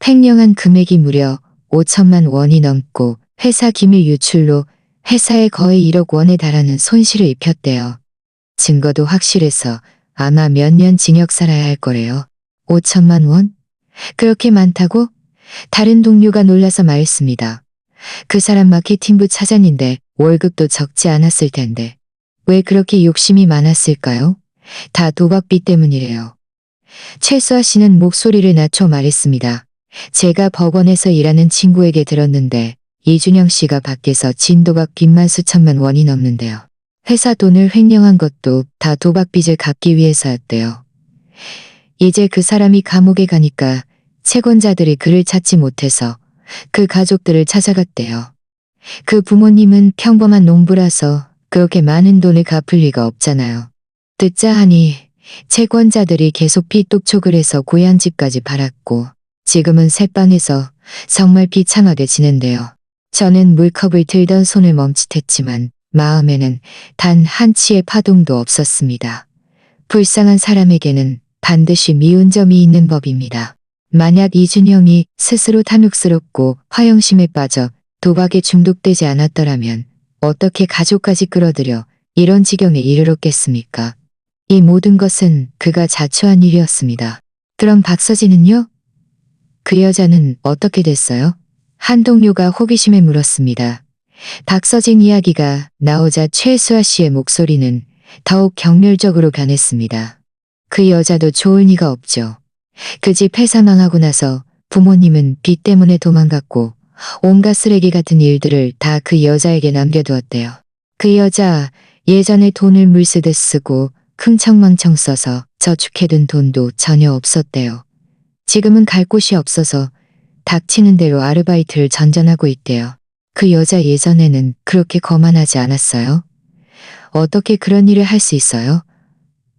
횡령한 금액이 무려 5천만 원이 넘고 회사 기밀 유출로 회사에 거의 1억 원에 달하는 손실을 입혔대요. 증거도 확실해서 아마 몇 년 징역 살아야 할 거래요. 5천만 원? 그렇게 많다고? 다른 동료가 놀라서 말했습니다. 그 사람 마케팅부 차장인데 월급도 적지 않았을 텐데. 왜 그렇게 욕심이 많았을까요? 다 도박비 때문이래요. 최수아 씨는 목소리를 낮춰 말했습니다. 제가 법원에서 일하는 친구에게 들었는데 이준영 씨가 밖에서 진도박 빚만 수천만 원이 넘는데요. 회사 돈을 횡령한 것도 다 도박 빚을 갚기 위해서였대요. 이제 그 사람이 감옥에 가니까 채권자들이 그를 찾지 못해서 그 가족들을 찾아갔대요. 그 부모님은 평범한 농부라서 그렇게 많은 돈을 갚을 리가 없잖아요. 듣자 하니 채권자들이 계속 빚독촉을 해서 고향 집까지 팔았고 지금은 새방에서 정말 비참하게 지낸대요. 저는 물컵을 들던 손을 멈칫했지만 마음에는 단 한치의 파동도 없었습니다. 불쌍한 사람에게는 반드시 미운 점이 있는 법입니다. 만약 이준영이 스스로 탐욕스럽고 화영심에 빠져 도박에 중독되지 않았더라면 어떻게 가족까지 끌어들여 이런 지경에 이르렀겠습니까? 이 모든 것은 그가 자초한 일이었습니다. 그럼 박서진은요? 그 여자는 어떻게 됐어요? 한 동료가 호기심에 물었습니다. 박서진 이야기가 나오자 최수아 씨의 목소리는 더욱 경멸적으로 변했습니다. 그 여자도 좋을 리가 없죠. 그 집 회사 망하고 나서 부모님은 빚 때문에 도망갔고 온갖 쓰레기 같은 일들을 다 그 여자에게 남겨두었대요. 그 여자 예전에 돈을 물쓰듯 쓰고 흥청망청 써서 저축해둔 돈도 전혀 없었대요. 지금은 갈 곳이 없어서 닥치는 대로 아르바이트를 전전하고 있대요. 그 여자 예전에는 그렇게 거만하지 않았어요? 어떻게 그런 일을 할 수 있어요?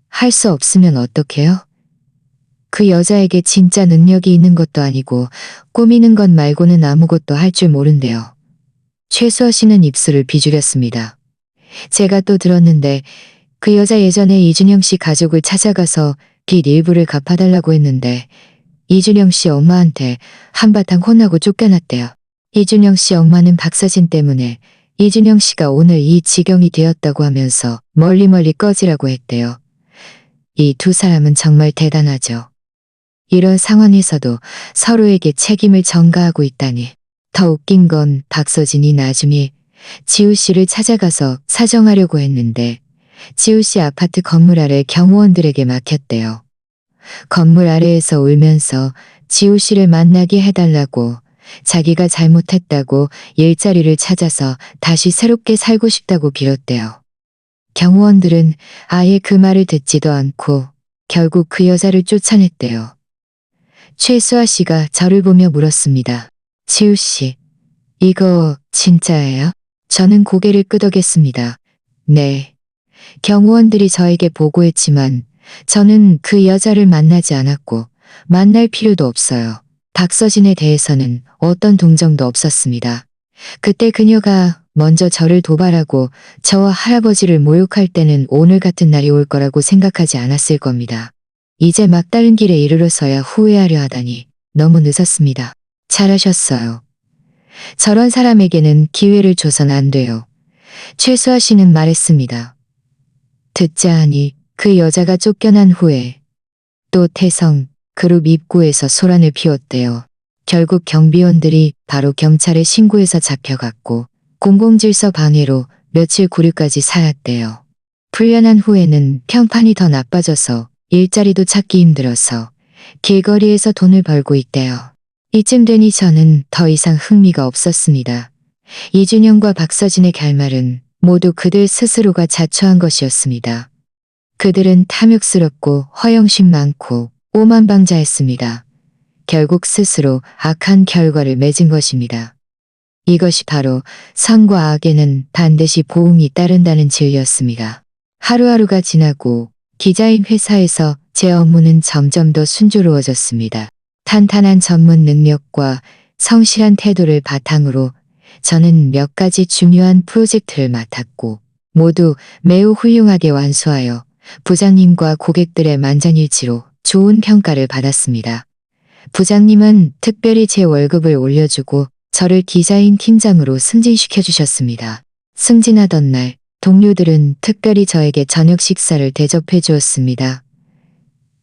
할 수 없으면 어떡해요? 그 여자에게 진짜 능력이 있는 것도 아니고 꾸미는 것 말고는 아무것도 할 줄 모른대요. 최수아 씨는 입술을 비죽였습니다. 제가 또 들었는데 그 여자 예전에 이준영 씨 가족을 찾아가서 빚 일부를 갚아달라고 했는데 이준영 씨 엄마한테 한바탕 혼나고 쫓겨났대요. 이준영 씨 엄마는 박서진 때문에 이준영 씨가 오늘 이 지경이 되었다고 하면서 멀리 꺼지라고 했대요. 이 두 사람은 정말 대단하죠. 이런 상황에서도 서로에게 책임을 전가하고 있다니. 더 웃긴 건 박서진이 나중에 지우 씨를 찾아가서 사정하려고 했는데 지우 씨 아파트 건물 아래 경호원들에게 맡겼대요. 건물 아래에서 울면서 지우 씨를 만나게 해달라고 자기가 잘못했다고 일자리를 찾아서 다시 새롭게 살고 싶다고 빌었대요. 경호원들은 아예 그 말을 듣지도 않고 결국 그 여자를 쫓아냈대요. 최수아 씨가 저를 보며 물었습니다. 지우 씨, 이거 진짜예요? 저는 고개를 끄덕였습니다. 네. 경호원들이 저에게 보고했지만 저는 그 여자를 만나지 않았고 만날 필요도 없어요. 박서진에 대해서는 어떤 동정도 없었습니다. 그때 그녀가 먼저 저를 도발하고 저와 할아버지를 모욕할 때는 오늘 같은 날이 올 거라고 생각하지 않았을 겁니다. 이제 막다른 길에 이르러서야 후회하려 하다니 너무 늦었습니다. 잘하셨어요. 저런 사람에게는 기회를 줘선 안 돼요. 최수아 씨는 말했습니다. 듣자 하니 그 여자가 쫓겨난 후에 또 태성 그룹 입구에서 소란을 피웠대요. 결국 경비원들이 바로 경찰에 신고해서 잡혀갔고 공공질서 방해로 며칠 구류까지 살았대요. 풀려난 후에는 평판이 더 나빠져서 일자리도 찾기 힘들어서 길거리에서 돈을 벌고 있대요. 이쯤 되니 저는 더 이상 흥미가 없었습니다. 이준영과 박서진의 결말은 모두 그들 스스로가 자초한 것이었습니다. 그들은 탐욕스럽고 허영심 많고 오만방자했습니다. 결국 스스로 악한 결과를 맺은 것입니다. 이것이 바로 선과 악에는 반드시 보응이 따른다는 진리였습니다. 하루하루가 지나고 기자인 회사에서 제 업무는 점점 더 순조로워졌습니다. 탄탄한 전문 능력과 성실한 태도를 바탕으로 저는 몇 가지 중요한 프로젝트를 맡았고 모두 매우 훌륭하게 완수하여 부장님과 고객들의 만장일치로 좋은 평가를 받았습니다. 부장님은 특별히 제 월급을 올려주고 저를 디자인 팀장으로 승진시켜 주셨습니다. 승진하던 날 동료들은 특별히 저에게 저녁 식사를 대접해 주었습니다.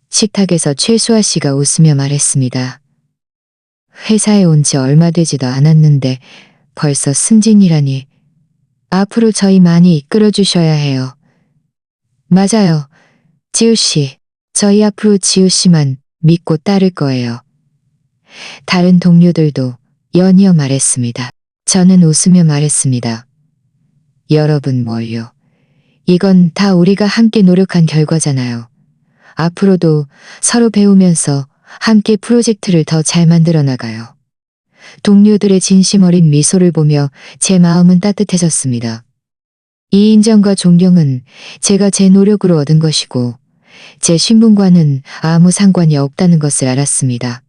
식탁에서 최수아 씨가 웃으며 말했습니다. 회사에 온 지 얼마 되지도 않았는데 벌써 승진이라니. 앞으로 저희 많이 이끌어 주셔야 해요. 맞아요. 지우 씨. 저희 앞으로 지우 씨만 믿고 따를 거예요. 다른 동료들도 연이어 말했습니다. 저는 웃으며 말했습니다. 여러분 뭘요? 이건 다 우리가 함께 노력한 결과잖아요. 앞으로도 서로 배우면서 함께 프로젝트를 더 잘 만들어 나가요. 동료들의 진심 어린 미소를 보며 제 마음은 따뜻해졌습니다. 이 인정과 존경은 제가 제 노력으로 얻은 것이고 제 신분과는 아무 상관이 없다는 것을 알았습니다.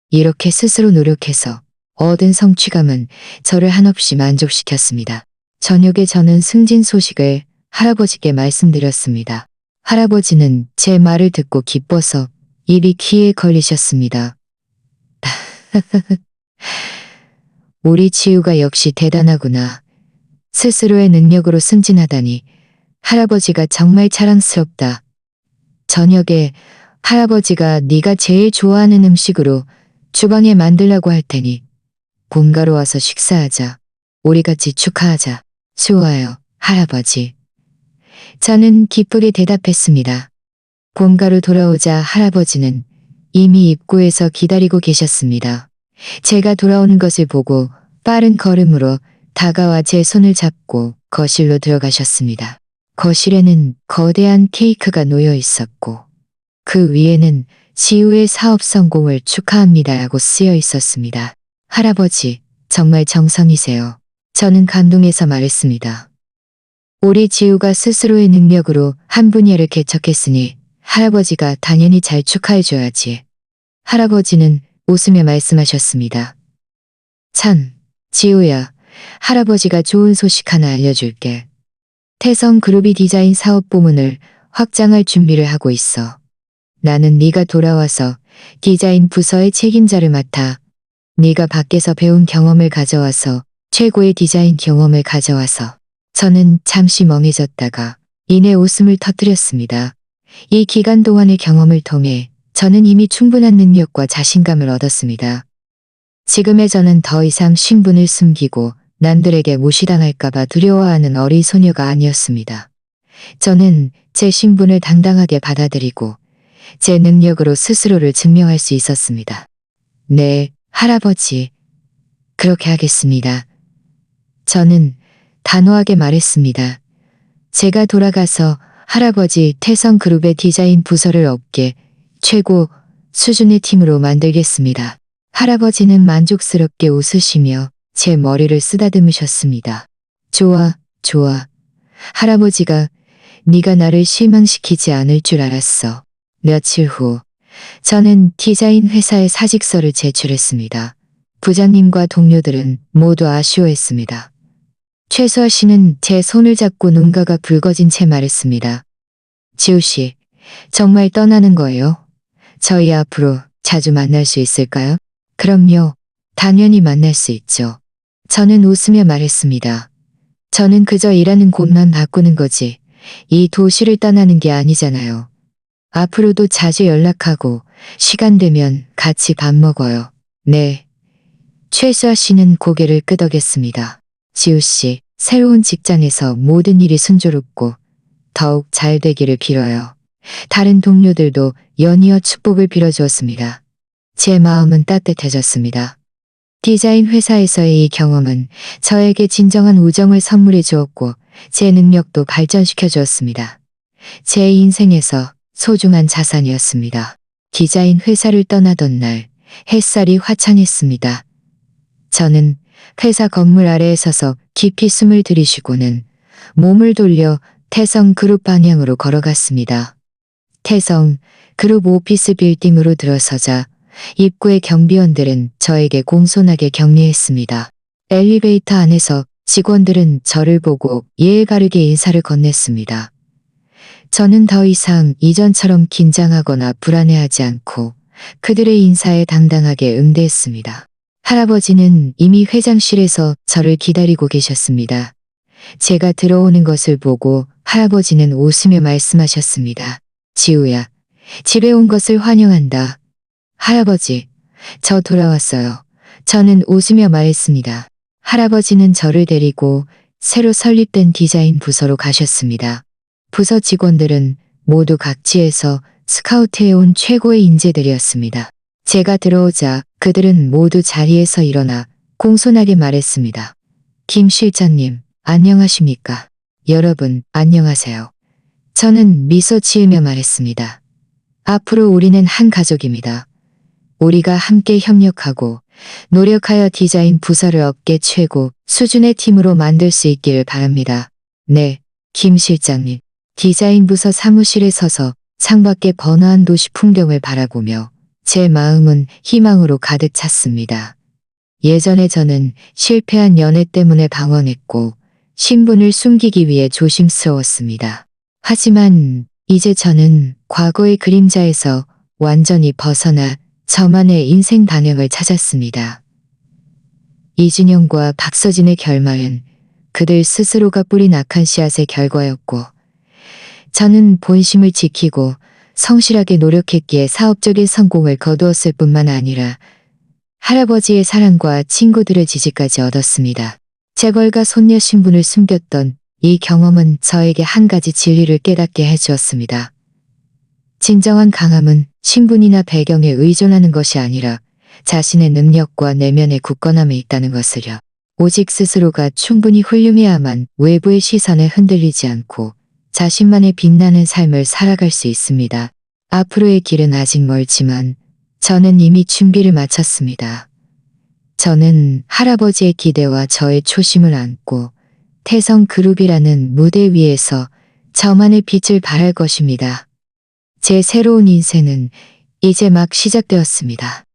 이렇게 스스로 노력해서 얻은 성취감은 저를 한없이 만족시켰습니다. 저녁에 저는 승진 소식을 할아버지께 말씀드렸습니다. 할아버지는 제 말을 듣고 기뻐서 입이 귀에 걸리셨습니다. 우리 지우가 역시 대단하구나. 스스로의 능력으로 승진하다니. 할아버지가 정말 자랑스럽다. 저녁에 할아버지가 네가 제일 좋아하는 음식으로 주방에 만들라고 할 테니 본가로 와서 식사하자. 우리 같이 축하하자. 좋아요, 할아버지. 저는 기쁘게 대답했습니다. 본가로 돌아오자 할아버지는 이미 입구에서 기다리고 계셨습니다. 제가 돌아오는 것을 보고 빠른 걸음으로 다가와 제 손을 잡고 거실로 들어가셨습니다. 거실에는 거대한 케이크가 놓여 있었고 그 위에는 지우의 사업 성공을 축하합니다라고 쓰여 있었습니다. 할아버지, 정말 정성이세요. 저는 감동해서 말했습니다. 우리 지우가 스스로의 능력으로 한 분야를 개척했으니 할아버지가 당연히 잘 축하해줘야지. 할아버지는 웃으며 말씀하셨습니다. 참, 지우야, 할아버지가 좋은 소식 하나 알려줄게. 태성그룹이 디자인 사업 부문을 확장할 준비를 하고 있어. 나는 네가 돌아와서 디자인 부서의 책임자를 맡아. 네가 밖에서 배운 경험을 가져와서 최고의 디자인 경험을 가져와서. 저는 잠시 멍해졌다가 이내 웃음을 터뜨렸습니다. 이 기간 동안의 경험을 통해 저는 이미 충분한 능력과 자신감을 얻었습니다. 지금의 저는 더 이상 신분을 숨기고 남들에게 무시당할까봐 두려워하는 어린 소녀가 아니었습니다. 저는 제 신분을 당당하게 받아들이고 제 능력으로 스스로를 증명할 수 있었습니다. 네, 할아버지. 그렇게 하겠습니다. 저는 단호하게 말했습니다. 제가 돌아가서 할아버지 태성그룹의 디자인 부서를 업계 최고 수준의 팀으로 만들겠습니다. 할아버지는 만족스럽게 웃으시며 제 머리를 쓰다듬으셨습니다. 좋아, 좋아. 할아버지가 네가 나를 실망시키지 않을 줄 알았어. 며칠 후 저는 디자인 회사에 사직서를 제출했습니다. 부장님과 동료들은 모두 아쉬워했습니다. 최수아 씨는 제 손을 잡고 눈가가 붉어진 채 말했습니다. 지우 씨, 정말 떠나는 거예요? 저희 앞으로 자주 만날 수 있을까요? 그럼요. 당연히 만날 수 있죠. 저는 웃으며 말했습니다. 저는 그저 일하는 곳만 바꾸는 거지. 이 도시를 떠나는 게 아니잖아요. 앞으로도 자주 연락하고 시간 되면 같이 밥 먹어요. 네. 최수아 씨는 고개를 끄덕였습니다. 지우 씨, 새로운 직장에서 모든 일이 순조롭고 더욱 잘 되기를 빌어요. 다른 동료들도 연이어 축복을 빌어주었습니다. 제 마음은 따뜻해졌습니다. 디자인 회사에서의 이 경험은 저에게 진정한 우정을 선물해 주었고 제 능력도 발전시켜 주었습니다. 제 인생에서 소중한 자산이었습니다. 디자인 회사를 떠나던 날 햇살이 화창했습니다. 저는 회사 건물 아래에 서서 깊이 숨을 들이쉬고는 몸을 돌려 태성그룹 방향으로 걸어갔습니다. 태성그룹 오피스 빌딩으로 들어서자 입구의 경비원들은 저에게 공손하게 격려했습니다. 엘리베이터 안에서 직원들은 저를 보고 예의 바르게 인사를 건넸습니다. 저는 더 이상 이전처럼 긴장하거나 불안해하지 않고 그들의 인사에 당당하게 응대했습니다. 할아버지는 이미 회장실에서 저를 기다리고 계셨습니다. 제가 들어오는 것을 보고 할아버지는 웃으며 말씀하셨습니다. 지우야, 집에 온 것을 환영한다. 할아버지, 저 돌아왔어요. 저는 웃으며 말했습니다. 할아버지는 저를 데리고 새로 설립된 디자인 부서로 가셨습니다. 부서 직원들은 모두 각지에서 스카우트해온 최고의 인재들이었습니다. 제가 들어오자 그들은 모두 자리에서 일어나 공손하게 말했습니다. 김 실장님, 안녕하십니까? 여러분, 안녕하세요. 저는 미소 지으며 말했습니다. 앞으로 우리는 한 가족입니다. 우리가 함께 협력하고 노력하여 디자인 부서를 업계 최고 수준의 팀으로 만들 수 있기를 바랍니다. 네, 김 실장님. 디자인 부서 사무실에 서서 창밖의 번화한 도시 풍경을 바라보며 제 마음은 희망으로 가득 찼습니다. 예전에 저는 실패한 연애 때문에 방황했고 신분을 숨기기 위해 조심스러웠습니다. 하지만 이제 저는 과거의 그림자에서 완전히 벗어나 저만의 인생 방향을 찾았습니다. 이준영과 박서진의 결말은 그들 스스로가 뿌린 악한 씨앗의 결과였고 저는 본심을 지키고 성실하게 노력했기에 사업적인 성공을 거두었을 뿐만 아니라 할아버지의 사랑과 친구들의 지지까지 얻었습니다. 재벌가 손녀 신분을 숨겼던 이 경험은 저에게 한 가지 진리를 깨닫게 해주었습니다. 진정한 강함은 신분이나 배경에 의존하는 것이 아니라 자신의 능력과 내면의 굳건함에 있다는 것을요. 오직 스스로가 충분히 훌륭해야만 외부의 시선에 흔들리지 않고 자신만의 빛나는 삶을 살아갈 수 있습니다. 앞으로의 길은 아직 멀지만 저는 이미 준비를 마쳤습니다. 저는 할아버지의 기대와 저의 초심을 안고 태성그룹이라는 무대 위에서 저만의 빛을 발할 것입니다. 제 새로운 인생은 이제 막 시작되었습니다.